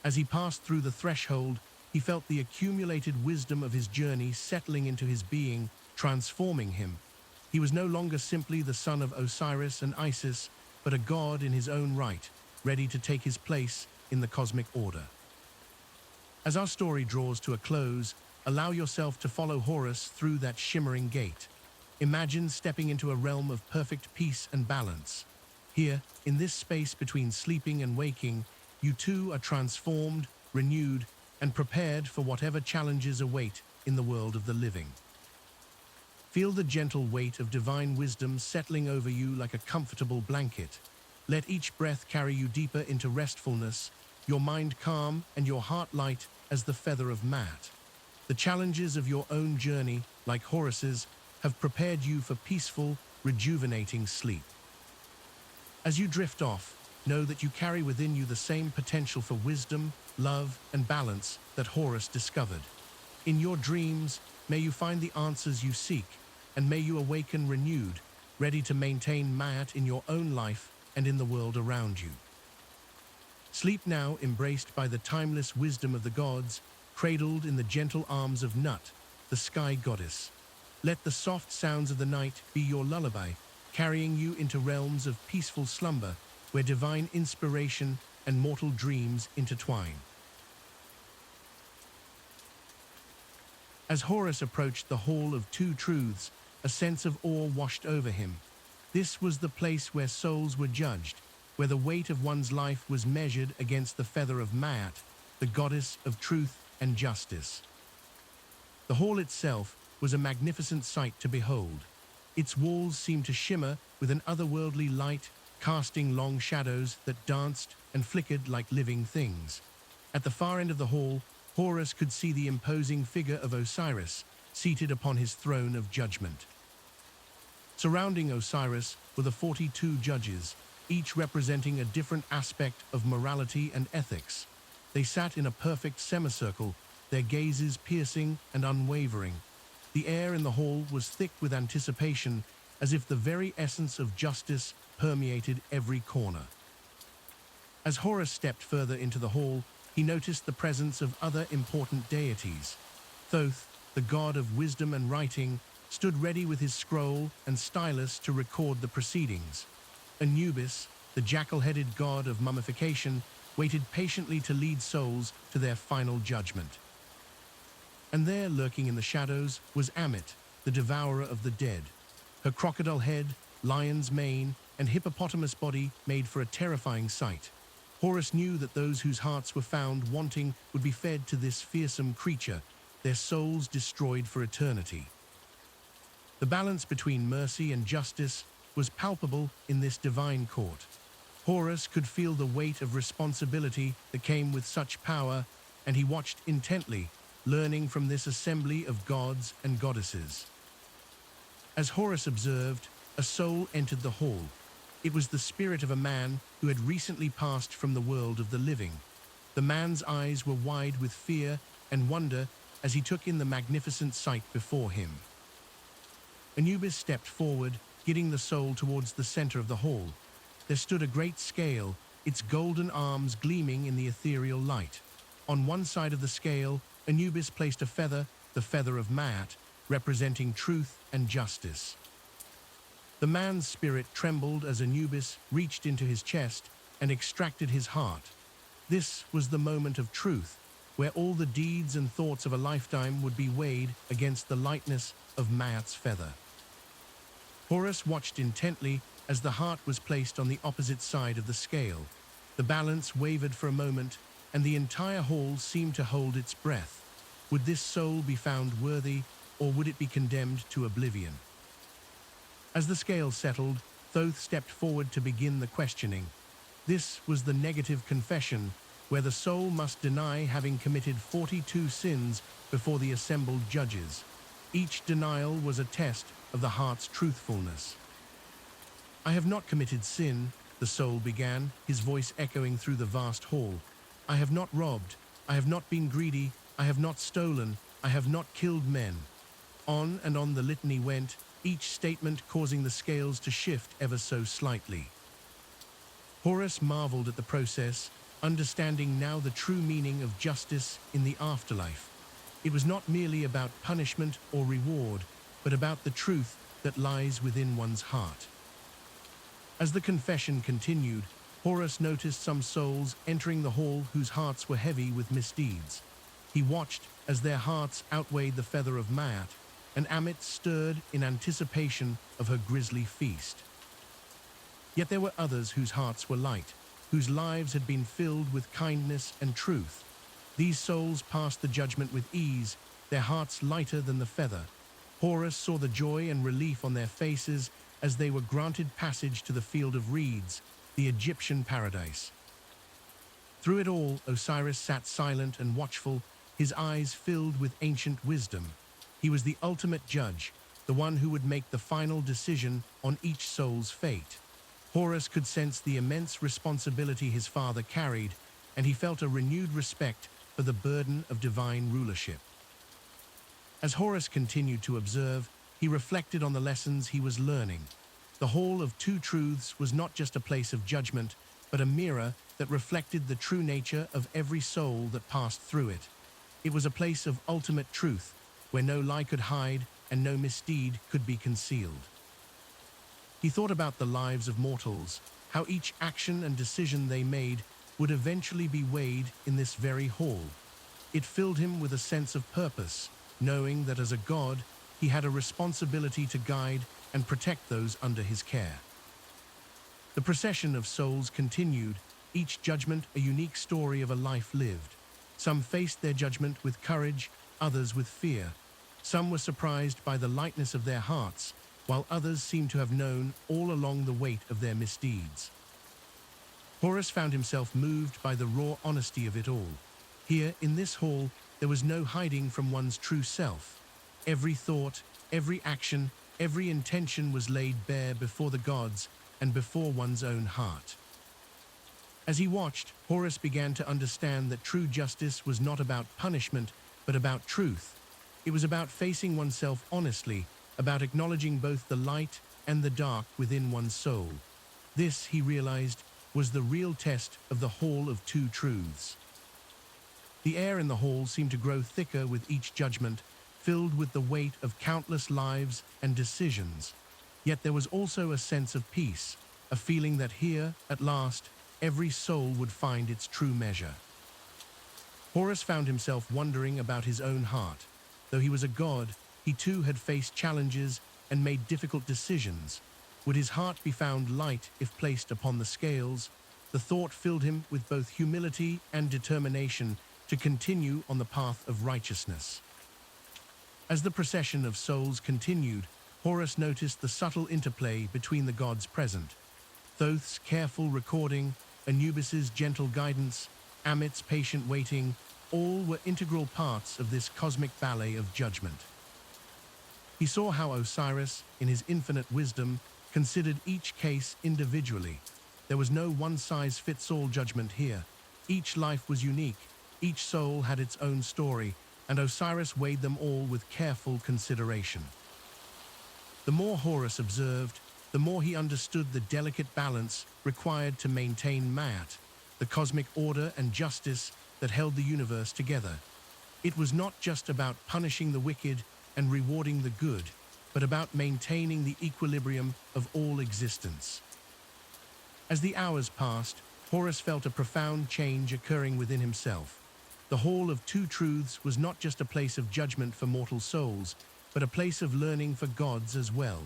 As he passed through the threshold, he felt the accumulated wisdom of his journey settling into his being, transforming him. He was no longer simply the son of Osiris and Isis, but a god in his own right, ready to take his place in the cosmic order. As our story draws to a close, allow yourself to follow Horus through that shimmering gate. Imagine stepping into a realm of perfect peace and balance. Here, in this space between sleeping and waking, you too are transformed, renewed, and prepared for whatever challenges await in the world of the living. Feel the gentle weight of divine wisdom settling over you like a comfortable blanket. Let each breath carry you deeper into restfulness, your mind calm and your heart light as the feather of Ma'at. The challenges of your own journey, like Horus's, have prepared you for peaceful, rejuvenating sleep. As you drift off, know that you carry within you the same potential for wisdom, love, and balance that Horus discovered. In your dreams, may you find the answers you seek, and may you awaken renewed, ready to maintain Ma'at in your own life and in the world around you. Sleep now, embraced by the timeless wisdom of the gods, cradled in the gentle arms of Nut, the sky goddess. Let the soft sounds of the night be your lullaby, carrying you into realms of peaceful slumber, where divine inspiration and mortal dreams intertwine. As Horus approached the Hall of Two Truths, a sense of awe washed over him. This was the place where souls were judged, where the weight of one's life was measured against the feather of Ma'at, the goddess of truth and justice. The hall itself was a magnificent sight to behold. Its walls seemed to shimmer with an otherworldly light, casting long shadows that danced and flickered like living things. At the far end of the hall, Horus could see the imposing figure of Osiris, seated upon his throne of judgment. Surrounding Osiris were the 42 judges, each representing a different aspect of morality and ethics. They sat in a perfect semicircle, their gazes piercing and unwavering. The air in the hall was thick with anticipation, as if the very essence of justice permeated every corner. As Horus stepped further into the hall, he noticed the presence of other important deities. Thoth, the god of wisdom and writing, stood ready with his scroll and stylus to record the proceedings. Anubis, the jackal-headed god of mummification, waited patiently to lead souls to their final judgment. And there, lurking in the shadows, was Ammit, the devourer of the dead. Her crocodile head, lion's mane, and hippopotamus body made for a terrifying sight. Horus knew that those whose hearts were found wanting would be fed to this fearsome creature, their souls destroyed for eternity. The balance between mercy and justice was palpable in this divine court. Horus could feel the weight of responsibility that came with such power, and he watched intently, learning from this assembly of gods and goddesses. As Horus observed, a soul entered the hall. It was the spirit of a man who had recently passed from the world of the living. The man's eyes were wide with fear and wonder, as he took in the magnificent sight before him. Anubis stepped forward, guiding the soul towards the center of the hall. There stood a great scale, its golden arms gleaming in the ethereal light. On one side of the scale, Anubis placed a feather, the feather of Maat, representing truth and justice. The man's spirit trembled as Anubis reached into his chest and extracted his heart. This was the moment of truth, where all the deeds and thoughts of a lifetime would be weighed against the lightness of Maat's feather. Horus watched intently as the heart was placed on the opposite side of the scale. The balance wavered for a moment, and the entire hall seemed to hold its breath. Would this soul be found worthy, or would it be condemned to oblivion? As the scale settled, Thoth stepped forward to begin the questioning. This was the negative confession, where the soul must deny having committed 42 sins before the assembled judges. Each denial was a test of the heart's truthfulness. "I have not committed sin," the soul began, his voice echoing through the vast hall. "I have not robbed, I have not been greedy, I have not stolen, I have not killed men." On and on the litany went, each statement causing the scales to shift ever so slightly. Horus marveled at the process, understanding now the true meaning of justice in the afterlife. It was not merely about punishment or reward, but about the truth that lies within one's heart. As the confession continued, Horus noticed some souls entering the hall whose hearts were heavy with misdeeds. He watched as their hearts outweighed the feather of Maat, and Amit stirred in anticipation of her grisly feast. Yet there were others whose hearts were light, whose lives had been filled with kindness and truth. These souls passed the judgment with ease, their hearts lighter than the feather. Horus saw the joy and relief on their faces as they were granted passage to the field of reeds, the Egyptian paradise. Through it all, Osiris sat silent and watchful, his eyes filled with ancient wisdom. He was the ultimate judge, the one who would make the final decision on each soul's fate. Horus could sense the immense responsibility his father carried, and he felt a renewed respect for the burden of divine rulership. As Horus continued to observe, he reflected on the lessons he was learning. The Hall of Two Truths was not just a place of judgment, but a mirror that reflected the true nature of every soul that passed through it. It was a place of ultimate truth, where no lie could hide and no misdeed could be concealed. He thought about the lives of mortals, how each action and decision they made would eventually be weighed in this very hall. It filled him with a sense of purpose, knowing that as a god, he had a responsibility to guide and protect those under his care. The procession of souls continued, each judgment a unique story of a life lived. Some faced their judgment with courage, others with fear. Some were surprised by the lightness of their hearts, while others seemed to have known all along the weight of their misdeeds. Horus found himself moved by the raw honesty of it all. Here, in this hall, there was no hiding from one's true self. Every thought, every action, every intention was laid bare before the gods and before one's own heart. As he watched, Horus began to understand that true justice was not about punishment, but about truth. It was about facing oneself honestly, about acknowledging both the light and the dark within one's soul. This, he realized, was the real test of the Hall of Two Truths. The air in the hall seemed to grow thicker with each judgment, filled with the weight of countless lives and decisions. Yet there was also a sense of peace, a feeling that here, at last, every soul would find its true measure. Horus found himself wondering about his own heart. Though he was a god, he too had faced challenges and made difficult decisions. Would his heart be found light if placed upon the scales? The thought filled him with both humility and determination to continue on the path of righteousness. As the procession of souls continued, Horus noticed the subtle interplay between the gods present. Thoth's careful recording, Anubis's gentle guidance, Amit's patient waiting, all were integral parts of this cosmic ballet of judgment. He saw how Osiris, in his infinite wisdom, considered each case individually. There was no one-size-fits-all judgment here. Each life was unique, each soul had its own story, and Osiris weighed them all with careful consideration. The more Horus observed, the more he understood the delicate balance required to maintain Ma'at, the cosmic order and justice that held the universe together. It was not just about punishing the wicked and rewarding the good, but about maintaining the equilibrium of all existence. As the hours passed, Horus felt a profound change occurring within himself. The Hall of Two Truths was not just a place of judgment for mortal souls, but a place of learning for gods as well.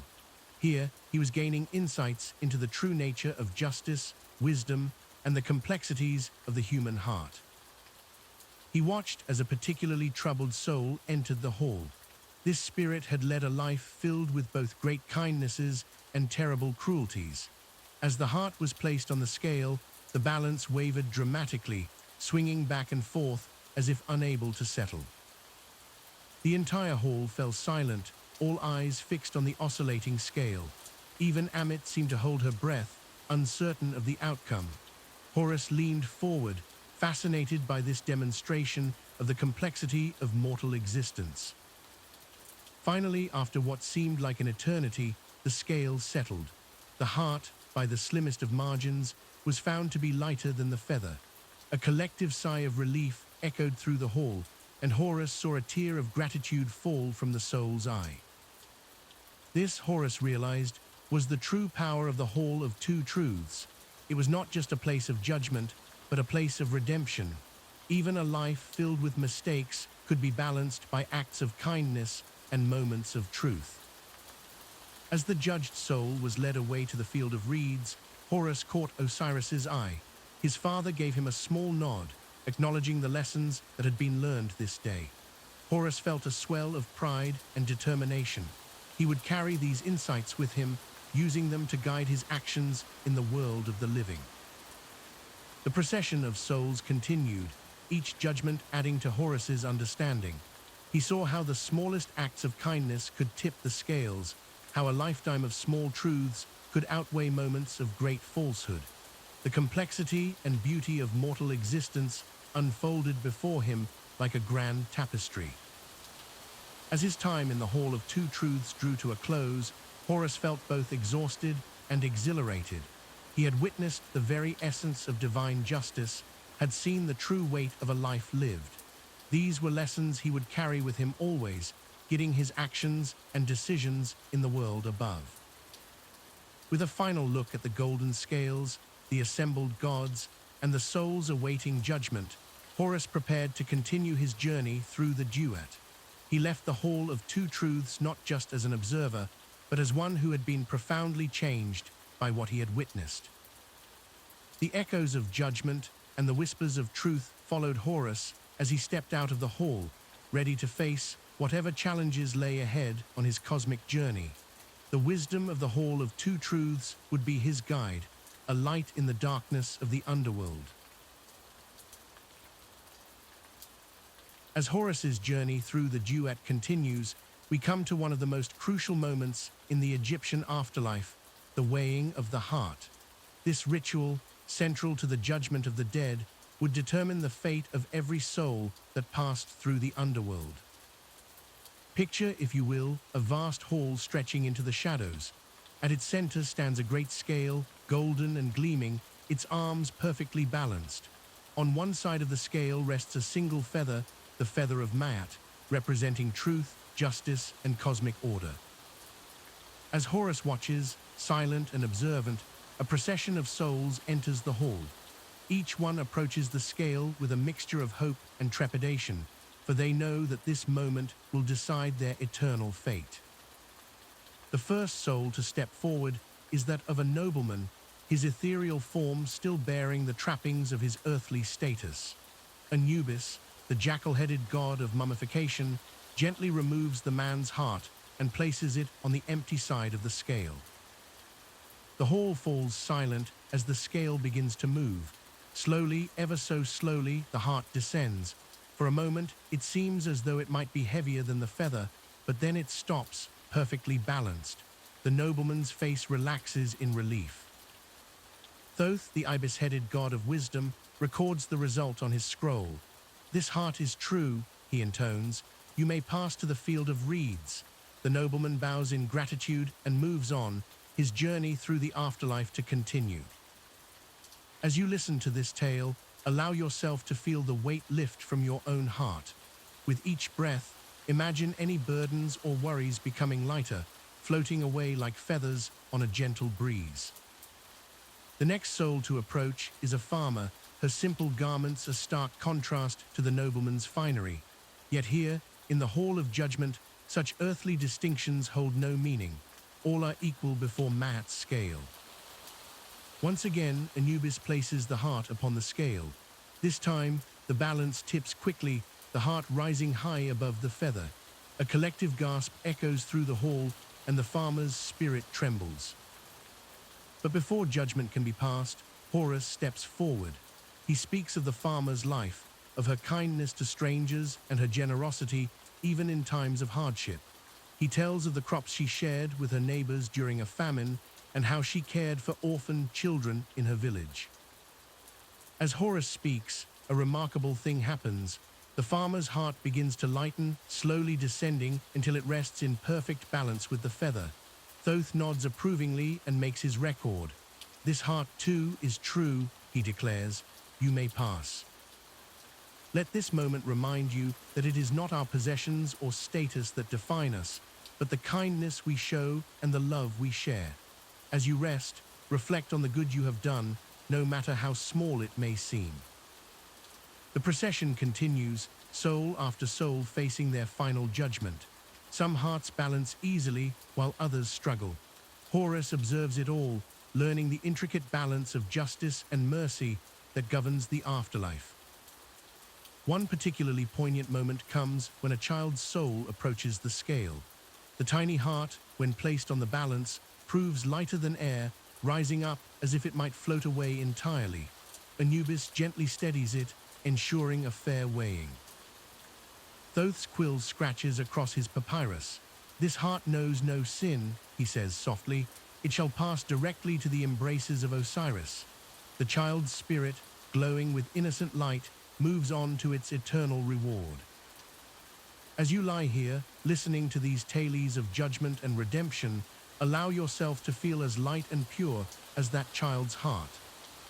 Here, he was gaining insights into the true nature of justice, wisdom, and the complexities of the human heart. He watched as a particularly troubled soul entered the hall. This spirit had led a life filled with both great kindnesses and terrible cruelties. As the heart was placed on the scale, the balance wavered dramatically, swinging back and forth as if unable to settle. The entire hall fell silent, all eyes fixed on the oscillating scale. Even Amit seemed to hold her breath, uncertain of the outcome. Horus leaned forward, fascinated by this demonstration of the complexity of mortal existence. Finally, after what seemed like an eternity, the scale settled. The heart, by the slimmest of margins, was found to be lighter than the feather. A collective sigh of relief echoed through the hall, and Horus saw a tear of gratitude fall from the soul's eye. This, Horus realized, was the true power of the Hall of Two Truths. It was not just a place of judgment, but a place of redemption. Even a life filled with mistakes could be balanced by acts of kindness and moments of truth. As the judged soul was led away to the field of reeds, Horus caught Osiris's eye. His father gave him a small nod, acknowledging the lessons that had been learned this day. Horus felt a swell of pride and determination. He would carry these insights with him, using them to guide his actions in the world of the living. The procession of souls continued, each judgment adding to Horus's understanding. He saw how the smallest acts of kindness could tip the scales, how a lifetime of small truths could outweigh moments of great falsehood. The complexity and beauty of mortal existence unfolded before him like a grand tapestry. As his time in the Hall of Two Truths drew to a close, Horus felt both exhausted and exhilarated. He had witnessed the very essence of divine justice, had seen the true weight of a life lived. These were lessons he would carry with him always, guiding his actions and decisions in the world above. With a final look at the golden scales, the assembled gods, and the souls awaiting judgment, Horus prepared to continue his journey through the Duat. He left the Hall of Two Truths not just as an observer, but as one who had been profoundly changed by what he had witnessed. The echoes of judgment and the whispers of truth followed Horus as he stepped out of the hall, ready to face whatever challenges lay ahead on his cosmic journey. The wisdom of the Hall of Two Truths would be his guide, a light in the darkness of the underworld. As Horus's journey through the Duat continues, we come to one of the most crucial moments in the Egyptian afterlife, the weighing of the heart. This ritual, central to the judgment of the dead, would determine the fate of every soul that passed through the underworld. Picture, if you will, a vast hall stretching into the shadows. At its center stands a great scale, golden and gleaming, its arms perfectly balanced. On one side of the scale rests a single feather, the feather of Ma'at, representing truth, justice, and cosmic order. As Horus watches, silent and observant, a procession of souls enters the hall. Each one approaches the scale with a mixture of hope and trepidation, for they know that this moment will decide their eternal fate. The first soul to step forward is that of a nobleman, his ethereal form still bearing the trappings of his earthly status. Anubis, the jackal-headed god of mummification, gently removes the man's heart and places it on the empty side of the scale. The hall falls silent as the scale begins to move. Slowly, ever so slowly, the heart descends. For a moment, it seems as though it might be heavier than the feather, but then it stops, perfectly balanced. The nobleman's face relaxes in relief. Thoth, the ibis-headed god of wisdom, records the result on his scroll. This heart is true, he intones, "you may pass to the field of reeds." The nobleman bows in gratitude and moves on, his journey through the afterlife to continue. As you listen to this tale, allow yourself to feel the weight lift from your own heart. With each breath, imagine any burdens or worries becoming lighter, floating away like feathers on a gentle breeze. The next soul to approach is a farmer, her simple garments a stark contrast to the nobleman's finery. Yet here, in the Hall of Judgment, such earthly distinctions hold no meaning. All are equal before Maat's scale. Once again, Anubis places the heart upon the scale. This time, the balance tips quickly, the heart rising high above the feather. A collective gasp echoes through the hall, and the farmer's spirit trembles. But before judgment can be passed, Horus steps forward. He speaks of the farmer's life, of her kindness to strangers and her generosity even in times of hardship. He tells of the crops she shared with her neighbors during a famine and how she cared for orphan children in her village. As Horus speaks, a remarkable thing happens. The farmer's heart begins to lighten, slowly descending until it rests in perfect balance with the feather. Thoth nods approvingly and makes his record. "This heart too is true," he declares. "You may pass." Let this moment remind you that it is not our possessions or status that define us, but the kindness we show and the love we share. As you rest, reflect on the good you have done, no matter how small it may seem. The procession continues, soul after soul facing their final judgment. Some hearts balance easily, while others struggle. Horus observes it all, learning the intricate balance of justice and mercy that governs the afterlife. One particularly poignant moment comes when a child's soul approaches the scale. The tiny heart, when placed on the balance, proves lighter than air, rising up as if it might float away entirely. Anubis gently steadies it, ensuring a fair weighing. Thoth's quill scratches across his papyrus. "This heart knows no sin," he says softly. "It shall pass directly to the embraces of Osiris." The child's spirit, glowing with innocent light, moves on to its eternal reward. As you lie here, listening to these tales of judgment and redemption, allow yourself to feel as light and pure as that child's heart.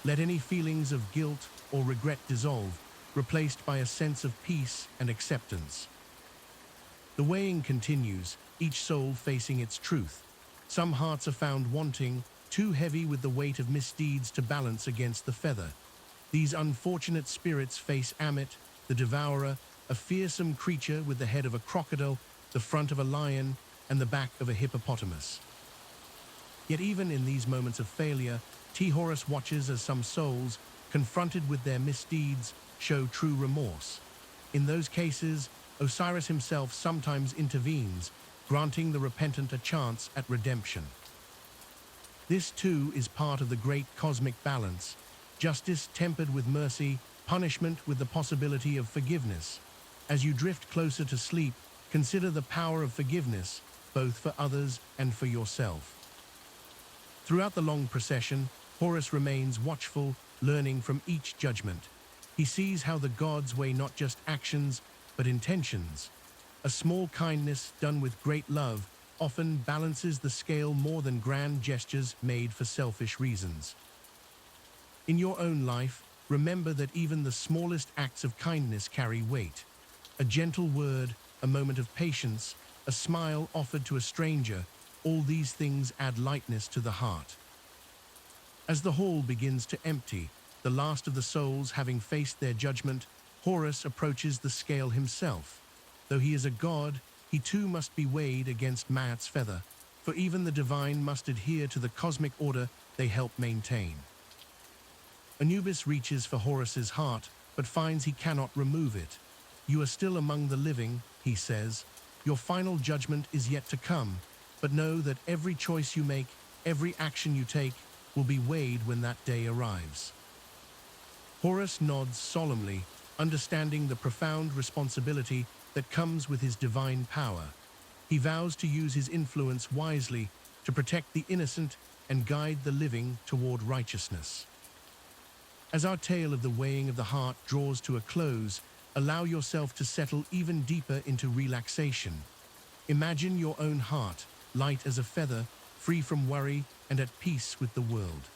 Let any feelings of guilt or regret dissolve, replaced by a sense of peace and acceptance. The weighing continues, each soul facing its truth. Some hearts are found wanting, too heavy with the weight of misdeeds to balance against the feather. These unfortunate spirits face Ammit, the devourer, a fearsome creature with the head of a crocodile, the front of a lion, and the back of a hippopotamus. Yet even in these moments of failure, Horus watches as some souls, confronted with their misdeeds, show true remorse. In those cases, Osiris himself sometimes intervenes, granting the repentant a chance at redemption. This too is part of the great cosmic balance, justice tempered with mercy, punishment with the possibility of forgiveness. As you drift closer to sleep, consider the power of forgiveness, both for others and for yourself. Throughout the long procession, Horus remains watchful, learning from each judgment. He sees how the gods weigh not just actions, but intentions. A small kindness done with great love often balances the scale more than grand gestures made for selfish reasons. In your own life, remember that even the smallest acts of kindness carry weight. A gentle word, a moment of patience, a smile offered to a stranger, all these things add lightness to the heart. As the hall begins to empty, the last of the souls having faced their judgment, Horus approaches the scale himself. Though he is a god, he too must be weighed against Maat's feather, for even the divine must adhere to the cosmic order they help maintain. Anubis reaches for Horus's heart, but finds he cannot remove it. "You are still among the living," he says. "Your final judgment is yet to come, but know that every choice you make, every action you take, will be weighed when that day arrives." Horus nods solemnly, understanding the profound responsibility that comes with his divine power. He vows to use his influence wisely to protect the innocent and guide the living toward righteousness. As our tale of the weighing of the heart draws to a close, allow yourself to settle even deeper into relaxation. Imagine your own heart, light as a feather, free from worry and at peace with the world.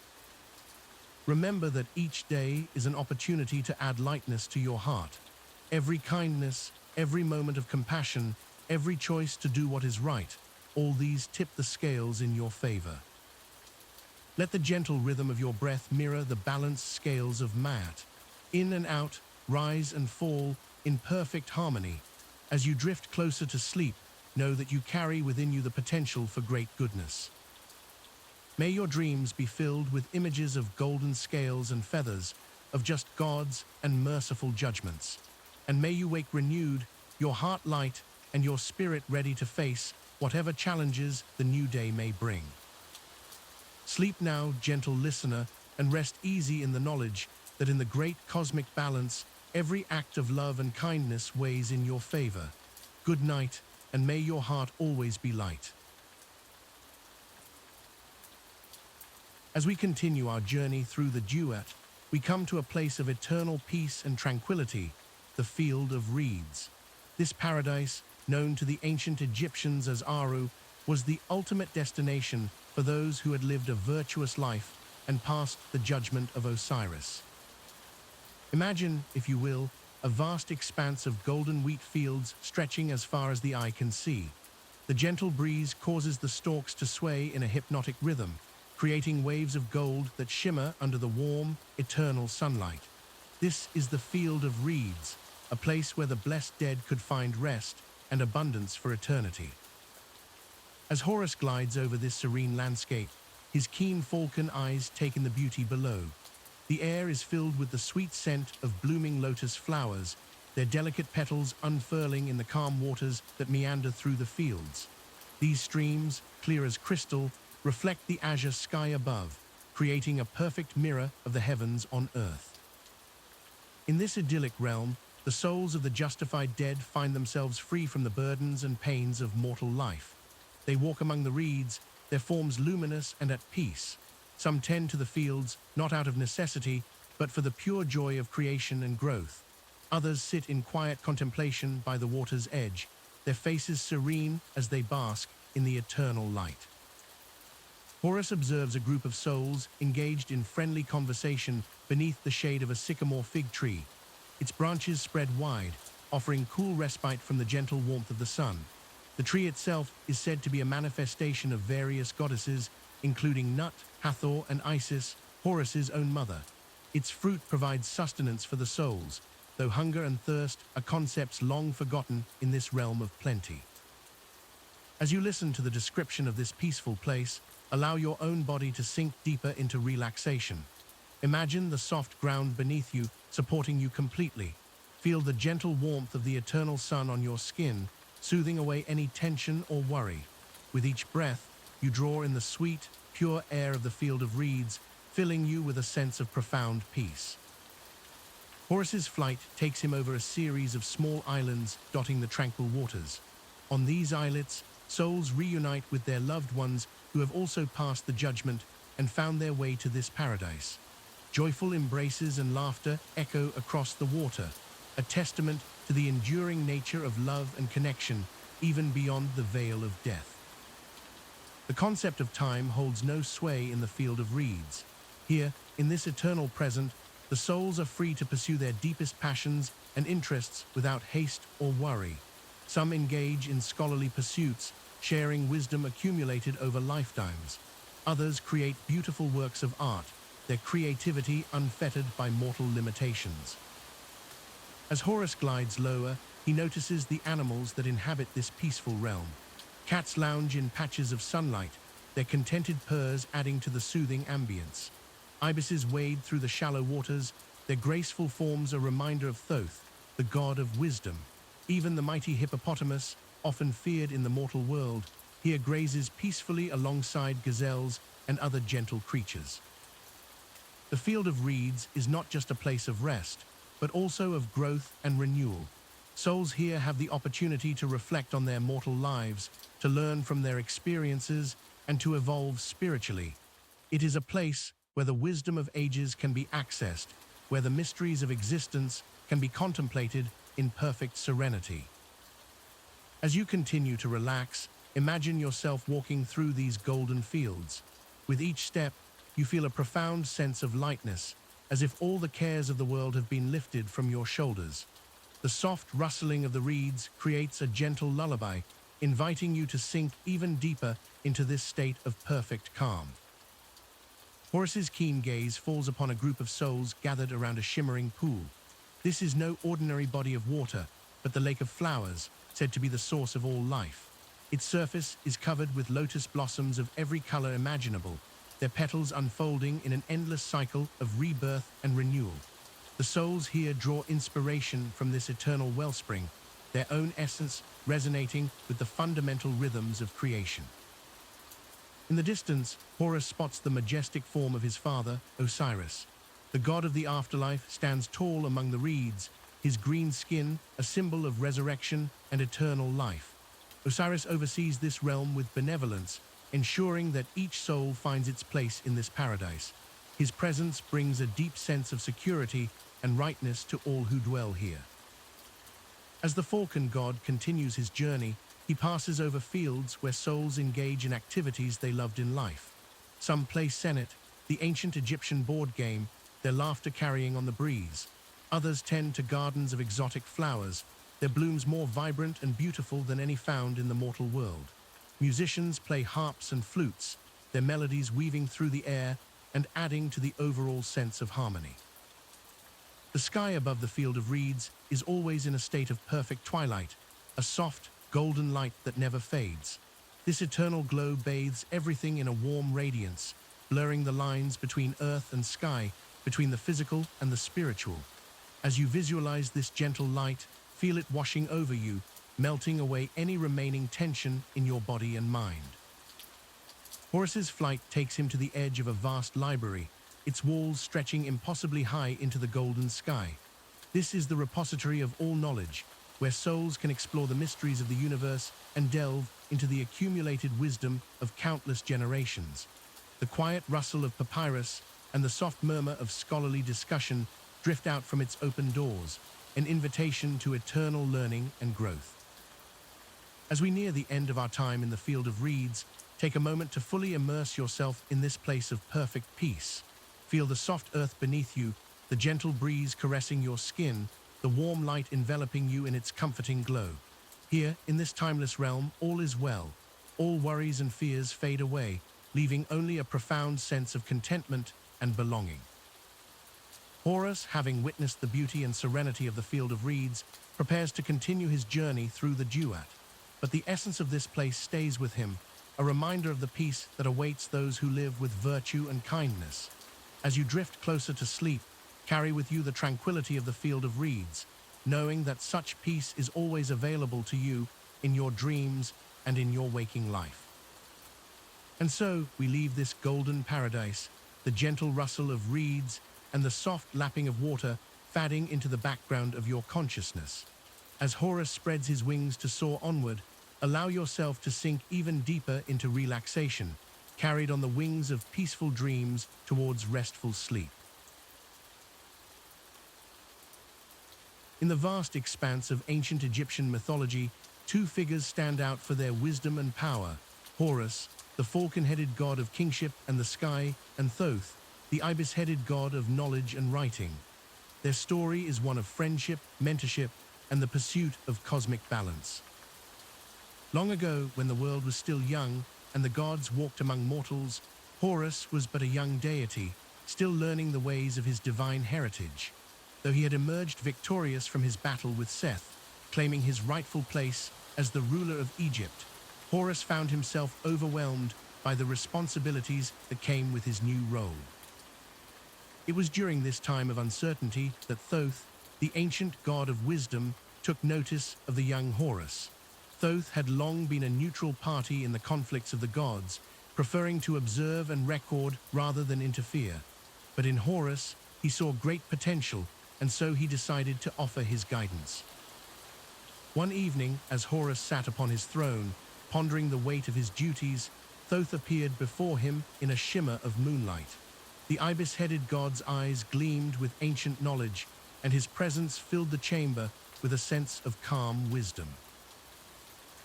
Remember that each day is an opportunity to add lightness to your heart. Every kindness, every moment of compassion, every choice to do what is right, all these tip the scales in your favor. Let the gentle rhythm of your breath mirror the balanced scales of Maat. In and out, rise and fall, in perfect harmony. As you drift closer to sleep, know that you carry within you the potential for great goodness. May your dreams be filled with images of golden scales and feathers, of just gods and merciful judgments. And may you wake renewed, your heart light, and your spirit ready to face whatever challenges the new day may bring. Sleep now, gentle listener, and rest easy in the knowledge that in the great cosmic balance, every act of love and kindness weighs in your favor. Good night, and may your heart always be light. As we continue our journey through the Duat, we come to a place of eternal peace and tranquility, the Field of Reeds. This paradise, known to the ancient Egyptians as Aru, was the ultimate destination for those who had lived a virtuous life and passed the judgment of Osiris. Imagine, if you will, a vast expanse of golden wheat fields stretching as far as the eye can see. The gentle breeze causes the stalks to sway in a hypnotic rhythm, creating waves of gold that shimmer under the warm, eternal sunlight. This is the Field of Reeds, a place where the blessed dead could find rest and abundance for eternity. As Horus glides over this serene landscape, his keen falcon eyes take in the beauty below. The air is filled with the sweet scent of blooming lotus flowers, their delicate petals unfurling in the calm waters that meander through the fields. These streams, clear as crystal, reflect the azure sky above, creating a perfect mirror of the heavens on earth. In this idyllic realm, the souls of the justified dead find themselves free from the burdens and pains of mortal life. They walk among the reeds, their forms luminous and at peace. Some tend to the fields, not out of necessity, but for the pure joy of creation and growth. Others sit in quiet contemplation by the water's edge, their faces serene as they bask in the eternal light. Horus observes a group of souls engaged in friendly conversation beneath the shade of a sycamore fig tree. Its branches spread wide, offering cool respite from the gentle warmth of the sun. The tree itself is said to be a manifestation of various goddesses, including Nut, Hathor, and Isis, Horus's own mother. Its fruit provides sustenance for the souls, though hunger and thirst are concepts long forgotten in this realm of plenty. As you listen to the description of this peaceful place, allow your own body to sink deeper into relaxation. Imagine the soft ground beneath you, supporting you completely. Feel the gentle warmth of the eternal sun on your skin, soothing away any tension or worry. With each breath, you draw in the sweet, pure air of the Field of Reeds, filling you with a sense of profound peace. Horus's flight takes him over a series of small islands dotting the tranquil waters. On these islets, souls reunite with their loved ones who have also passed the judgment and found their way to this paradise. Joyful embraces and laughter echo across the water, a testament to the enduring nature of love and connection, even beyond the veil of death. The concept of time holds no sway in the Field of Reeds. Here, in this eternal present, the souls are free to pursue their deepest passions and interests without haste or worry. Some engage in scholarly pursuits, sharing wisdom accumulated over lifetimes. Others create beautiful works of art, their creativity unfettered by mortal limitations. As Horus glides lower, he notices the animals that inhabit this peaceful realm. Cats lounge in patches of sunlight, their contented purrs adding to the soothing ambience. Ibises wade through the shallow waters, their graceful forms a reminder of Thoth, the god of wisdom. Even the mighty hippopotamus, often feared in the mortal world, here grazes peacefully alongside gazelles and other gentle creatures. The Field of Reeds is not just a place of rest, but also of growth and renewal. Souls here have the opportunity to reflect on their mortal lives, to learn from their experiences, and to evolve spiritually. It is a place where the wisdom of ages can be accessed, where the mysteries of existence can be contemplated, in perfect serenity. As you continue to relax, imagine yourself walking through these golden fields. With each step, you feel a profound sense of lightness, as if all the cares of the world have been lifted from your shoulders. The soft rustling of the reeds creates a gentle lullaby, inviting you to sink even deeper into this state of perfect calm. Horus's keen gaze falls upon a group of souls gathered around a shimmering pool. This is no ordinary body of water, but the lake of flowers, said to be the source of all life. Its surface is covered with lotus blossoms of every color imaginable, their petals unfolding in an endless cycle of rebirth and renewal. The souls here draw inspiration from this eternal wellspring, their own essence resonating with the fundamental rhythms of creation. In the distance, Horus spots the majestic form of his father, Osiris. The god of the afterlife stands tall among the reeds, his green skin a symbol of resurrection and eternal life. Osiris oversees this realm with benevolence, ensuring that each soul finds its place in this paradise. His presence brings a deep sense of security and rightness to all who dwell here. As the falcon god continues his journey, he passes over fields where souls engage in activities they loved in life. Some play Senet, the ancient Egyptian board game, their laughter carrying on the breeze. Others tend to gardens of exotic flowers, their blooms more vibrant and beautiful than any found in the mortal world. Musicians play harps and flutes, their melodies weaving through the air and adding to the overall sense of harmony. The sky above the field of reeds is always in a state of perfect twilight, a soft, golden light that never fades. This eternal glow bathes everything in a warm radiance, blurring the lines between earth and sky, between the physical and the spiritual. As you visualize this gentle light, feel it washing over you, melting away any remaining tension in your body and mind. Horus's flight takes him to the edge of a vast library, its walls stretching impossibly high into the golden sky. This is the repository of all knowledge, where souls can explore the mysteries of the universe and delve into the accumulated wisdom of countless generations. The quiet rustle of papyrus and the soft murmur of scholarly discussion drift out from its open doors, an invitation to eternal learning and growth. As we near the end of our time in the field of reeds, take a moment to fully immerse yourself in this place of perfect peace. Feel the soft earth beneath you, the gentle breeze caressing your skin, the warm light enveloping you in its comforting glow. Here, in this timeless realm, all is well. All worries and fears fade away, leaving only a profound sense of contentment and belonging. Horus, having witnessed the beauty and serenity of the field of reeds, prepares to continue his journey through the Duat. But the essence of this place stays with him, a reminder of the peace that awaits those who live with virtue and kindness. As you drift closer to sleep, carry with you the tranquility of the field of reeds, knowing that such peace is always available to you in your dreams and in your waking life. And so we leave this golden paradise, the gentle rustle of reeds and the soft lapping of water fading into the background of your consciousness. As Horus spreads his wings to soar onward, allow yourself to sink even deeper into relaxation, carried on the wings of peaceful dreams towards restful sleep. In the vast expanse of ancient Egyptian mythology, two figures stand out for their wisdom and power: Horus, the falcon-headed god of kingship and the sky, and Thoth, the ibis-headed god of knowledge and writing. Their story is one of friendship, mentorship, and the pursuit of cosmic balance. Long ago, when the world was still young and the gods walked among mortals, Horus was but a young deity, still learning the ways of his divine heritage. Though he had emerged victorious from his battle with Seth, claiming his rightful place as the ruler of Egypt, Horus found himself overwhelmed by the responsibilities that came with his new role. It was during this time of uncertainty that Thoth, the ancient god of wisdom, took notice of the young Horus. Thoth had long been a neutral party in the conflicts of the gods, preferring to observe and record rather than interfere. But in Horus, he saw great potential, and so he decided to offer his guidance. One evening, as Horus sat upon his throne, pondering the weight of his duties, Thoth appeared before him in a shimmer of moonlight. The ibis-headed god's eyes gleamed with ancient knowledge, and his presence filled the chamber with a sense of calm wisdom.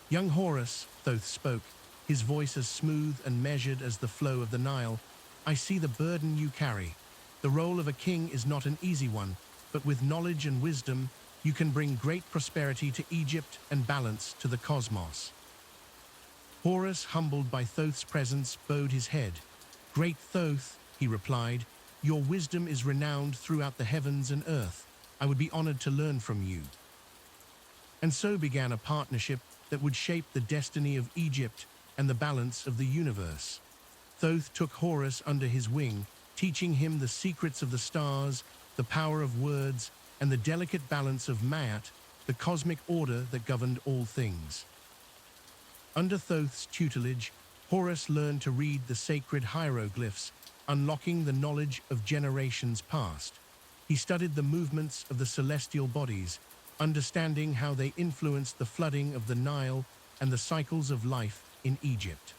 Young Horus, Thoth spoke, his voice as smooth and measured as the flow of the Nile. I see the burden you carry. The role of a king is not an easy one, but with knowledge and wisdom, you can bring great prosperity to Egypt and balance to the cosmos. Horus, humbled by Thoth's presence, bowed his head. Great Thoth, he replied, your wisdom is renowned throughout the heavens and earth. I would be honored to learn from you. And so began a partnership that would shape the destiny of Egypt and the balance of the universe. Thoth took Horus under his wing, teaching him the secrets of the stars, the power of words, and the delicate balance of Ma'at, the cosmic order that governed all things. Under Thoth's tutelage, Horus learned to read the sacred hieroglyphs, unlocking the knowledge of generations past. He studied the movements of the celestial bodies, understanding how they influenced the flooding of the Nile and the cycles of life in Egypt.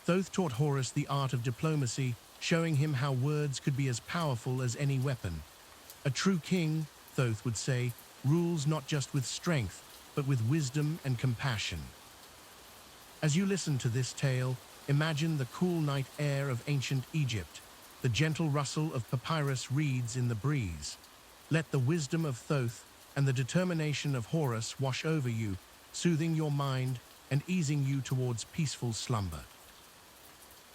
Thoth taught Horus the art of diplomacy, showing him how words could be as powerful as any weapon. A true king, Thoth would say, rules not just with strength, but with wisdom and compassion. As you listen to this tale, imagine the cool night air of ancient Egypt, the gentle rustle of papyrus reeds in the breeze. Let the wisdom of Thoth and the determination of Horus wash over you, soothing your mind and easing you towards peaceful slumber.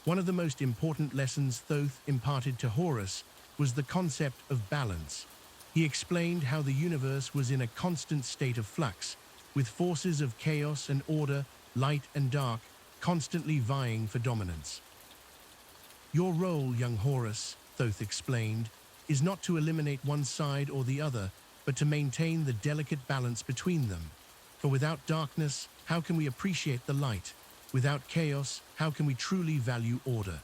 One of the most important lessons Thoth imparted to Horus was the concept of balance. He explained how the universe was in a constant state of flux, with forces of chaos and order, light and dark, constantly vying for dominance. Your role, young Horus, Thoth explained, is not to eliminate one side or the other, but to maintain the delicate balance between them. For without darkness, how can we appreciate the light? Without chaos, how can we truly value order?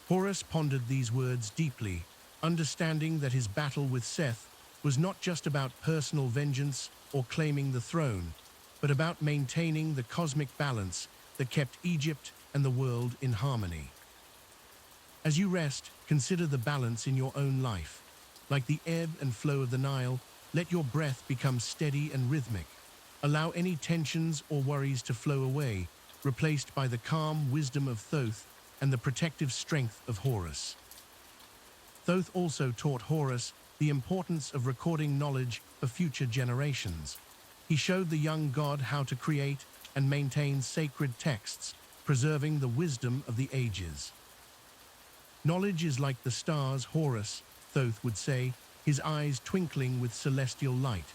Horus pondered these words deeply, understanding that his battle with Seth was not just about personal vengeance or claiming the throne, but about maintaining the cosmic balance that kept Egypt and the world in harmony. As you rest, consider the balance in your own life. Like the ebb and flow of the Nile, let your breath become steady and rhythmic. Allow any tensions or worries to flow away, replaced by the calm wisdom of Thoth and the protective strength of Horus. Thoth also taught Horus the importance of recording knowledge for future generations. He showed the young god how to create and maintain sacred texts, preserving the wisdom of the ages. Knowledge is like the stars, Horus, Thoth would say, his eyes twinkling with celestial light.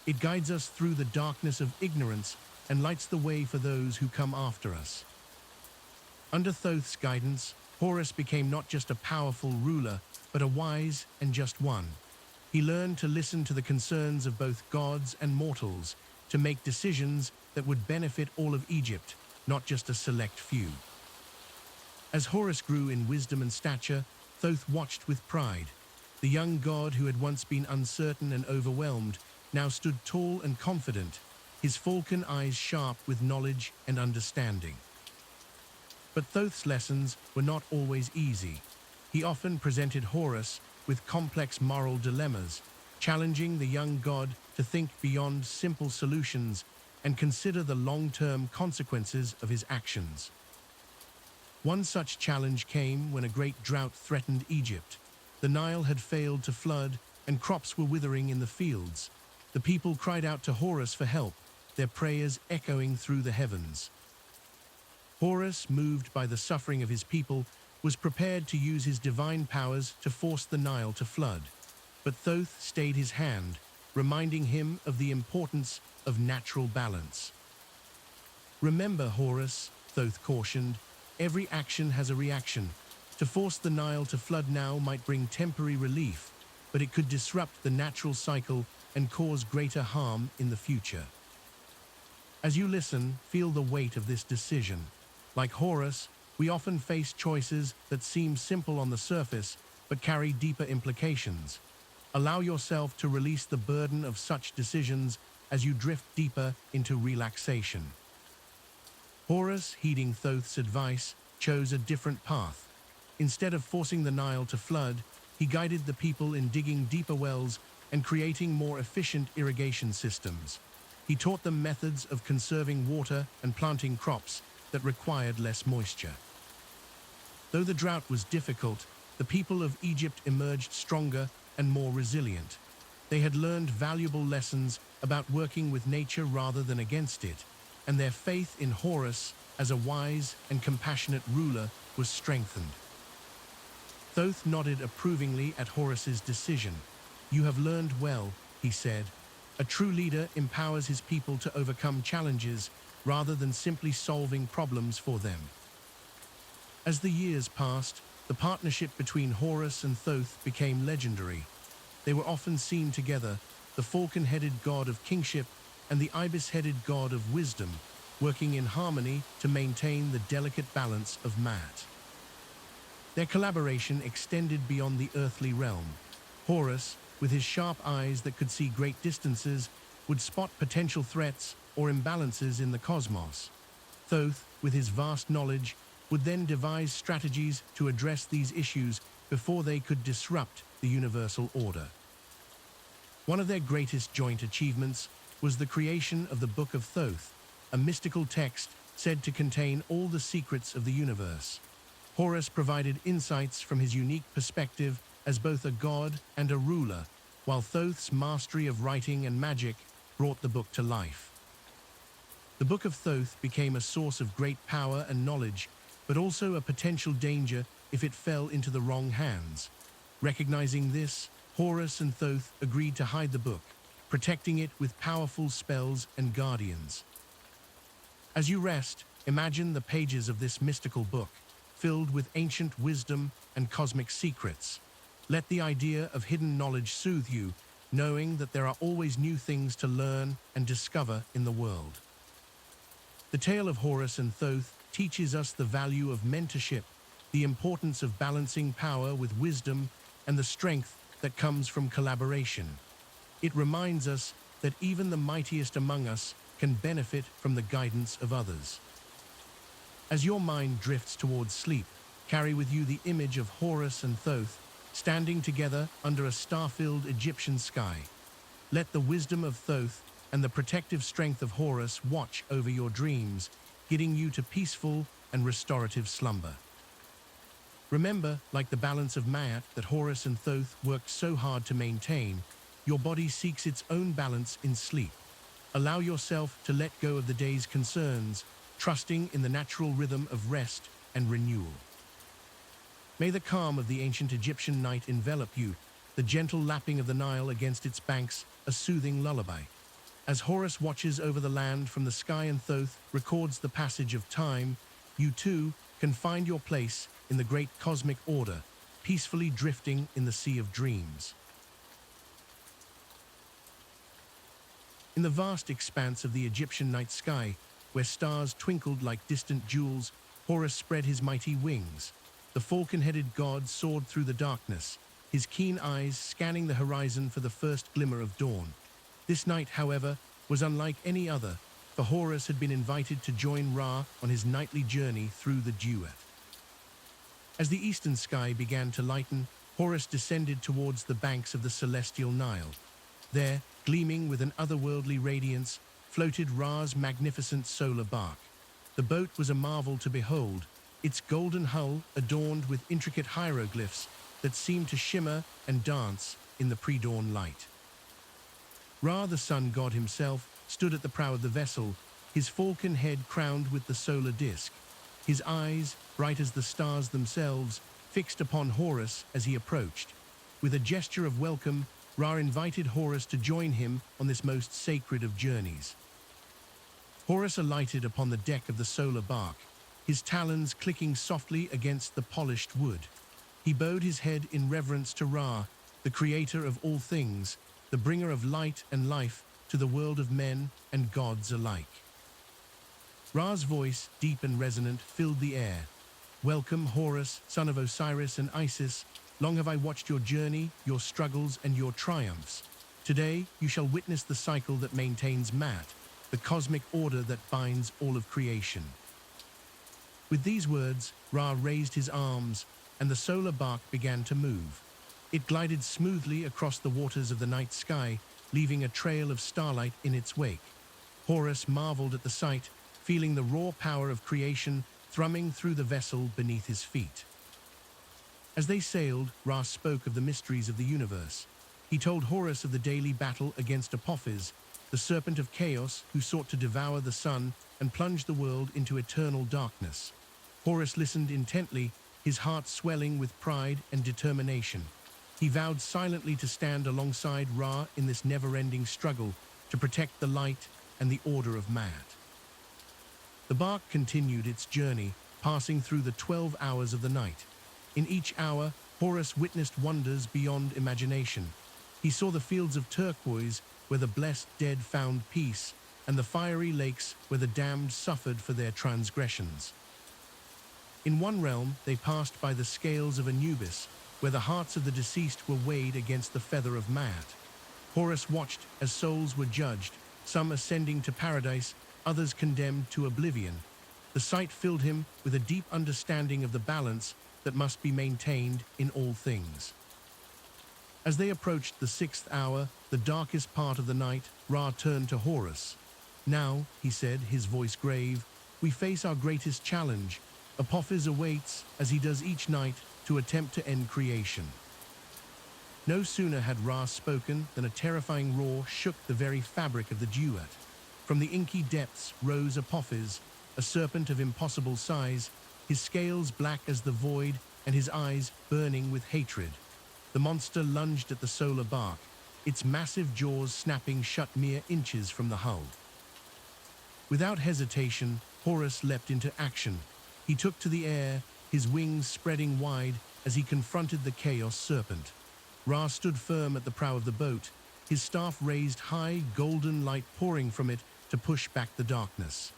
It guides us through the darkness of ignorance and lights the way for those who come after us. Under Thoth's guidance, Horus became not just a powerful ruler, but a wise and just one. He learned to listen to the concerns of both gods and mortals, to make decisions that would benefit all of Egypt, not just a select few. As Horus grew in wisdom and stature, Thoth watched with pride. The young god who had once been uncertain and overwhelmed now stood tall and confident, his falcon eyes sharp with knowledge and understanding. But Thoth's lessons were not always easy. He often presented Horus with complex moral dilemmas, challenging the young god to think beyond simple solutions and consider the long-term consequences of his actions. One such challenge came when a great drought threatened Egypt. The Nile had failed to flood, and crops were withering in the fields. The people cried out to Horus for help, their prayers echoing through the heavens. Horus, moved by the suffering of his people, was prepared to use his divine powers to force the Nile to flood. But Thoth stayed his hand, reminding him of the importance of natural balance. Remember, Horus, Thoth cautioned, every action has a reaction. To force the Nile to flood now might bring temporary relief, but it could disrupt the natural cycle and cause greater harm in the future. As you listen, feel the weight of this decision. Like Horus, we often face choices that seem simple on the surface, but carry deeper implications. Allow yourself to release the burden of such decisions as you drift deeper into relaxation. Horus, heeding Thoth's advice, chose a different path. Instead of forcing the Nile to flood, he guided the people in digging deeper wells and creating more efficient irrigation systems. He taught them methods of conserving water and planting crops that required less moisture. Though the drought was difficult, the people of Egypt emerged stronger and more resilient. They had learned valuable lessons about working with nature rather than against it, and their faith in Horus as a wise and compassionate ruler was strengthened. Thoth nodded approvingly at Horus's decision. "You have learned well," he said. "A true leader empowers his people to overcome challenges rather than simply solving problems for them." As the years passed, the partnership between Horus and Thoth became legendary. They were often seen together, the falcon-headed god of kingship and the ibis-headed god of wisdom, working in harmony to maintain the delicate balance of Maat. Their collaboration extended beyond the earthly realm. Horus, with his sharp eyes that could see great distances, would spot potential threats or imbalances in the cosmos. Thoth, with his vast knowledge, would then devise strategies to address these issues before they could disrupt the universal order. One of their greatest joint achievements was the creation of the Book of Thoth, a mystical text said to contain all the secrets of the universe. Horus provided insights from his unique perspective as both a god and a ruler, while Thoth's mastery of writing and magic brought the book to life. The Book of Thoth became a source of great power and knowledge, but also a potential danger if it fell into the wrong hands. Recognizing this, Horus and Thoth agreed to hide the book, protecting it with powerful spells and guardians. As you rest, imagine the pages of this mystical book, filled with ancient wisdom and cosmic secrets. Let the idea of hidden knowledge soothe you, knowing that there are always new things to learn and discover in the world. The tale of Horus and Thoth teaches us the value of mentorship, the importance of balancing power with wisdom, and the strength that comes from collaboration. It reminds us that even the mightiest among us can benefit from the guidance of others. As your mind drifts towards sleep, carry with you the image of Horus and Thoth standing together under a star-filled Egyptian sky. Let the wisdom of Thoth and the protective strength of Horus watch over your dreams, guiding you to peaceful and restorative slumber. Remember, like the balance of Maat that Horus and Thoth worked so hard to maintain, your body seeks its own balance in sleep. Allow yourself to let go of the day's concerns, trusting in the natural rhythm of rest and renewal. May the calm of the ancient Egyptian night envelop you, the gentle lapping of the Nile against its banks a soothing lullaby. As Horus watches over the land from the sky and Thoth records the passage of time, you too can find your place in the great cosmic order, peacefully drifting in the sea of dreams. In the vast expanse of the Egyptian night sky, where stars twinkled like distant jewels, Horus spread his mighty wings. The falcon-headed god soared through the darkness, his keen eyes scanning the horizon for the first glimmer of dawn. This night, however, was unlike any other, for Horus had been invited to join Ra on his nightly journey through the Duat. As the eastern sky began to lighten, Horus descended towards the banks of the celestial Nile. There, gleaming with an otherworldly radiance, floated Ra's magnificent solar barque. The boat was a marvel to behold, its golden hull adorned with intricate hieroglyphs that seemed to shimmer and dance in the pre-dawn light. Ra, the sun god himself, stood at the prow of the vessel, his falcon head crowned with the solar disk. His eyes, bright as the stars themselves, fixed upon Horus as he approached. With a gesture of welcome, Ra invited Horus to join him on this most sacred of journeys. Horus alighted upon the deck of the solar barque, his talons clicking softly against the polished wood. He bowed his head in reverence to Ra, the creator of all things, the bringer of light and life to the world of men and gods alike. Ra's voice, deep and resonant, filled the air. "Welcome, Horus, son of Osiris and Isis. Long have I watched your journey, your struggles, and your triumphs. Today, you shall witness the cycle that maintains Maat, the cosmic order that binds all of creation." With these words, Ra raised his arms, and the solar barque began to move. It glided smoothly across the waters of the night sky, leaving a trail of starlight in its wake. Horus marveled at the sight, feeling the raw power of creation thrumming through the vessel beneath his feet. As they sailed, Ra spoke of the mysteries of the universe. He told Horus of the daily battle against Apophis, the serpent of chaos who sought to devour the sun and plunge the world into eternal darkness. Horus listened intently, his heart swelling with pride and determination. He vowed silently to stand alongside Ra in this never-ending struggle to protect the light and the order of Ma'at. The barque continued its journey, passing through the 12 hours of the night. In each hour, Horus witnessed wonders beyond imagination. He saw the fields of turquoise where the blessed dead found peace, and the fiery lakes where the damned suffered for their transgressions. In one realm, they passed by the scales of Anubis, where the hearts of the deceased were weighed against the feather of Ma'at. Horus watched as souls were judged, some ascending to paradise, others condemned to oblivion. The sight filled him with a deep understanding of the balance that must be maintained in all things. As they approached the 6th hour, the darkest part of the night, Ra turned to Horus. "Now," he said, his voice grave, "we face our greatest challenge. Apophis awaits, as he does each night, to attempt to end creation." No sooner had Ra spoken than a terrifying roar shook the very fabric of the Duat. From the inky depths rose Apophis, a serpent of impossible size, his scales black as the void and his eyes burning with hatred. The monster lunged at the solar barque, its massive jaws snapping shut mere inches from the hull. Without hesitation, Horus leapt into action. He took to the air, his wings spreading wide as he confronted the Chaos Serpent. Ra stood firm at the prow of the boat, his staff raised high, golden light pouring from it to push back the darkness.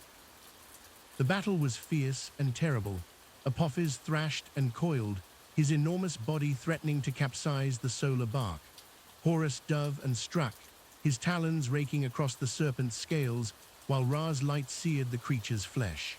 The battle was fierce and terrible. Apophis thrashed and coiled, his enormous body threatening to capsize the solar barque. Horus dove and struck, his talons raking across the serpent's scales, while Ra's light seared the creature's flesh.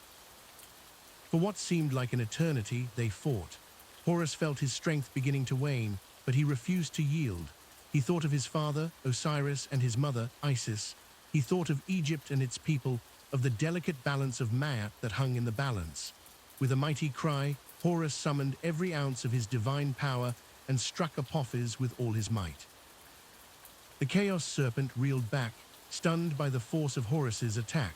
For what seemed like an eternity, they fought. Horus felt his strength beginning to wane, but he refused to yield. He thought of his father, Osiris, and his mother, Isis. He thought of Egypt and its people, of the delicate balance of Ma'at that hung in the balance. With a mighty cry, Horus summoned every ounce of his divine power and struck Apophis with all his might. The Chaos Serpent reeled back, stunned by the force of Horus's attack.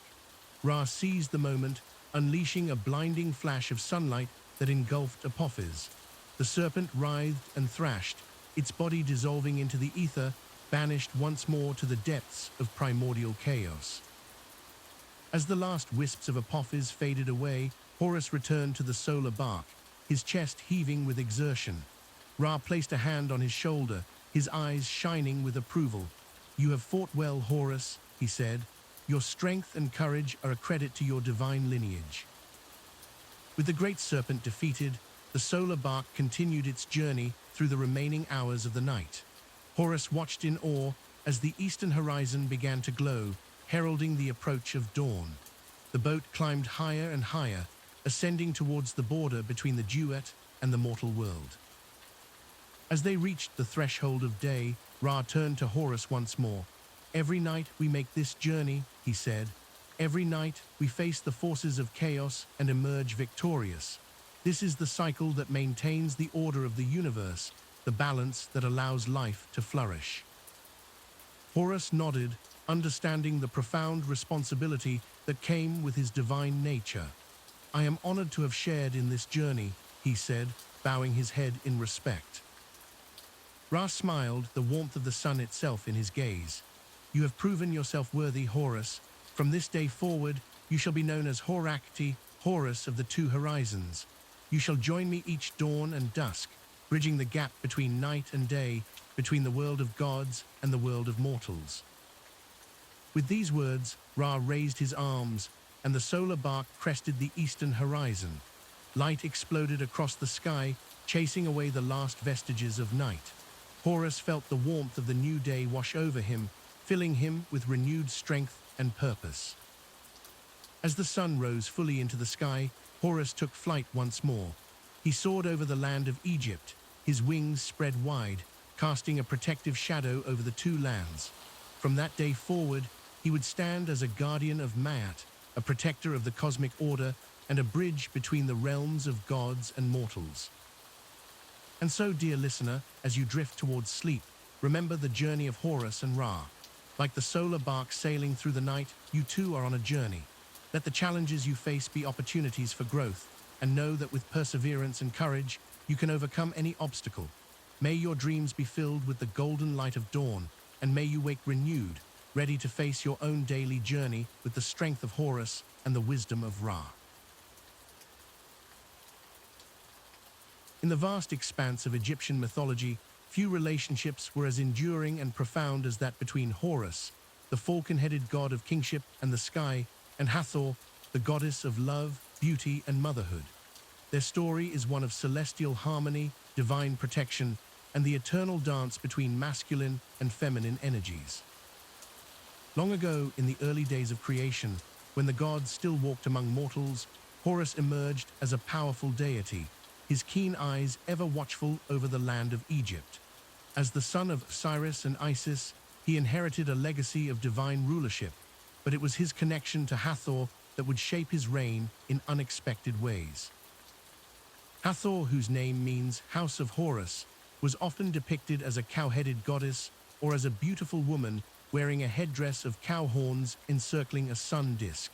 Ra seized the moment, unleashing a blinding flash of sunlight that engulfed Apophis. The serpent writhed and thrashed, its body dissolving into the ether, banished once more to the depths of primordial chaos. As the last wisps of Apophis faded away, Horus returned to the solar barque, his chest heaving with exertion. Ra placed a hand on his shoulder, his eyes shining with approval. "You have fought well, Horus," he said. "Your strength and courage are a credit to your divine lineage." With the great serpent defeated, the solar barque continued its journey through the remaining hours of the night. Horus watched in awe as the eastern horizon began to glow, heralding the approach of dawn. The boat climbed higher and higher, ascending towards the border between the Duat and the mortal world. As they reached the threshold of day, Ra turned to Horus once more. "Every night we make this journey," he said. "Every night we face the forces of chaos and emerge victorious. This is the cycle that maintains the order of the universe, the balance that allows life to flourish." Horus nodded, understanding the profound responsibility that came with his divine nature. "I am honored to have shared in this journey," he said, bowing his head in respect. Ra smiled, the warmth of the sun itself in his gaze. "You have proven yourself worthy, Horus. From this day forward, you shall be known as Horakti, Horus of the two horizons. You shall join me each dawn and dusk, bridging the gap between night and day, between the world of gods and the world of mortals." With these words, Ra raised his arms, and the solar barque crested the eastern horizon. Light exploded across the sky, chasing away the last vestiges of night. Horus felt the warmth of the new day wash over him, filling him with renewed strength and purpose. As the sun rose fully into the sky, Horus took flight once more. He soared over the land of Egypt, his wings spread wide, casting a protective shadow over the two lands. From that day forward, he would stand as a guardian of Maat, a protector of the cosmic order, and a bridge between the realms of gods and mortals. And so, dear listener, as you drift towards sleep, remember the journey of Horus and Ra. Like the solar bark sailing through the night, you too are on a journey. Let the challenges you face be opportunities for growth, and know that with perseverance and courage, you can overcome any obstacle. May your dreams be filled with the golden light of dawn, and may you wake renewed, ready to face your own daily journey with the strength of Horus and the wisdom of Ra. In the vast expanse of Egyptian mythology, few relationships were as enduring and profound as that between Horus, the falcon-headed god of kingship and the sky, and Hathor, the goddess of love, beauty, and motherhood. Their story is one of celestial harmony, divine protection, and the eternal dance between masculine and feminine energies. Long ago, in the early days of creation, when the gods still walked among mortals, Horus emerged as a powerful deity, his keen eyes ever watchful over the land of Egypt. As the son of Osiris and Isis, he inherited a legacy of divine rulership, but it was his connection to Hathor that would shape his reign in unexpected ways. Hathor, whose name means House of Horus, was often depicted as a cow-headed goddess or as a beautiful woman wearing a headdress of cow horns encircling a sun disk.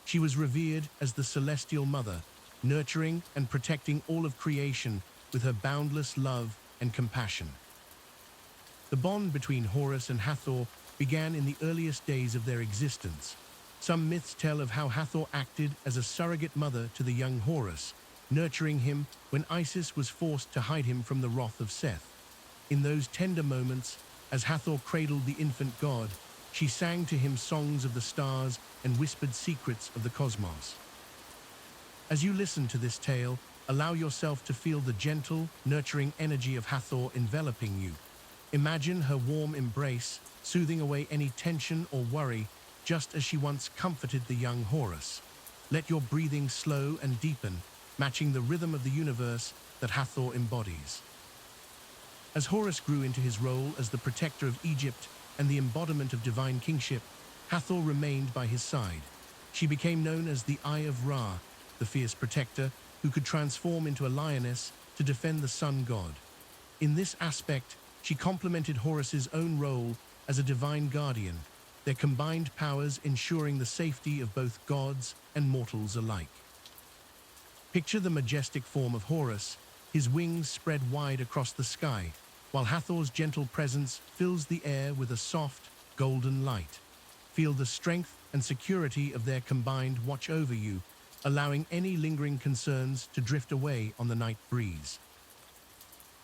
She was revered as the celestial mother, nurturing and protecting all of creation with her boundless love and compassion. The bond between Horus and Hathor began in the earliest days of their existence. Some myths tell of how Hathor acted as a surrogate mother to the young Horus, nurturing him when Isis was forced to hide him from the wrath of Seth. In those tender moments, as Hathor cradled the infant god, she sang to him songs of the stars and whispered secrets of the cosmos. As you listen to this tale, allow yourself to feel the gentle, nurturing energy of Hathor enveloping you. Imagine her warm embrace, soothing away any tension or worry, just as she once comforted the young Horus. Let your breathing slow and deepen, matching the rhythm of the universe that Hathor embodies. As Horus grew into his role as the protector of Egypt and the embodiment of divine kingship, Hathor remained by his side. She became known as the Eye of Ra, the fierce protector who could transform into a lioness to defend the sun god. In this aspect, she complemented Horus's own role as a divine guardian, their combined powers ensuring the safety of both gods and mortals alike. Picture the majestic form of Horus, his wings spread wide across the sky, while Hathor's gentle presence fills the air with a soft, golden light. Feel the strength and security of their combined watch over you, allowing any lingering concerns to drift away on the night breeze.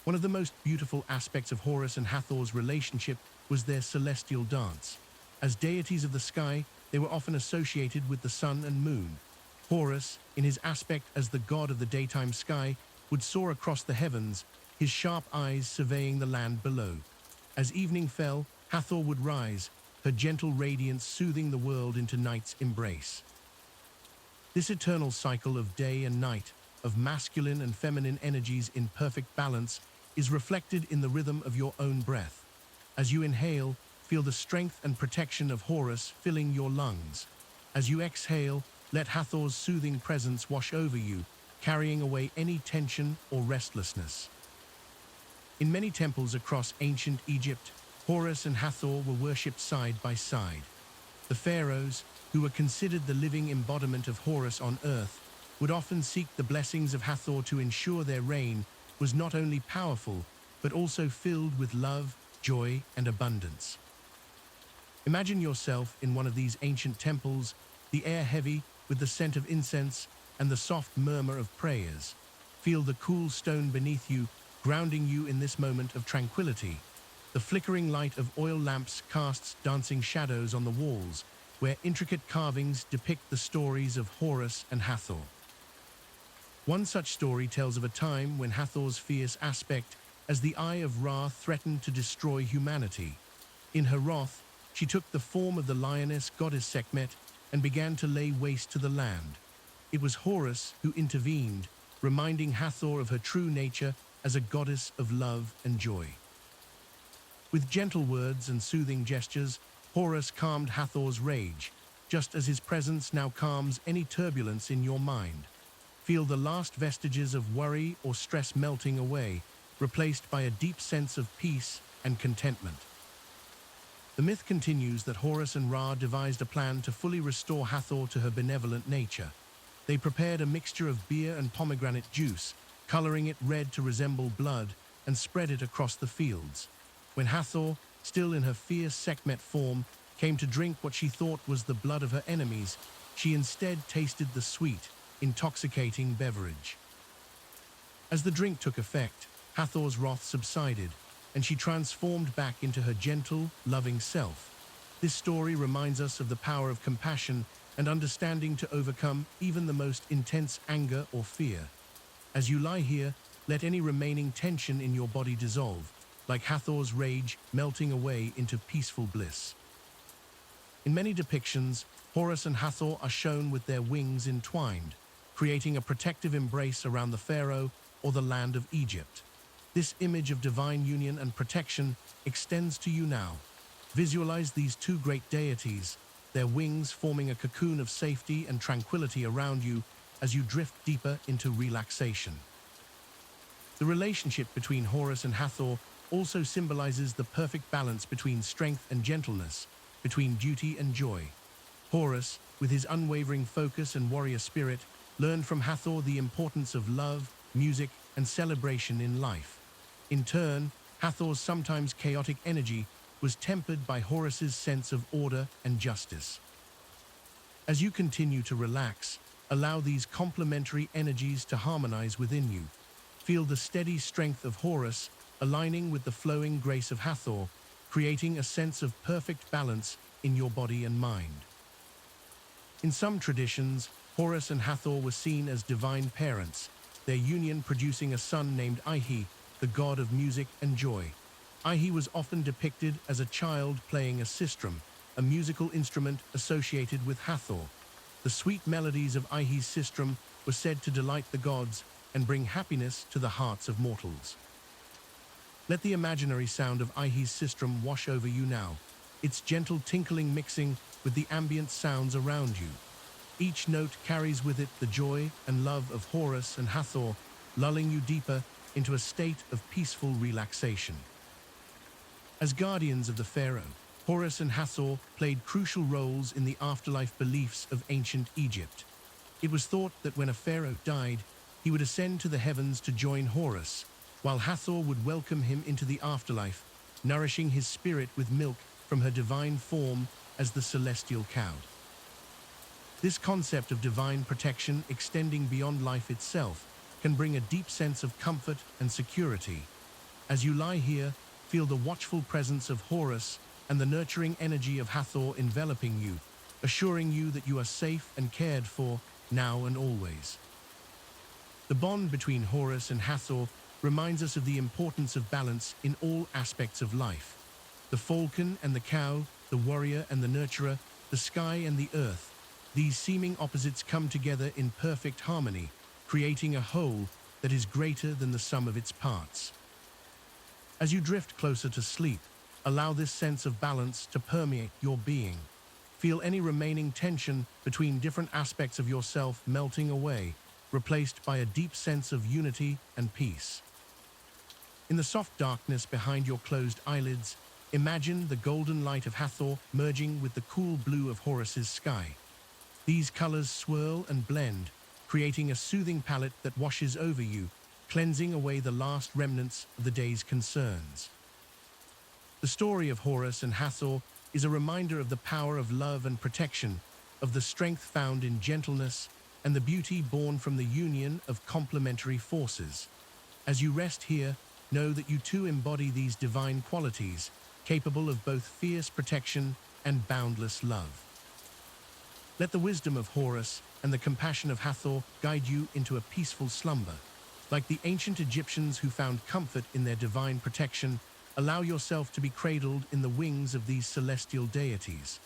One of the most beautiful aspects of Horus and Hathor's relationship was their celestial dance. As deities of the sky, they were often associated with the sun and moon. Horus, in his aspect as the god of the daytime sky, would soar across the heavens, his sharp eyes surveying the land below. As evening fell, Hathor would rise, her gentle radiance soothing the world into night's embrace. This eternal cycle of day and night, of masculine and feminine energies in perfect balance, is reflected in the rhythm of your own breath. As you inhale, feel the strength and protection of Horus filling your lungs. As you exhale, let Hathor's soothing presence wash over you, carrying away any tension or restlessness. In many temples across ancient Egypt, Horus and Hathor were worshipped side by side. The pharaohs, who were considered the living embodiment of Horus on earth, would often seek the blessings of Hathor to ensure their reign was not only powerful, but also filled with love, joy, and abundance. Imagine yourself in one of these ancient temples, the air heavy with the scent of incense and the soft murmur of prayers. Feel the cool stone beneath you, grounding you in this moment of tranquility. The flickering light of oil lamps casts dancing shadows on the walls, where intricate carvings depict the stories of Horus and Hathor. One such story tells of a time when Hathor's fierce aspect as the Eye of Ra threatened to destroy humanity. In her wrath, she took the form of the lioness goddess Sekhmet and began to lay waste to the land. It was Horus who intervened, reminding Hathor of her true nature as a goddess of love and joy. With gentle words and soothing gestures, Horus calmed Hathor's rage, just as his presence now calms any turbulence in your mind. Feel the last vestiges of worry or stress melting away, replaced by a deep sense of peace and contentment. The myth continues that Horus and Ra devised a plan to fully restore Hathor to her benevolent nature. They prepared a mixture of beer and pomegranate juice, coloring it red to resemble blood, and spread it across the fields. When Hathor, still in her fierce Sekhmet form, came to drink what she thought was the blood of her enemies, she instead tasted the sweet, intoxicating beverage. As the drink took effect, Hathor's wrath subsided, and she transformed back into her gentle, loving self. This story reminds us of the power of compassion and understanding to overcome even the most intense anger or fear. As you lie here, let any remaining tension in your body dissolve, like Hathor's rage melting away into peaceful bliss. In many depictions, Horus and Hathor are shown with their wings entwined, creating a protective embrace around the pharaoh or the land of Egypt. This image of divine union and protection extends to you now. Visualize these two great deities, their wings forming a cocoon of safety and tranquility around you as you drift deeper into relaxation. The relationship between Horus and Hathor also symbolizes the perfect balance between strength and gentleness, between duty and joy. Horus, with his unwavering focus and warrior spirit, learned from Hathor the importance of love, music, and celebration in life. In turn, Hathor's sometimes chaotic energy was tempered by Horus's sense of order and justice. As you continue to relax, allow these complementary energies to harmonize within you. Feel the steady strength of Horus aligning with the flowing grace of Hathor, creating a sense of perfect balance in your body and mind. In some traditions, Horus and Hathor were seen as divine parents, their union producing a son named Ihi, the god of music and joy. Ihi was often depicted as a child playing a sistrum, a musical instrument associated with Hathor. The sweet melodies of Ihi's sistrum were said to delight the gods and bring happiness to the hearts of mortals. Let the imaginary sound of Ihi's sistrum wash over you now, its gentle tinkling mixing with the ambient sounds around you. Each note carries with it the joy and love of Horus and Hathor, lulling you deeper into a state of peaceful relaxation. As guardians of the pharaoh, Horus and Hathor played crucial roles in the afterlife beliefs of ancient Egypt. It was thought that when a pharaoh died, he would ascend to the heavens to join Horus, while Hathor would welcome him into the afterlife, nourishing his spirit with milk from her divine form as the celestial cow. This concept of divine protection extending beyond life itself can bring a deep sense of comfort and security. As you lie here, feel the watchful presence of Horus and the nurturing energy of Hathor enveloping you, assuring you that you are safe and cared for now and always. The bond between Horus and Hathor reminds us of the importance of balance in all aspects of life. The falcon and the cow, the warrior and the nurturer, the sky and the earth. These seeming opposites come together in perfect harmony, creating a whole that is greater than the sum of its parts. As you drift closer to sleep, allow this sense of balance to permeate your being. Feel any remaining tension between different aspects of yourself melting away, replaced by a deep sense of unity and peace. In the soft darkness behind your closed eyelids, imagine the golden light of Hathor merging with the cool blue of Horus's sky. These colors swirl and blend, creating a soothing palette that washes over you, cleansing away the last remnants of the day's concerns. The story of Horus and Hathor is a reminder of the power of love and protection, of the strength found in gentleness, and the beauty born from the union of complementary forces. As you rest here, know that you too embody these divine qualities, capable of both fierce protection and boundless love. Let the wisdom of Horus and the compassion of Hathor guide you into a peaceful slumber. Like the ancient Egyptians who found comfort in their divine protection, allow yourself to be cradled in the wings of these celestial deities.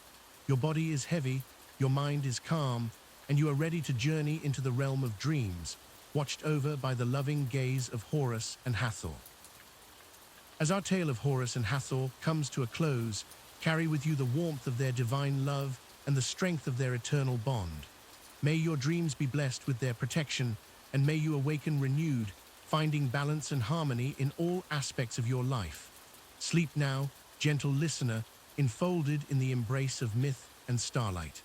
Your body is heavy, your mind is calm, and you are ready to journey into the realm of dreams, watched over by the loving gaze of Horus and Hathor. As our tale of Horus and Hathor comes to a close, carry with you the warmth of their divine love and the strength of their eternal bond. May your dreams be blessed with their protection, and may you awaken renewed, finding balance and harmony in all aspects of your life. Sleep now, gentle listener, enfolded in the embrace of myth and starlight.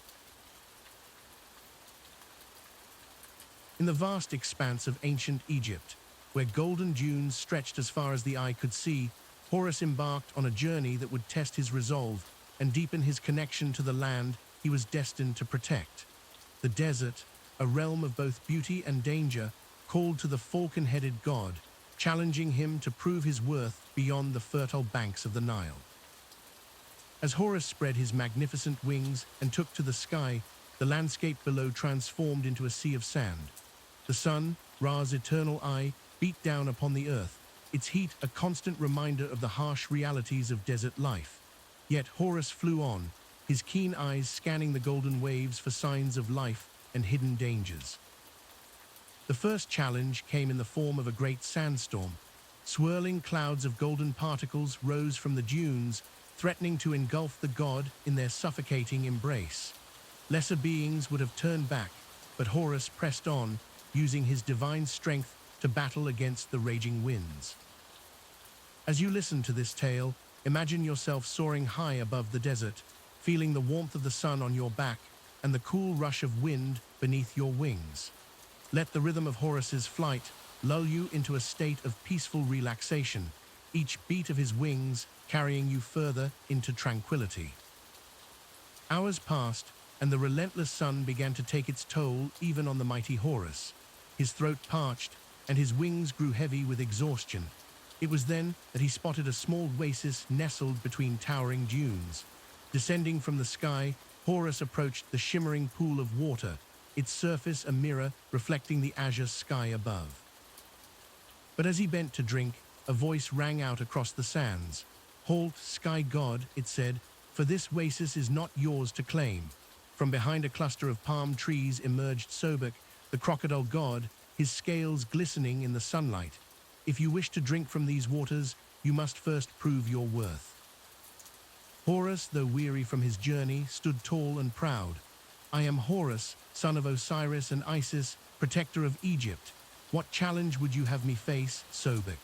In the vast expanse of ancient Egypt, where golden dunes stretched as far as the eye could see, Horus embarked on a journey that would test his resolve and deepen his connection to the land he was destined to protect. The desert, a realm of both beauty and danger, called to the falcon-headed god, challenging him to prove his worth beyond the fertile banks of the Nile. As Horus spread his magnificent wings and took to the sky, the landscape below transformed into a sea of sand. The sun, Ra's eternal eye, beat down upon the earth, its heat a constant reminder of the harsh realities of desert life. Yet Horus flew on, his keen eyes scanning the golden waves for signs of life and hidden dangers. The first challenge came in the form of a great sandstorm. Swirling clouds of golden particles rose from the dunes, threatening to engulf the god in their suffocating embrace. Lesser beings would have turned back, but Horus pressed on, using his divine strength to battle against the raging winds. As you listen to this tale, imagine yourself soaring high above the desert, feeling the warmth of the sun on your back and the cool rush of wind beneath your wings. Let the rhythm of Horus's flight lull you into a state of peaceful relaxation, each beat of his wings carrying you further into tranquility. Hours passed, and the relentless sun began to take its toll even on the mighty Horus. His throat parched, and his wings grew heavy with exhaustion. It was then that he spotted a small oasis nestled between towering dunes. Descending from the sky, Horus approached the shimmering pool of water, its surface a mirror reflecting the azure sky above. But as he bent to drink, a voice rang out across the sands. "Halt, sky god," it said, "for this oasis is not yours to claim." From behind a cluster of palm trees emerged Sobek, the crocodile god, his scales glistening in the sunlight. "If you wish to drink from these waters, you must first prove your worth." Horus, though weary from his journey, stood tall and proud. "I am Horus, son of Osiris and Isis, protector of Egypt. What challenge would you have me face, Sobek?"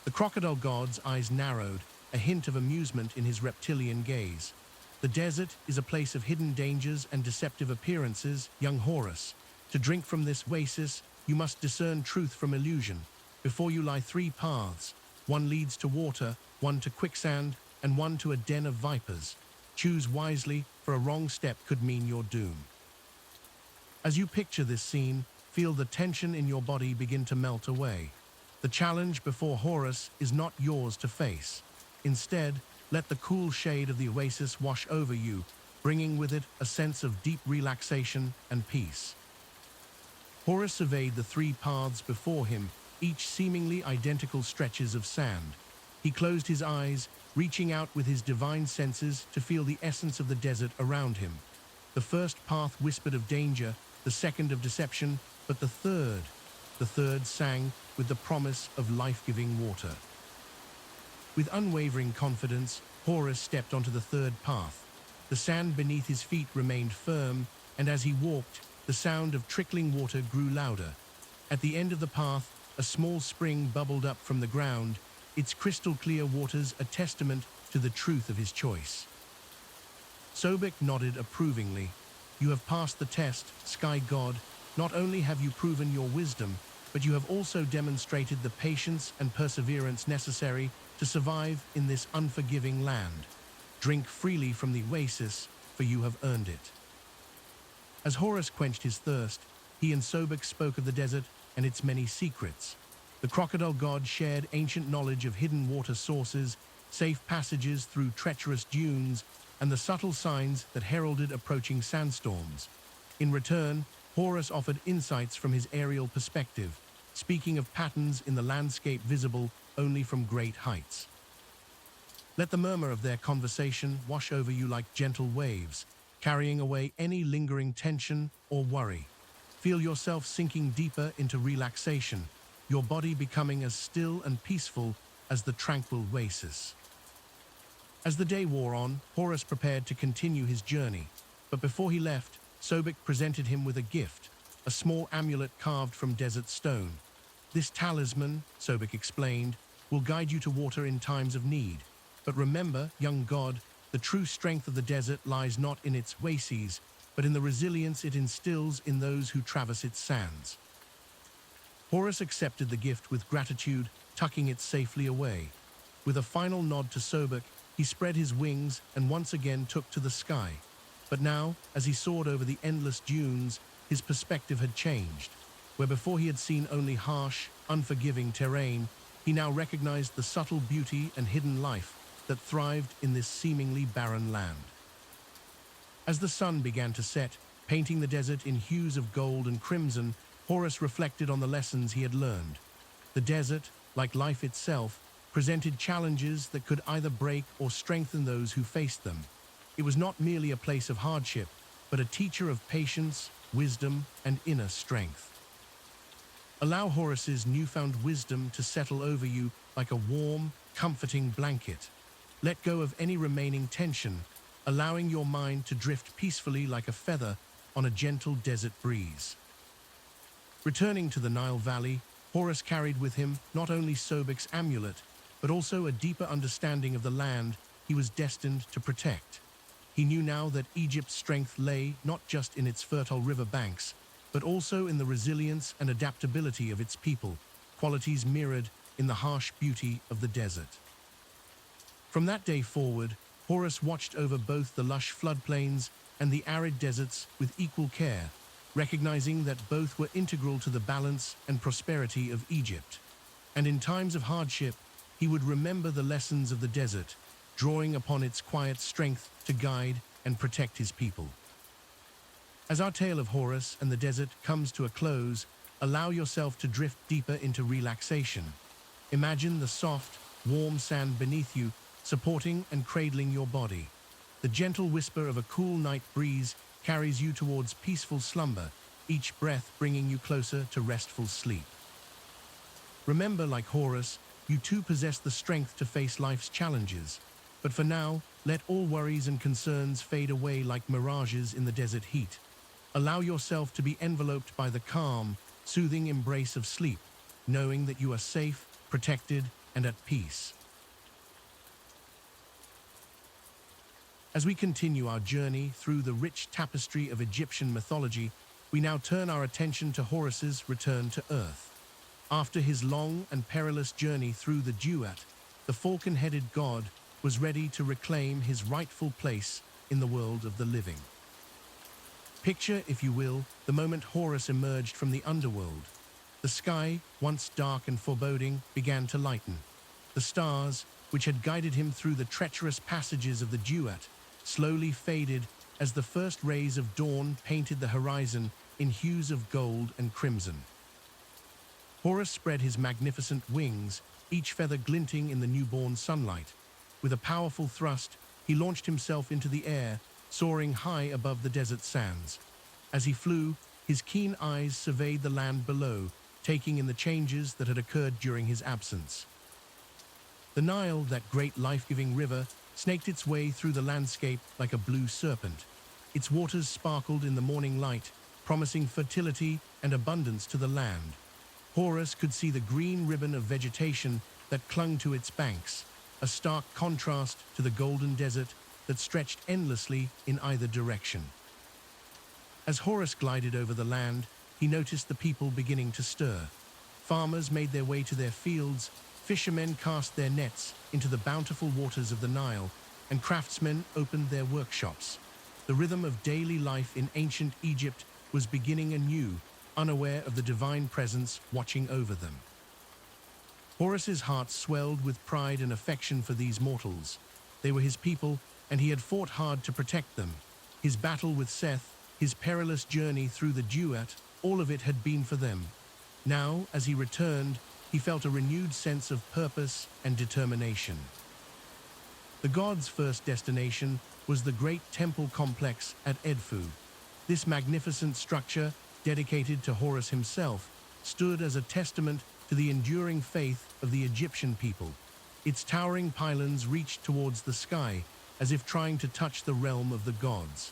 The crocodile god's eyes narrowed, a hint of amusement in his reptilian gaze. "The desert is a place of hidden dangers and deceptive appearances, young Horus. To drink from this oasis, you must discern truth from illusion. Before you lie three paths. One leads to water, one to quicksand, and one to a den of vipers. Choose wisely, for a wrong step could mean your doom." As you picture this scene, feel the tension in your body begin to melt away. The challenge before Horus is not yours to face. Instead, let the cool shade of the oasis wash over you, bringing with it a sense of deep relaxation and peace. Horus surveyed the three paths before him, each seemingly identical stretches of sand. He closed his eyes, reaching out with his divine senses to feel the essence of the desert around him. The first path whispered of danger, the second of deception, but the third sang with the promise of life-giving water. With unwavering confidence, Horus stepped onto the third path. The sand beneath his feet remained firm, and as he walked, the sound of trickling water grew louder. At the end of the path, a small spring bubbled up from the ground, its crystal-clear waters a testament to the truth of his choice. Sobek nodded approvingly. "You have passed the test, Sky God. Not only have you proven your wisdom, but you have also demonstrated the patience and perseverance necessary to survive in this unforgiving land. Drink freely from the oasis, for you have earned it." As Horus quenched his thirst, he and Sobek spoke of the desert and its many secrets. The crocodile god shared ancient knowledge of hidden water sources, safe passages through treacherous dunes, and the subtle signs that heralded approaching sandstorms. In return, Horus offered insights from his aerial perspective, speaking of patterns in the landscape visible only from great heights. Let the murmur of their conversation wash over you like gentle waves, carrying away any lingering tension or worry. Feel yourself sinking deeper into relaxation, your body becoming as still and peaceful as the tranquil oasis. As the day wore on, Horus prepared to continue his journey, but before he left, Sobek presented him with a gift, a small amulet carved from desert stone. This talisman, Sobek explained, will guide you to water in times of need. But remember, young god, the true strength of the desert lies not in its oases, but in the resilience it instills in those who traverse its sands. Horus accepted the gift with gratitude, tucking it safely away. With a final nod to Sobek, he spread his wings and once again took to the sky. But now, as he soared over the endless dunes, his perspective had changed. Where before he had seen only harsh, unforgiving terrain, he now recognized the subtle beauty and hidden life that thrived in this seemingly barren land. As the sun began to set, painting the desert in hues of gold and crimson, Horus reflected on the lessons he had learned. The desert, like life itself, presented challenges that could either break or strengthen those who faced them. It was not merely a place of hardship, but a teacher of patience, wisdom, and inner strength. Allow Horus's newfound wisdom to settle over you like a warm, comforting blanket. Let go of any remaining tension, allowing your mind to drift peacefully like a feather on a gentle desert breeze. Returning to the Nile Valley, Horus carried with him not only Sobek's amulet, but also a deeper understanding of the land he was destined to protect. He knew now that Egypt's strength lay not just in its fertile river banks, but also in the resilience and adaptability of its people, qualities mirrored in the harsh beauty of the desert. From that day forward, Horus watched over both the lush floodplains and the arid deserts with equal care, recognizing that both were integral to the balance and prosperity of Egypt. And in times of hardship, he would remember the lessons of the desert, drawing upon its quiet strength to guide and protect his people. As our tale of Horus and the desert comes to a close, allow yourself to drift deeper into relaxation. Imagine the soft, warm sand beneath you, supporting and cradling your body. The gentle whisper of a cool night breeze carries you towards peaceful slumber, each breath bringing you closer to restful sleep. Remember, like Horus, you too possess the strength to face life's challenges. But for now, let all worries and concerns fade away like mirages in the desert heat. Allow yourself to be enveloped by the calm, soothing embrace of sleep, knowing that you are safe, protected, and at peace. As we continue our journey through the rich tapestry of Egyptian mythology, we now turn our attention to Horus's return to Earth. After his long and perilous journey through the Duat, the falcon-headed god was ready to reclaim his rightful place in the world of the living. Picture, if you will, the moment Horus emerged from the underworld. The sky, once dark and foreboding, began to lighten. The stars, which had guided him through the treacherous passages of the Duat, slowly faded as the first rays of dawn painted the horizon in hues of gold and crimson. Horus spread his magnificent wings, each feather glinting in the newborn sunlight. With a powerful thrust, he launched himself into the air, soaring high above the desert sands. As he flew, his keen eyes surveyed the land below, taking in the changes that had occurred during his absence. The Nile, that great life-giving river, snaked its way through the landscape like a blue serpent. Its waters sparkled in the morning light, promising fertility and abundance to the land. Horus could see the green ribbon of vegetation that clung to its banks, a stark contrast to the golden desert that stretched endlessly in either direction. As Horus glided over the land, he noticed the people beginning to stir. Farmers made their way to their fields, fishermen cast their nets into the bountiful waters of the Nile, and craftsmen opened their workshops. The rhythm of daily life in ancient Egypt was beginning anew, unaware of the divine presence watching over them. Horus's heart swelled with pride and affection for these mortals. They were his people, and he had fought hard to protect them. His battle with Seth, his perilous journey through the Duat, all of it had been for them. Now, as he returned, he felt a renewed sense of purpose and determination. The god's first destination was the great temple complex at Edfu. This magnificent structure, dedicated to Horus himself, stood as a testament to the enduring faith of the Egyptian people. Its towering pylons reached towards the sky, as if trying to touch the realm of the gods.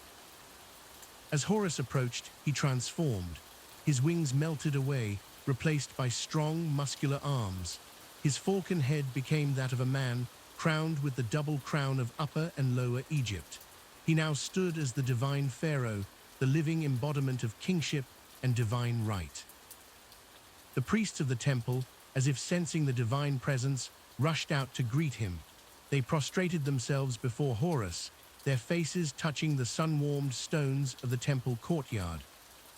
As Horus approached, he transformed. His wings melted away, replaced by strong, muscular arms. His falcon head became that of a man, crowned with the double crown of Upper and Lower Egypt. He now stood as the divine pharaoh, the living embodiment of kingship and divine right. The priests of the temple, as if sensing the divine presence, rushed out to greet him. They prostrated themselves before Horus, their faces touching the sun-warmed stones of the temple courtyard.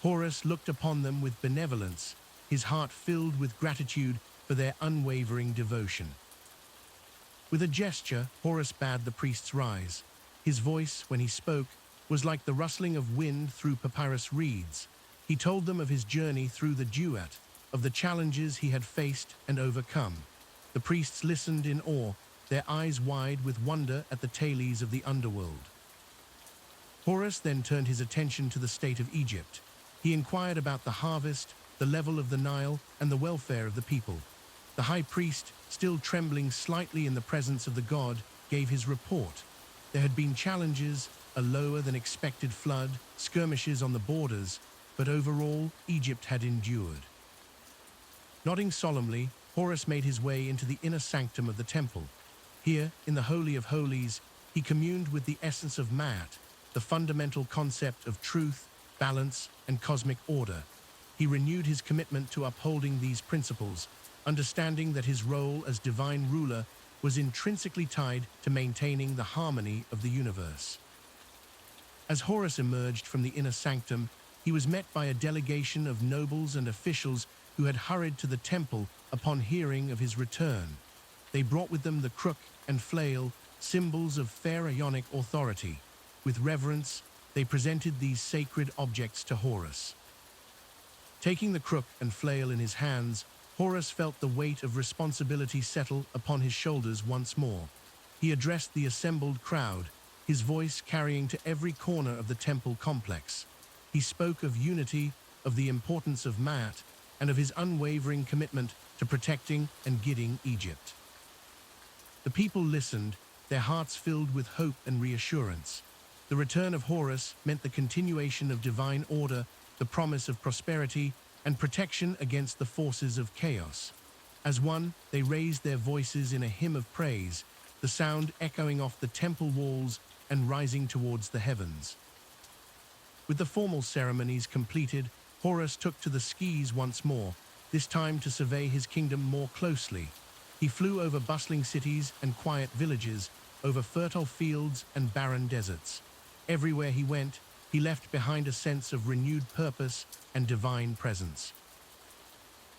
Horus looked upon them with benevolence, his heart filled with gratitude for their unwavering devotion. With a gesture, Horus bade the priests rise. His voice, when he spoke, was like the rustling of wind through papyrus reeds. He told them of his journey through the Duat, of the challenges he had faced and overcome. The priests listened in awe, their eyes wide with wonder at the tales of the underworld. Horus then turned his attention to the state of Egypt. He inquired about the harvest, the level of the Nile, and the welfare of the people. The high priest, still trembling slightly in the presence of the god, gave his report. There had been challenges, a lower-than-expected flood, skirmishes on the borders, but overall, Egypt had endured. Nodding solemnly, Horus made his way into the inner sanctum of the temple. Here, in the Holy of Holies, he communed with the essence of Ma'at, the fundamental concept of truth, balance, and cosmic order. He renewed his commitment to upholding these principles, understanding that his role as divine ruler was intrinsically tied to maintaining the harmony of the universe. As Horus emerged from the inner sanctum, he was met by a delegation of nobles and officials who had hurried to the temple upon hearing of his return. They brought with them the crook and flail, symbols of pharaonic authority. With reverence, they presented these sacred objects to Horus. Taking the crook and flail in his hands, Horus felt the weight of responsibility settle upon his shoulders once more. He addressed the assembled crowd, his voice carrying to every corner of the temple complex. He spoke of unity, of the importance of Ma'at, and of his unwavering commitment to protecting and guiding Egypt. The people listened, their hearts filled with hope and reassurance. The return of Horus meant the continuation of divine order, the promise of prosperity, and protection against the forces of chaos. As one, they raised their voices in a hymn of praise, the sound echoing off the temple walls and rising towards the heavens. With the formal ceremonies completed, Horus took to the skies once more, this time to survey his kingdom more closely. He flew over bustling cities and quiet villages, over fertile fields and barren deserts. Everywhere he went, he left behind a sense of renewed purpose and divine presence.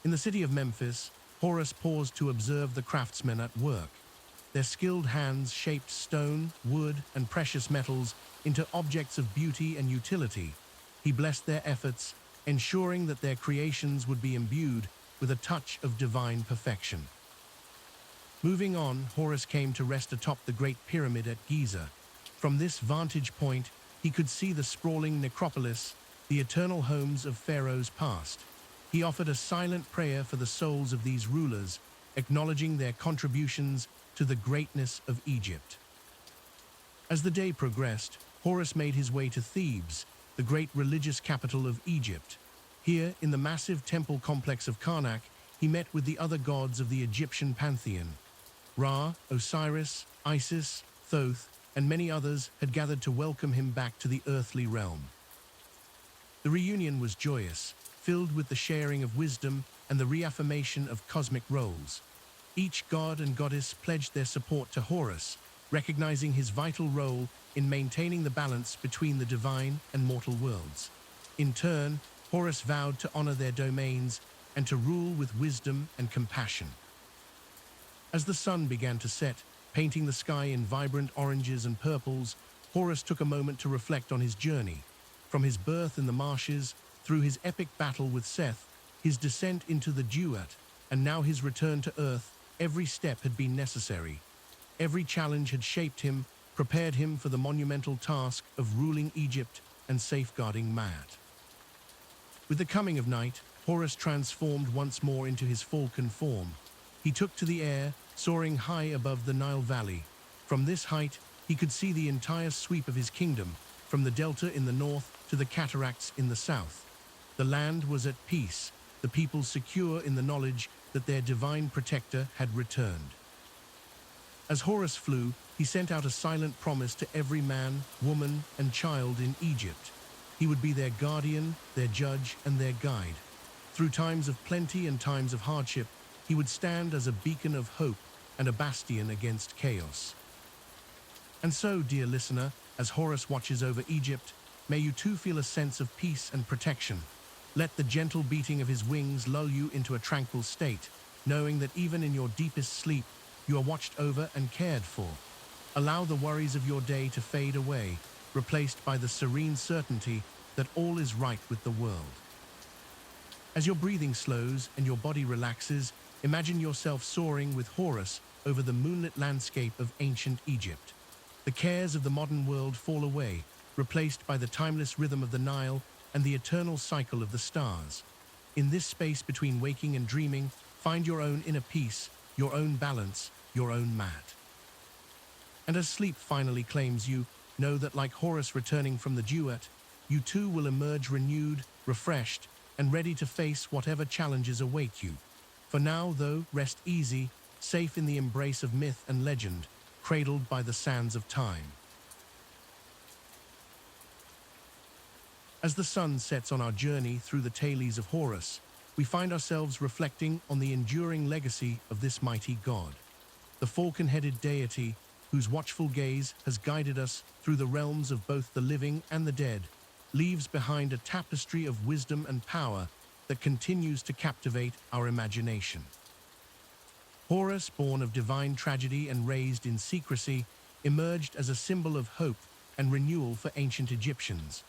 In the city of Memphis, Horus paused to observe the craftsmen at work. Their skilled hands shaped stone, wood, and precious metals into objects of beauty and utility. He blessed their efforts, ensuring that their creations would be imbued with a touch of divine perfection. Moving on, Horus came to rest atop the Great Pyramid at Giza. From this vantage point, he could see the sprawling necropolis, the eternal homes of pharaohs past. He offered a silent prayer for the souls of these rulers, acknowledging their contributions to the greatness of Egypt. As the day progressed, Horus made his way to Thebes, the great religious capital of Egypt. Here, in the massive temple complex of Karnak, he met with the other gods of the Egyptian pantheon. Ra, Osiris, Isis, Thoth, and many others had gathered to welcome him back to the earthly realm. The reunion was joyous, filled with the sharing of wisdom and the reaffirmation of cosmic roles. Each god and goddess pledged their support to Horus, recognizing his vital role in maintaining the balance between the divine and mortal worlds. In turn, Horus vowed to honor their domains and to rule with wisdom and compassion. As the sun began to set, painting the sky in vibrant oranges and purples, Horus took a moment to reflect on his journey. From his birth in the marshes, through his epic battle with Seth, his descent into the Duat, and now his return to Earth, every step had been necessary. Every challenge had shaped him, prepared him for the monumental task of ruling Egypt and safeguarding Ma'at. With the coming of night, Horus transformed once more into his falcon form. He took to the air, soaring high above the Nile Valley. From this height, he could see the entire sweep of his kingdom, from the delta in the north to the cataracts in the south. The land was at peace, the people secure in the knowledge that their divine protector had returned. As Horus flew, he sent out a silent promise to every man, woman, and child in Egypt. He would be their guardian, their judge, and their guide. Through times of plenty and times of hardship, he would stand as a beacon of hope and a bastion against chaos. And so, dear listener, as Horus watches over Egypt, may you too feel a sense of peace and protection. Let the gentle beating of his wings lull you into a tranquil state, knowing that even in your deepest sleep, you are watched over and cared for. Allow the worries of your day to fade away, replaced by the serene certainty that all is right with the world. As your breathing slows and your body relaxes, imagine yourself soaring with Horus over the moonlit landscape of ancient Egypt. The cares of the modern world fall away, replaced by the timeless rhythm of the Nile and the eternal cycle of the stars. In this space between waking and dreaming, find your own inner peace, your own balance, your own mat. And as sleep finally claims you, know that like Horus returning from the Duat, you too will emerge renewed, refreshed, and ready to face whatever challenges await you. For now, though, rest easy, safe in the embrace of myth and legend, cradled by the sands of time. As the sun sets on our journey through the tales of Horus, we find ourselves reflecting on the enduring legacy of this mighty god. The falcon-headed deity, whose watchful gaze has guided us through the realms of both the living and the dead, leaves behind a tapestry of wisdom and power that continues to captivate our imagination. Horus, born of divine tragedy and raised in secrecy, emerged as a symbol of hope and renewal for ancient Egyptians.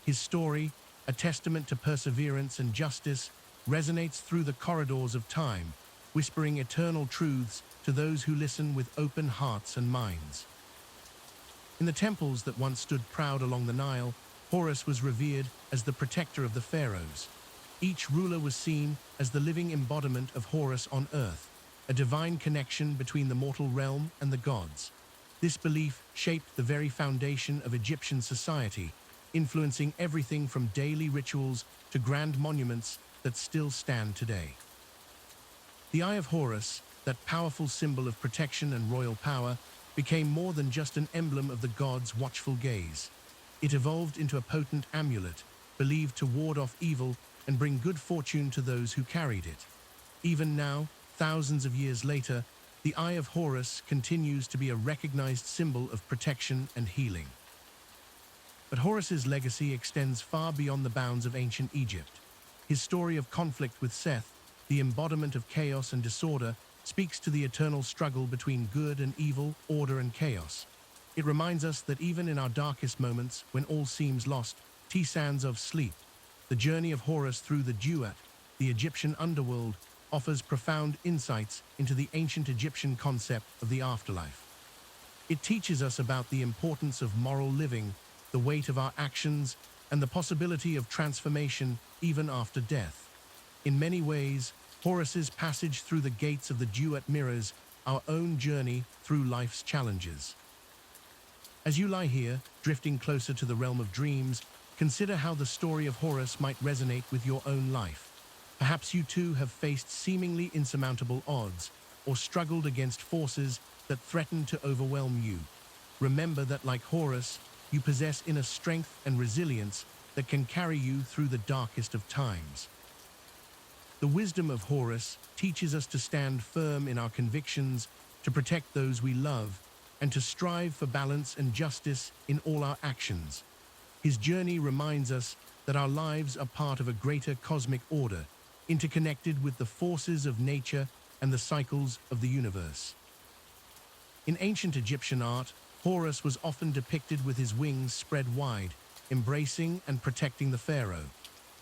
His story, a testament to perseverance and justice, resonates through the corridors of time, whispering eternal truths to those who listen with open hearts and minds. In the temples that once stood proud along the Nile, Horus was revered as the protector of the pharaohs. Each ruler was seen as the living embodiment of Horus on earth, a divine connection between the mortal realm and the gods. This belief shaped the very foundation of Egyptian society, influencing everything from daily rituals to grand monuments that still stand today. The Eye of Horus, that powerful symbol of protection and royal power, became more than just an emblem of the god's watchful gaze. It evolved into a potent amulet, believed to ward off evil and bring good fortune to those who carried it. Even now, thousands of years later, the Eye of Horus continues to be a recognized symbol of protection and healing. But Horus's legacy extends far beyond the bounds of ancient Egypt. His story of conflict with Seth, the embodiment of chaos and disorder, speaks to the eternal struggle between good and evil, order and chaos. It reminds us that even in our darkest moments, when all seems lost, sands of sleep, the journey of Horus through the Duat, the Egyptian underworld, offers profound insights into the ancient Egyptian concept of the afterlife. It teaches us about the importance of moral living, the weight of our actions, and the possibility of transformation even after death. In many ways, Horus's passage through the gates of the Duat mirrors our own journey through life's challenges. As you lie here, drifting closer to the realm of dreams, consider how the story of Horus might resonate with your own life. Perhaps you too have faced seemingly insurmountable odds, or struggled against forces that threaten to overwhelm you. Remember that, like Horus, you possess inner strength and resilience that can carry you through the darkest of times. The wisdom of Horus teaches us to stand firm in our convictions, to protect those we love, and to strive for balance and justice in all our actions. His journey reminds us that our lives are part of a greater cosmic order, interconnected with the forces of nature and the cycles of the universe. In ancient Egyptian art, Horus was often depicted with his wings spread wide, embracing and protecting the pharaoh.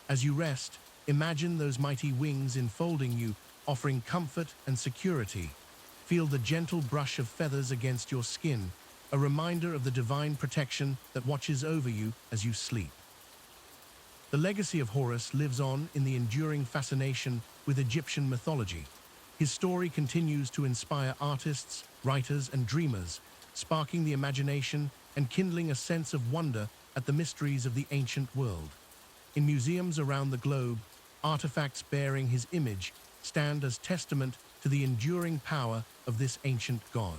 As you rest, imagine those mighty wings enfolding you, offering comfort and security. Feel the gentle brush of feathers against your skin, a reminder of the divine protection that watches over you as you sleep. The legacy of Horus lives on in the enduring fascination with Egyptian mythology. His story continues to inspire artists, writers, and dreamers, sparking the imagination and kindling a sense of wonder at the mysteries of the ancient world. In museums around the globe, artifacts bearing his image stand as testament to the enduring power of this ancient god.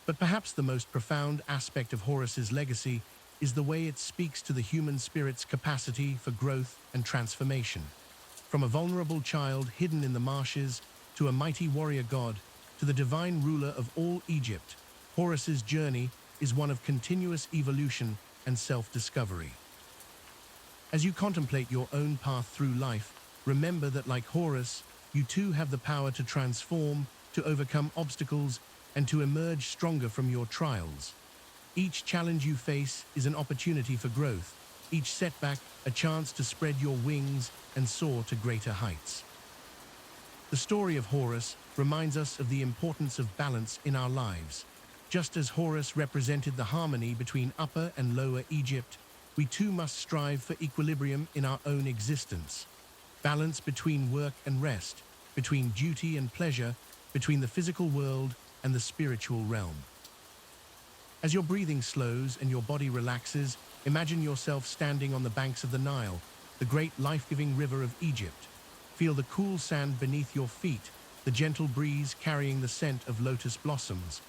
But perhaps the most profound aspect of Horus's legacy is the way it speaks to the human spirit's capacity for growth and transformation. From a vulnerable child hidden in the marshes to a mighty warrior god to the divine ruler of all Egypt, Horus's journey is one of continuous evolution and self-discovery. As you contemplate your own path through life, remember that like Horus, you too have the power to transform, to overcome obstacles, and to emerge stronger from your trials. Each challenge you face is an opportunity for growth, each setback a chance to spread your wings and soar to greater heights. The story of Horus reminds us of the importance of balance in our lives. Just as Horus represented the harmony between Upper and Lower Egypt, we too must strive for equilibrium in our own existence. Balance between work and rest, between duty and pleasure, between the physical world and the spiritual realm. As your breathing slows and your body relaxes, imagine yourself standing on the banks of the Nile, the great life-giving river of Egypt. Feel the cool sand beneath your feet, the gentle breeze carrying the scent of lotus blossoms.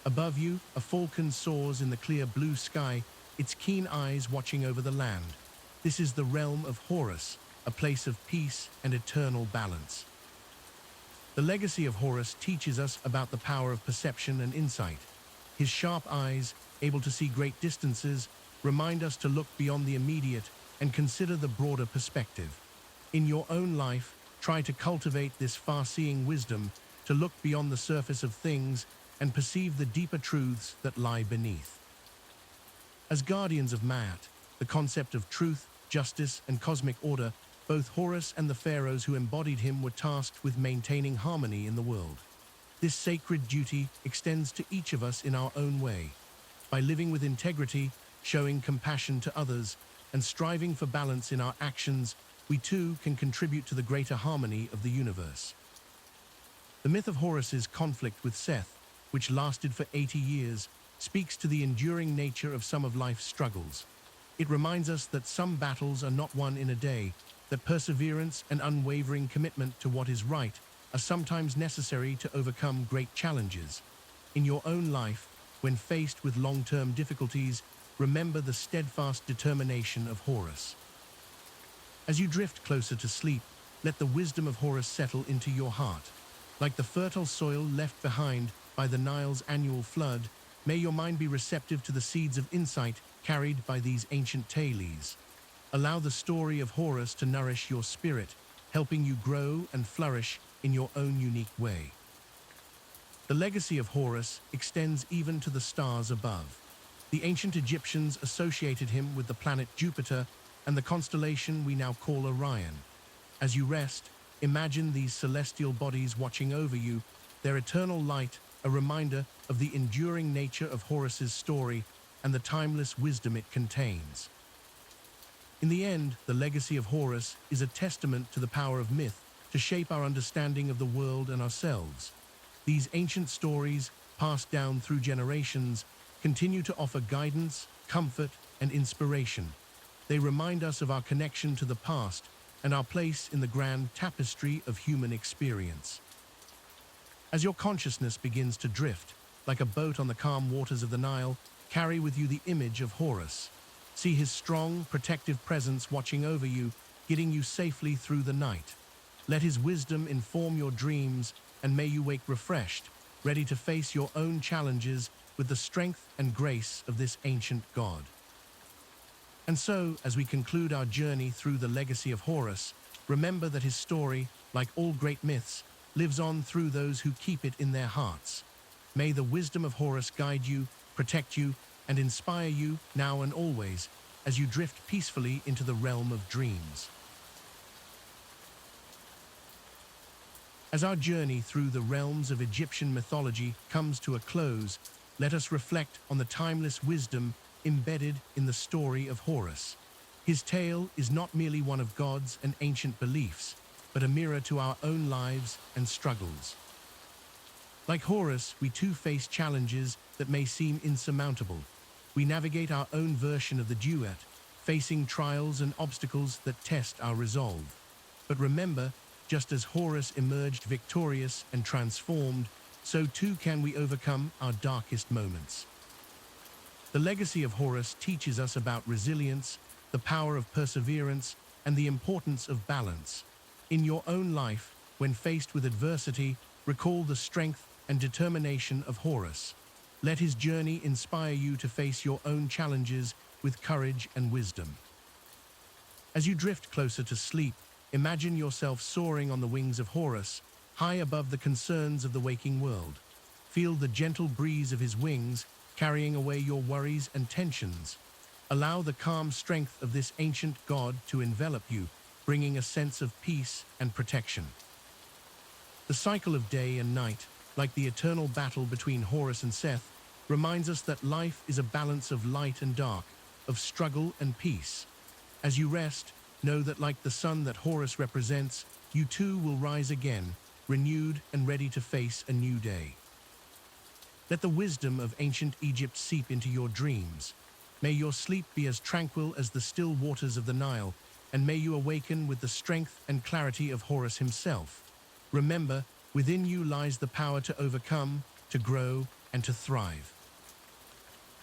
Above you, a falcon soars in the clear blue sky, its keen eyes watching over the land. This is the realm of Horus, a place of peace and eternal balance. The legacy of Horus teaches us about the power of perception and insight. His sharp eyes, able to see great distances, remind us to look beyond the immediate and consider the broader perspective. In your own life, try to cultivate this far-seeing wisdom, to look beyond the surface of things and perceive the deeper truths that lie beneath. As guardians of Ma'at, the concept of truth, justice, and cosmic order, both Horus and the pharaohs who embodied him were tasked with maintaining harmony in the world. This sacred duty extends to each of us in our own way. By living with integrity, showing compassion to others, and striving for balance in our actions, we too can contribute to the greater harmony of the universe. The myth of Horus's conflict with Seth, which lasted for 80 years, speaks to the enduring nature of some of life's struggles. It reminds us that some battles are not won in a day, that perseverance and unwavering commitment to what is right are sometimes necessary to overcome great challenges. In your own life, when faced with long-term difficulties, remember the steadfast determination of Horus. As you drift closer to sleep, let the wisdom of Horus settle into your heart. Like the fertile soil left behind by the Nile's annual flood, may your mind be receptive to the seeds of insight carried by these ancient tales. Allow the story of Horus to nourish your spirit, helping you grow and flourish in your own unique way. The legacy of Horus extends even to the stars above. The ancient Egyptians associated him with the planet Jupiter and the constellation we now call Orion. As you rest, imagine these celestial bodies watching over you, their eternal light a reminder of the enduring nature of Horus's story and the timeless wisdom it contains. In the end, the legacy of Horus is a testament to the power of myth to shape our understanding of the world and ourselves. These ancient stories, passed down through generations, continue to offer guidance, comfort, and inspiration. They remind us of our connection to the past and our place in the grand tapestry of human experience. As your consciousness begins to drift, like a boat on the calm waters of the Nile, carry with you the image of Horus. See his strong, protective presence watching over you, getting you safely through the night. Let his wisdom inform your dreams, and may you wake refreshed, ready to face your own challenges with the strength and grace of this ancient god. And so, as we conclude our journey through the legacy of Horus, remember that his story, like all great myths, lives on through those who keep it in their hearts. May the wisdom of Horus guide you, protect you, and inspire you now and always as you drift peacefully into the realm of dreams. As our journey through the realms of Egyptian mythology comes to a close, let us reflect on the timeless wisdom embedded in the story of Horus. His tale is not merely one of gods and ancient beliefs. but a mirror to our own lives and struggles. Like Horus, we too face challenges that may seem insurmountable. We navigate our own version of the Duat, facing trials and obstacles that test our resolve. But remember, just as Horus emerged victorious and transformed, so too can we overcome our darkest moments. The legacy of Horus teaches us about resilience, the power of perseverance, and the importance of balance. In your own life, when faced with adversity, recall the strength and determination of Horus. Let his journey inspire you to face your own challenges with courage and wisdom. As you drift closer to sleep, imagine yourself soaring on the wings of Horus, high above the concerns of the waking world. Feel the gentle breeze of his wings, carrying away your worries and tensions. Allow the calm strength of this ancient god to envelop you, bringing a sense of peace and protection. The cycle of day and night, like the eternal battle between Horus and Seth, reminds us that life is a balance of light and dark, of struggle and peace. As you rest, know that like the sun that Horus represents, you too will rise again, renewed and ready to face a new day. Let the wisdom of ancient Egypt seep into your dreams. May your sleep be as tranquil as the still waters of the Nile, and may you awaken with the strength and clarity of Horus himself. Remember, within you lies the power to overcome, to grow, and to thrive.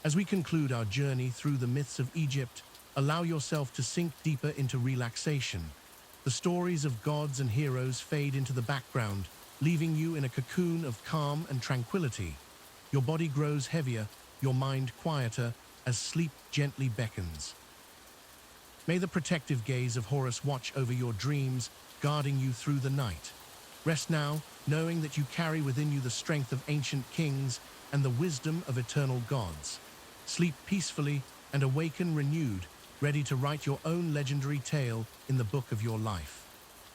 As we conclude our journey through the myths of Egypt, allow yourself to sink deeper into relaxation. The stories of gods and heroes fade into the background, leaving you in a cocoon of calm and tranquility. Your body grows heavier, your mind quieter, as sleep gently beckons. May the protective gaze of Horus watch over your dreams, guarding you through the night. Rest now, knowing that you carry within you the strength of ancient kings and the wisdom of eternal gods. Sleep peacefully and awaken renewed, ready to write your own legendary tale in the book of your life.